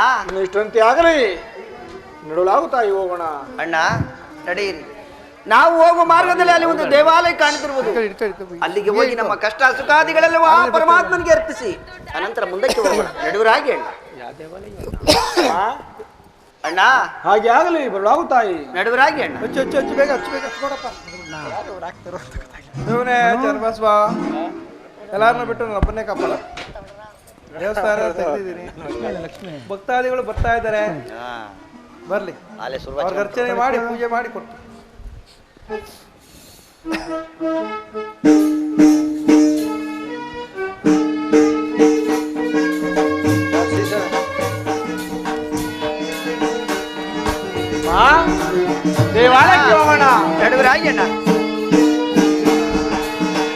ಇಷ್ಟಂತೆ ಆಗಲಿ, ನಡುಲಾಗುತ್ತಾಯಿ ಹೋಗೋಣ. ಅಣ್ಣ ನಡೆಯಿರಿ. ನಾವು ಹೋಗುವ ಮಾರ್ಗದಲ್ಲಿ ಅಲ್ಲಿ ಒಂದು ದೇವಾಲಯ ಕಾಣುತ್ತಿರುವುದು. ಅಲ್ಲಿಗೆ ಹೋಗಿ ನಮ್ಮ ಕಷ್ಟ ಸುಖಾದಿಗಳೆಲ್ಲವೂ ಆ ಪರಮಾತ್ಮನಿಗೆ ಅರ್ಪಿಸಿ ಅನಂತರ ಮುಂದಕ್ಕೆ ಹೋಗೋಣ. ನಡುವರಾಗಿ ಅಣ್ಣ ಹಾಗೆ ಆಗಲಿ ಬರುವಾಗ ತಾಯಿ. ನಡುವರಾಗಿ ಅಣ್ಣ. ಹಚ್ಚು ಬೇಗ ಹಚ್ಕೊಡಪ್ಪ. ಇವನೇ ಚರ್ಬಸ್ವ ಎಲ್ಲಾರನ್ನ ಬಿಟ್ಟು ನನ್ನ ಒಬ್ಬನೇ ಕಾಪಲ್ಲ. ದೇವಸ್ಥಾನ ತೆಗೆದಿದ್ದೀನಿ, ಭಕ್ತಾದಿಗಳು ಬರ್ತಾ ಇದ್ದಾರೆ, ಬರ್ಲಿ ಅವ್ರಿಗೆ ಅರ್ಚನೆ ಮಾಡಿ ಪೂಜೆ ಮಾಡಿ ಕೊಟ್ಟು. ದೇವಾಲಯಕ್ಕೆ ಹೋಗೋಣ. ನಡುವರಾಗಿ ಅಣ್ಣ.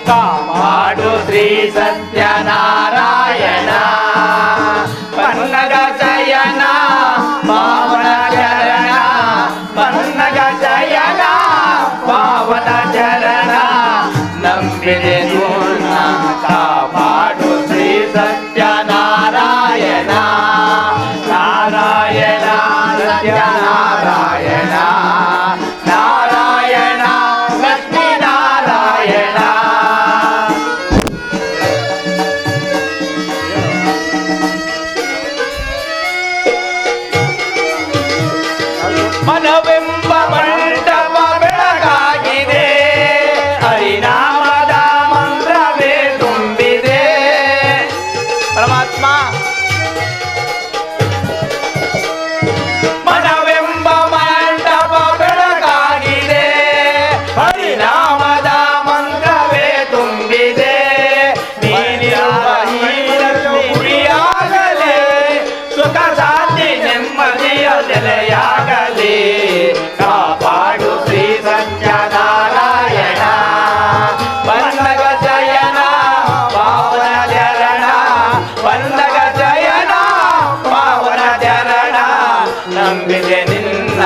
ಕಾಪಾಡು ಶ್ರೀ ಸತ್ಯನಾರಾಯಣ ಪನ್ನಗ ಜಯನ ಪಾವನ ಚರಣ ಪನ್ನಗ ಜಯನ ಪಾವನ ಚರಣ ನಂಬಿದೆ ಕಾಪಾಡು ಶ್ರೀ ಸತ್ಯನಾರಾಯಣ ನಾರಾಯಣ ಸತ್ಯನಾರಾಯಣ ನಾರಾಯಣ ಲಕ್ಷ್ಮೀ ನಾರಾಯಣ ಮನವೆಂಬ ಮಂಟಪ ಬೆಳಗಾಗಿದೆ ಹರಿನಾಮದ ಮಂತ್ರವೇ ತುಂಬಿದೆ ಪರಮಾತ್ಮ ಮನವೆಂಬ ಮಂಟಪ ಬೆಳಗಾಗಿದೆ ಹರಿನಾಮದ ಮಂತ್ರವೇ ತುಂಬಿದೆ ನೀನಿರುವ ಗುರಿಯಾಗಲೇ ಸುಖ ಶಾಂತಿ ನೆಮ್ಮದಿಯ ನೆಲೆಯಾಗಲಿ ಕಾಪಾಡು ಶ್ರೀ ಸತ್ಯನಾರಾಯಣ ಪನ್ನಗ ಜಯನ ಪಾವನ ಚರಣ ಪನ್ನಗ ಜಯನ ಪಾವನ ಚರಣ ನಂಬಿದೆ ನಿನ್ನ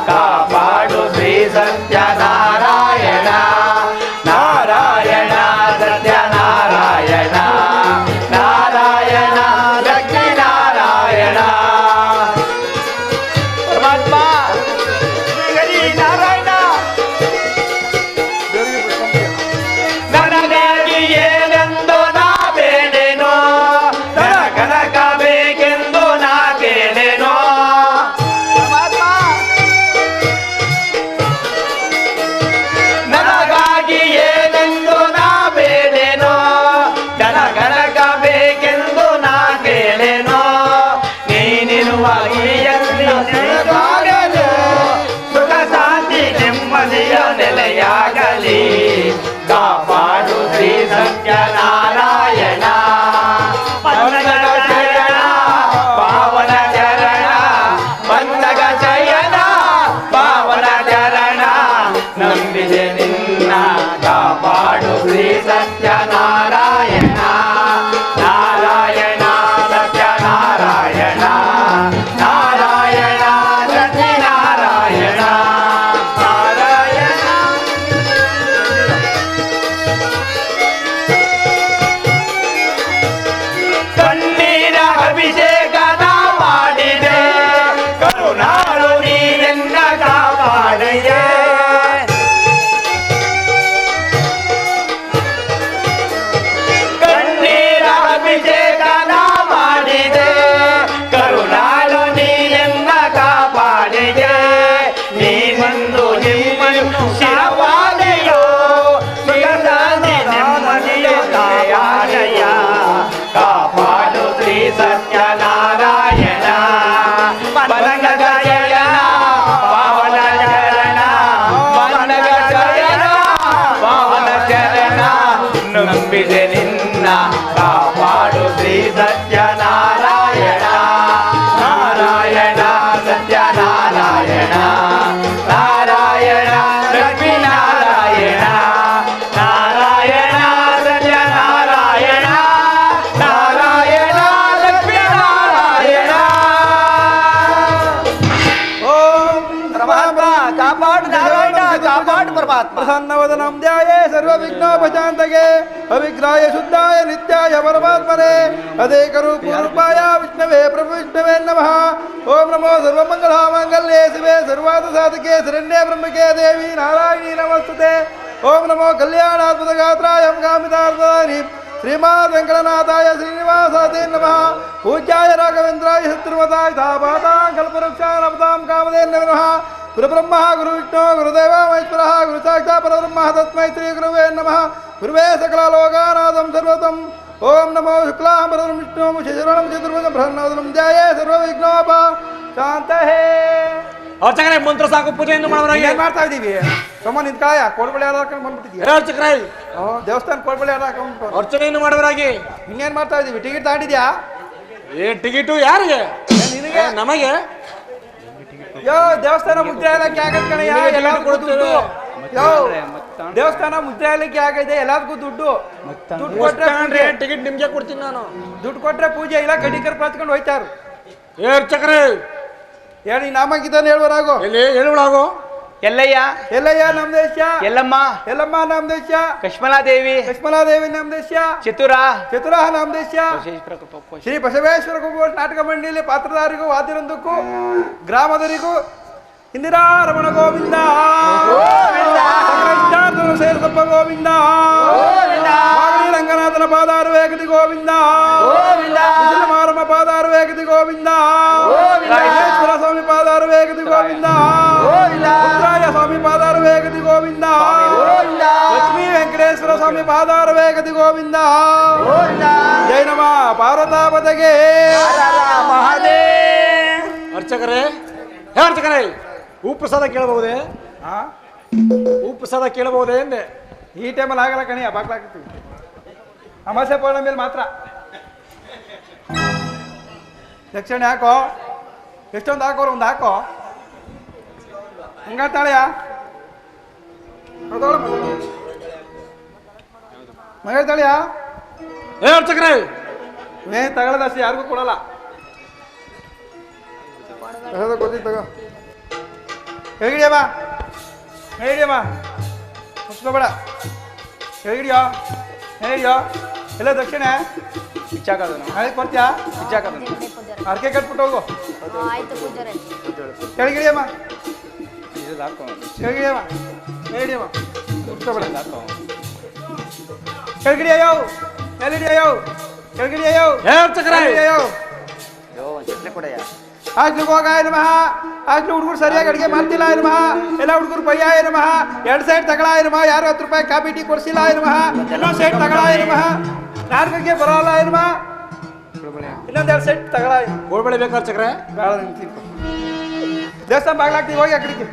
ಕಾಪಾಡು ಶ್ರೀ ಸತ್ಯನಾರಾಯಣ ನಾರಾಯಣ ಸತ್ಯನಾರಾಯಣ ನಾರಾಯಣ ಲಕ್ಷ್ಮೀ ನಾರಾಯಣ ಪರಮಾತ್ಮ ಹರಿ ನಾರಾಯಣ ನನಗಾಗಿ ಏನೆಂದು ನಾ ಬೇಡೇನೋ ನನ್ನ ಕನಕ ಬೇಕೆಂದು ನಾ ಕೇಳೇನೋ ಪರಮಾತ್ಮ ನನಗಾಗಿ ಏನೆಂದು ನಾ ಬೇಡೇನೋ ನನ್ನ ಕನಕ ಬೇಕೆಂದು ನಾ ಕೇಳೇನೋ ನೀನಿರುವ ಗುರಿಯಲ್ಲಿ ನೆಲೆಯಾಗಲು ಸುಖ ಶಾಂತಿ ನೆಮ್ಮದಿಯ ನೆಲೆಯಾಗಲಿ ಕಾಪಾಡು ಶ್ರೀ ಸತ್ಯನಾರಾಯಣ ಪನ್ನಗ ಜಯನ ಪಾವನ ಚರಣ ಪನ್ನಗ ಜಯನ ಪಾವನ ಚರಣ ನಂಬಿದೆ ನಿನ್ನ ಕಾಪಾಡು ಶ್ರೀ ಸತ್ಯನಾರಾಯಣ ನಾರಾಯಣ ಸತ್ಯನಾರಾಯಣ ನಾರಾಯಣ ಲಕ್ಷ್ಮೀ ನಾರಾಯಣ ನಾರಾಯಣ ಕಣ್ಣೀರ ಅಭಿಷೇಕನ ಮಾಡಿದೆ ಕರುಣಾಳು ನೀನೆನ್ನ ಕಾಪಾಡೆಯೇ ಕಣ್ಣೀರ ಅಭಿಷೇಕನ ಮಾಡಿದೆ ಕರುಣಾಳು ನೀನೆನ್ನ ಕಾಪಾಡೆಯೇ ನೀನೊಂದು ನಿಮ್ಮನ್ನು ಶಿರವಾದೆಯೋ ಸುಖದಾನಿ ನೆಮ್ಮದಿಯ ಕಾಯಾದಯ ಕಾಪಾಡು ಶ್ರೀ ಸತ್ಯನಾರಾಯಣ ಪನ್ನಗ ಜಯನ ಪಾವನ ಚರಣ ಪನ್ನಗ ಜಯನ ಪಾವನ ಚರಣ ನಂಬಿದೆ ನಿನ್ನ ಕಾಪಾಡು ಶ್ರೀ ಸತ್ಯನಾರಾಯಣ ನಾರಾಯಣ ಸತ್ಯನಾರಾಯಣ ನಾರಾಯಣ ಲಕ್ಷ್ಮೀ ನಾರಾಯಣ ನಾರಾಯಣ ಸತ್ಯನಾರಾಯಣ ನಾರಾಯಣ ಲಕ್ಷ್ಮೀ ನಾರಾಯಣ ಓಂ ಪರಮಾತ್ಮ ಕಾಪಾಡು ನಾರಾಯಣ ಕಾಪಾಡು ಪರಮಾತ್ಮ. ಪ್ರಸನ್ನವದನಂ ಧ್ಯಾಯೇ ಸರ್ವವಿಘ್ನೋಪಶಾಂತಗೆ ಅವಿಗ್ರಾಯ ಶುದ್ಧಾಯ ನಿತ್ಯಾಯ ಪರಮಾತ್ಮನೆ ಅದೇಕರೂಪಾಯ ವಿಷ್ಣವೇ ಪ್ರಭು ವಿಷ್ಣವೇ ನಮಃ. ಓಂ ನಮೋ ಸರ್ವಮಂಗಳ ಮಾಂಗಲ್ಯ ಮಾಂಗಲ್ಯೇ ಶಿವೆ ಸರ್ವಾರ್ಥ ಸಾಧಕೆ ಶರಣ್ಯೇ ಬ್ರಹ್ಮಕೆ ದೇವಿ ನಾರಾಯಣಿ ನಮಸ್ತುತೆ. ಓಂ ನಮೋ ಕಲ್ಯಾಣಾತ್ಮಕ ಗಾತ್ರಾಯ ಕಾಮಿತಾರ್ಥಾನಿ ಶ್ರೀಮಾನ್ ವೆಂಕಟನಾಥಾಯ ಶ್ರೀನಿವಾಸಾಯ ನಮಃ. ಪೂಜ್ಯಾಯ ರಾಘವೇಂದ್ರಾಯ ಶತ್ರುಮತಾಯ ತಾಪಾತಾಂ ಕಲ್ಪವೃಕ್ಷಾನಪತಾಂ ಕಾಮಧೇನವೇ ನಮಃ. ಗುರುಬ್ರಹ್ಮ ಗುರುವಿಷ್ಣು ಗುರುದೇವ ಮಹೇಶ್ವರ ಗುರು ಸಾಕ್ಷಾತ್ ಪರಬ್ರಹ್ಮ ತಸ್ಮೈ ಶ್ರೀ ಗುರುವೇ ನಮಃ. ಗುರುವೇ ಸಕಲ ಲೋಕಾನಾಥಂ ಸರ್ವತಂ. ಓಂ ನಮೋ ಶುಕ್ಲಾಂಬರಧರಂ ವಿಷ್ಣುಂ ಶಶಿವರ್ಣಂ ಚತುರ್ಭುಜಂ ಪ್ರಸನ್ನವದನಂ ಧ್ಯಾಯೇ ಸರ್ವವಿಘ್ನೋಪ ಶಾಂತಹೇ. ಅರ್ಚಕರೇ ಮಂತ್ರ ಸಾಕು ಪೂಜೆಯನ್ನು ಮಾಡೋರಾಗಿ ಏನ್ ಮಾಡ್ತಾ ಇದೀವಿ? ಸಮ ನಿಂತ್ಕಾಯ ಕೋಡ್ಬಳೆ ಹಾಕೊಂಡು ಬಂದ್ಬಿಟ್ಟಿದ್ಯಾ? ಅರ್ಚಕರೇ ದೇವಸ್ಥಾನ ಕೋಡ್ಬಳೆ ಹಾಕೊಂಡು ಅರ್ಚನೆಯನ್ನು ಮಾಡೋರಾಗಿ ಇನ್ನೇನ್ ಮಾಡ್ತಾ ಇದೀವಿ? ಟಿಕೆಟ್ ತಗೊಂಡಿದ್ಯಾ? ಟಿಕೆಟು ಯಾರಿಗೆ? ನಿನಗೆ? ನಮಗೆ. ಯೋ ದೇವಸ್ಥಾನ ಮುದ್ರೆ ಇಲಾಖೆ ಆಗದ್ ಕಣಯ್ಯ, ಎಲ್ಲದಕ್ಕೂ ದುಡ್ಡು. ಯೋ ದೇವಸ್ಥಾನ ಮುದ್ರೆ ಇಲಾಖೆ ಆಗೈತೆ, ಎಲ್ಲದಕ್ಕೂ ದುಡ್ಡು. ದುಡ್ಡು ಕೊಟ್ರೆ ಟಿಕೆಟ್ ನಿಮ್ಗೆ ಕೊಡ್ತೀನಿ ನಾನು. ದುಡ್ಡು ಕೊಟ್ರೆ ಪೂಜೆ ಇಲ್ಲ, ಕಡಿಕರ್ ಪ್ರಾತ್ಕೊಂಡು ಹೋಯ್ತಾರು. ಅರ್ಚಕರೇ ಹೇಳಿ ನಾಮಗಿದ್ದಾನೆ ಹೇಳ್ಬರಾಗು. ಎಲ್ಲಿ ಹೇಳುವಾಗೋ? ಎಲ್ಲಯ್ಯ ಎಲ್ಲಯ್ಯ ನಮ್ ದೇಶ, ಎಲ್ಲಮ್ಮ ಎಲ್ಲಮ್ಮ ನಮ್ ದೇಶ, ಕಶ್ಮಲಾದೇವಿ ಕಶ್ಮಲಾದೇವಿ ನಮ್ ದೇಶ, ಚತುರ ಚತುರ ನಮ್ ದೇಶ. ಶ್ರೀ ಬಸವೇಶ್ವರ ಕುಮಾರ್ ನಾಟಕ ಮಂಡಳಿ ಪಾತ್ರಧಾರಿಗೂ ವಾದ್ಯವೃಂದಕ್ಕೂ ಗ್ರಾಮದರಿಗೂ ಇಂದಿರಾ ರಮಣ ಗೋವಿಂದ ಸೇರಸಪ್ಪ ಗೋವಿಂದ, ರಂಗನಾಥನ ಪಾದಾರು ವೇಗತಿ ಗೋವಿಂದ, ಮಾರಮ್ಮ ಪಾದಾರು ವೇಗತಿ ಗೋವಿಂದ, ರಾಜೇಶ್ವರ ಸ್ವಾಮಿ ಪಾದಾರು ವೇಗತಿ ಗೋವಿಂದ, ಉತ್ತರಾಯ ಸ್ವಾಮಿ ಪಾದಾರು ವೇಗತಿ ಗೋವಿಂದ, ಲಕ್ಷ್ಮೀ ವೆಂಕಟೇಶ್ವರ ಸ್ವಾಮಿ ಪಾದಾರು ವೇಗತಿ ಗೋವಿಂದ. ಜೈ ನಮ ಪಾರ್ವತಾಪದಗೆ. ಅರ್ಚಕರೇ ಅರ್ಚಕರೇ ಹೂ ಪ್ರಸಾದ ಕೇಳಬಹುದೇ? ಹೂ ಪ್ರಸಾದ ಕೇಳಬಹುದೇ ಎಂದೆ. ಈ ಟೈಮಲ್ಲಿ ಆಗಲ್ಲ ಕಣಿ, ಬಾಗ್ಲಾಗ್ತೀವಿ. ಅಮಾಸೆ ಪೌರ್ಣಮಿ ಮೇಲೆ ಮಾತ್ರ. ದಕ್ಷಿಣೆ ಹಾಕೋ, ಎಷ್ಟೊಂದು ಹಾಕೋರು ಒಂದು ಹಾಕೋ. ಹಂಗಾತಾಳೆಯ ಮಗಾತಾಳೆಯ ಅರ್ಚಕರೇ ತಗೊಳ್ಳದಷ್ಟು ಯಾರಿಗೂ ಕೊಡಲ್ಲ. ಗೊತ್ತಿತ್ತು ತಗೋ. ಕೆಳಗಿಡಿಯಮ್ಮ, ಹೇಳಿಡಿಯಮ್ಮ, ಮುಚ್ಕೋಬೇಡ. ಕೆಳಗಿಡಿಯೋ, ಹೇಳಿಯೋ. ಎಲ್ಲ ದಕ್ಷಿಣೆ ಬಿಚ್ಚಾಕೋದನು ನಾಳೆ ಕೊಡ್ತೀಯಾ? ಬಿಚ್ಚಾಕೋದನು ಅರ್ಕೆ ಕಟ್ಬಿಟ್ಟು ಹೋಗು. ಆಯ್ತು ಪೂಜಾರೆ. ಕೆಳಗಿಡಿಯಮ್ಮ, ಇದು ಹಾಕೋ, ಕೆಳಗಿಡಿಯಮ್ಮ, ಹೇಳಿಡಿಯಮ್ಮ, ಮುಚ್ಕೋಬೇಡ. ಕೆಳಗಿಡಿಯೋ, ಎಲ್ಲಿಡಿಯೋ, ಕೆಳಗಿಡಿಯೋ. ಅರ್ಚಕರೇ ಒಂದು ಚಟ್ನಿ ಕೊಡಯ್ಯ. ಹಾಸ್ಟ್ಲಿಗೆ ಹೋಗಾಯ ನಮಃ. ಹಾಸ್ಟ್ಲಿ ಹುಡುಗರು ಸರಿಯಾಗಿ ಅಡುಗೆ ಮಾಡ್ತಿಲ್ಲ ನಮಃ. ಎಲ್ಲ ಹುಡುಗರು ಬಯ್ಯಾಯ ನಮಃ. 2 ಸೈಡ್ ತಗೊಳಾಯ ನಮಃ. ಯಾರು 10 ರೂಪಾಯಿ ಕಾಪಿ ಟೀ ಕೊಡಿಸಿಲ್ಲ ನಮಃ. ಇನ್ನೊಂದು ಸೈಡ್ ತಗೊಳಾಯ ನಮಃ. 4ಗೆ ಬರೋಲ್ಲ ನಮಃ. ಇನ್ನೊಂದು 2 ಸೈಡ್ ತಗೊಳಾಯ. ಗೋಳ್ಬಳೆ ಬೇಕು ಅರ್ಚಕರೇ? ಬೇಡ ತಿನ್ಕೊ. ದೇವಸ್ಥಾನ ಬಾಗ್ಲಾಗ್ತೀವಿ, ಹೋಗಿ ಆ ಕಡೆಗೆ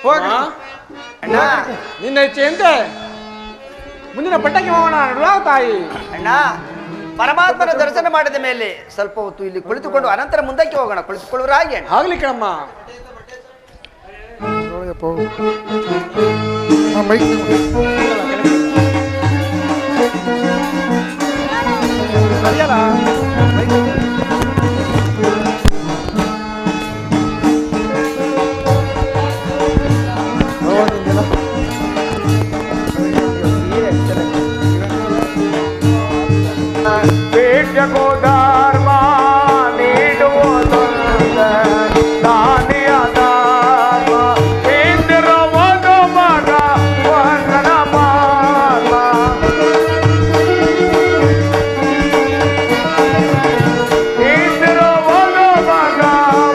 ಹೋಗಿ. ಅಣ್ಣ ನಿನ್ನ ಹೆಚ್ಚೆ ಎಂತೆ ಮುಂದಿನ ಪಟ್ಟಕ್ಕೆ ಹೋಗೋಣ ತಾಯಿ. ಅಣ್ಣ ಪರಮಾತ್ಮನ ದರ್ಶನ ಮಾಡಿದ ಮೇಲೆ ಸ್ವಲ್ಪ ಹೊತ್ತು ಇಲ್ಲಿ ಕುಳಿತುಕೊಂಡು ಅನಂತರ ಮುಂದಕ್ಕೆ ಹೋಗೋಣ. ಕುಳಿತುಕೊಳ್ಳುವರಾಗಿ ಆಗ್ಲಿ ಕಣಮ್ಮ. ಬೇಡ್ಯಕೋ ಧರ್ಮ ನೀಡುವುದೊಂದ ದಾನಿಯ ಧರ್ಮ ಇಂದಿರುವುದು ಮಗ ವಂದನ ಮಾರ್ಗ. ಇಂದಿರುವುದು ಮಗ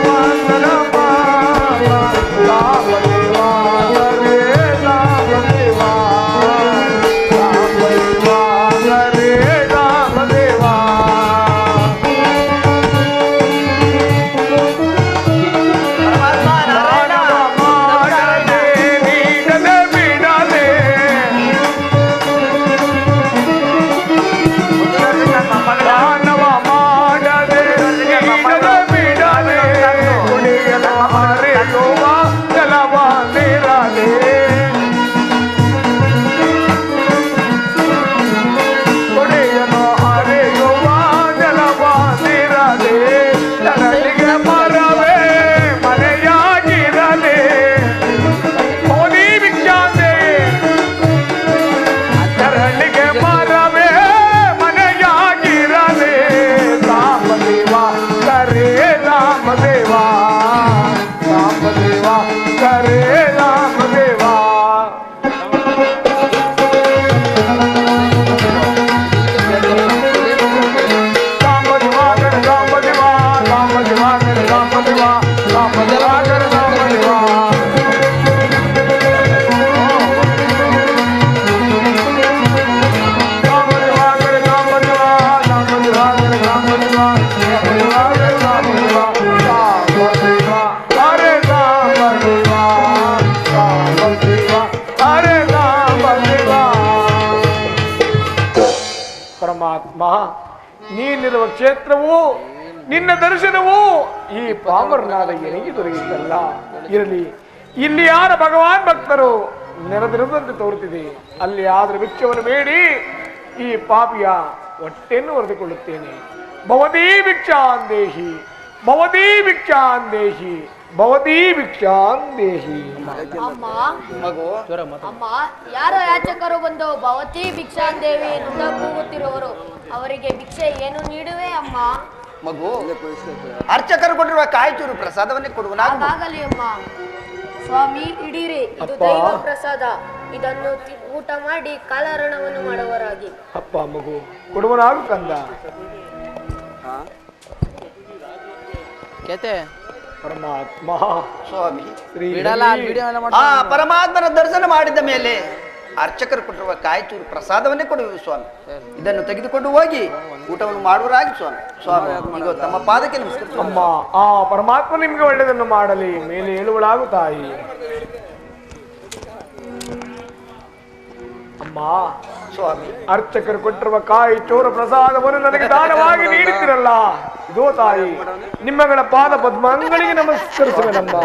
ವಂದನ ಮಾರ್ಗ. ರಾಮದೇವ ಹರೇ ರಾಮದೇವ, ರಾಮದೇವ ಹರೇ ರಾಮದೇವ. ರಾಮದೇವ ನೀನಿರುವ ಕ್ಷೇತ್ರವು ನಿನ್ನ ದರ್ಶನವು ಈ ಪಾಮರನಾದ ಎನಿಗೆ ದೊರೆಯುತ್ತಲ್ಲ. ಇರಲಿ, ಇಲ್ಲಿ ಯಾರ ಭಗವಾನ್ ಭಕ್ತರು ನೆರೆದಿರುವಂತೆ ತೋರುತ್ತಿದೆ, ಅಲ್ಲಿ ಆದ್ರ ಭಿಕ್ಷವನ್ನು ಬೇಡಿ ಈ ಪಾಪಿಯ ಹೊಟ್ಟೆಯನ್ನು ಹೊರೆದುಕೊಳ್ಳುತ್ತೇನೆ. ಭವತೀ ಭಿಕ್ಷಾಂದೇಹಿ, ಭವತೀ ಭಿಕ್ಷಾಂದೇಹಿ, ಭವತೀ ಭಿಕ್ಷಾಂದೇಹಿ. ಅಮ್ಮ ಮಗು ಅಮ್ಮ, ಯಾರೋ ಯಾಚಕರು ಬಂದು ಭವತಿ ಭಿಕ್ಷಾಂದೇವಿ ನುಂಗ ಕೂಗುತ್ತಿರುವರು, ಅವರಿಗೆ ಭಿಕ್ಷೆ ಏನು ನೀಡುವೆ ಅಮ್ಮ? ಮಗು, ಅರ್ಚಕರು ಕೊಟ್ಟಿರುವ ಕಾಯಿಚೂರು ಪ್ರಸಾದವನ್ನೇ ಕೊಡುವ. ಹಾಗಾಗಲಿ ಅಮ್ಮ. ಸ್ವಾಮಿ ಇಡೀರಿ, ಇದು ದೈವ ಪ್ರಸಾದ, ಇದನ್ನು ಊಟ ಮಾಡಿ ಕಾಲಹರಣವನ್ನು ಮಾಡುವರಾಗಿ. ಅಪ್ಪ ಮಗು ಕೊಡುವನಾಗು ಕಂದ. ಪರಮಾತ್ಮ ಸ್ವಾಮಿ, ಶ್ರೀ ಆ ಪರಮಾತ್ಮನ ದರ್ಶನ ಮಾಡಿದ ಮೇಲೆ ಅರ್ಚಕರು ಕೊಟ್ಟಿರುವ ಕಾಯಿಚೂರು ಪ್ರಸಾದವನ್ನೇ ಕೊಡುವೆ ಸ್ವಾಮಿ. ಇದನ್ನು ತೆಗೆದುಕೊಂಡು ಹೋಗಿ ಊಟವನ್ನು ಮಾಡುವರಾಗಿ ಸ್ವಾಮಿ. ಸ್ವಾಮಿ, ಈಗ ತಮ್ಮ ಪಾದಕ್ಕೆ ನಮಸ್ಕಾರ. ಅಮ್ಮ, ಆ ಪರಮಾತ್ಮ ನಿಮ್ಗೆ ಒಳ್ಳೆಯದನ್ನು ಮಾಡಲಿ. ಮೇಲೆ ಹೇಳುವಳಾಗು ತಾಯಿ. ಅಮ್ಮ ಸ್ವಾಮಿ, ಅರ್ಚಕರು ಕೊಟ್ಟಿರುವ ಕಾಯಿ ಚೋರ ಪ್ರಸಾದವನ್ನು ನನಗೆ ದಾನವಾಗಿ ನೀಡುತ್ತಿರಲ್ಲ. ಇದೋ ತಾಯಿ, ನಿಮ್ಮಗಳ ಪಾದ ಪದ್ಮಗಳಿಗೆ ನಮಸ್ಕರಿಸುವೆನಮ್ಮ.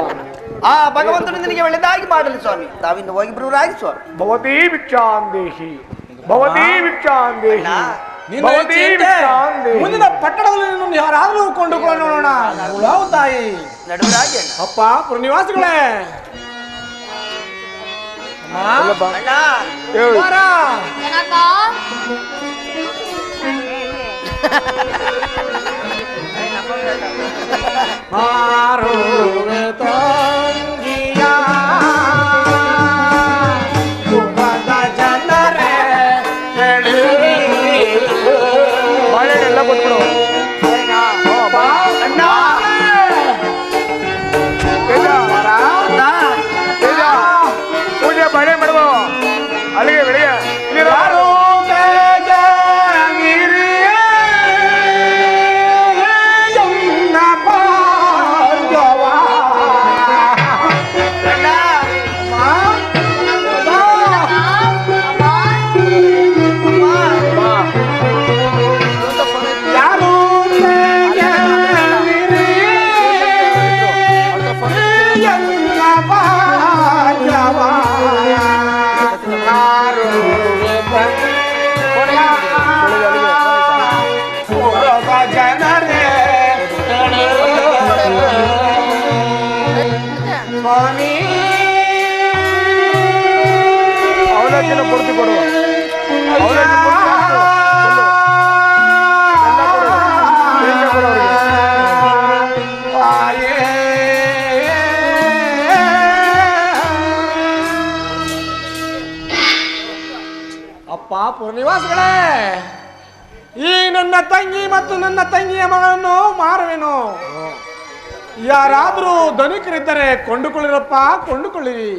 ಆ ಭಗವಂತನು ನಿನಗೆ ಒಳ್ಳೆದಾಗಿ ಮಾಡಲಿ ಸ್ವಾಮಿ. ತಾವಿಂದ ಹೋಗಿ ಬರುವರಾಗಿ ಸ್ವಾಮಿ. ಭವತೀ ಭಿಕ್ಷಾಂದೇಹಿ, ಭವತೀ ಭಿಕ್ಷಾಂದೇಹಿ, ಭವತೀ ಭಿಕ್ಷಾಂದೇಹಿ. ಮುಂದಿನ ಪಟ್ಟಣದಲ್ಲಿ ನಿನ್ನನ್ನು ಯಾರಾದ್ರೂ ಕೊಂಡುಕೊಂಡು ನೋಡೋಣ. ಉಳಾವು ತಾಯಿ. ನಡುವರಾಗಿ ಅಪ್ಪ ಪುರನಿವಾಸಿಗಳೇ, ಅಣ್ಣ. ಜನಕ ಬಾಳೆಹಣ್ಣೆಲ್ಲ ಕೊಟ್ಬಿಡು. ಪೂಜೆ ಬಾಳೆ ಮಾಡುವ ಅಲ್ಲಿಗೆ ಬೆಳೆಯ ಯಾರು ಅವಲಕ್ಕಿನ ಪೂರ್ತಿ ಕೊಡುವ. ಅವಲಕ್ಕಿ ಅಪ್ಪ ಪುರನಿವಾಸಿಗಳೇ, ಈ ನನ್ನ ತಂಗಿ ಮತ್ತು ನನ್ನ ತಂಗಿಯ ಮಗಳನ್ನು ಮಾರುವೆನು. ಯಾರಾದ್ರೂ ಧನಿಕರಿದ್ದರೆ ಕೊಂಡುಕೊಳ್ಳಿರಪ್ಪ, ಕೊಂಡುಕೊಳ್ಳಿರಿ.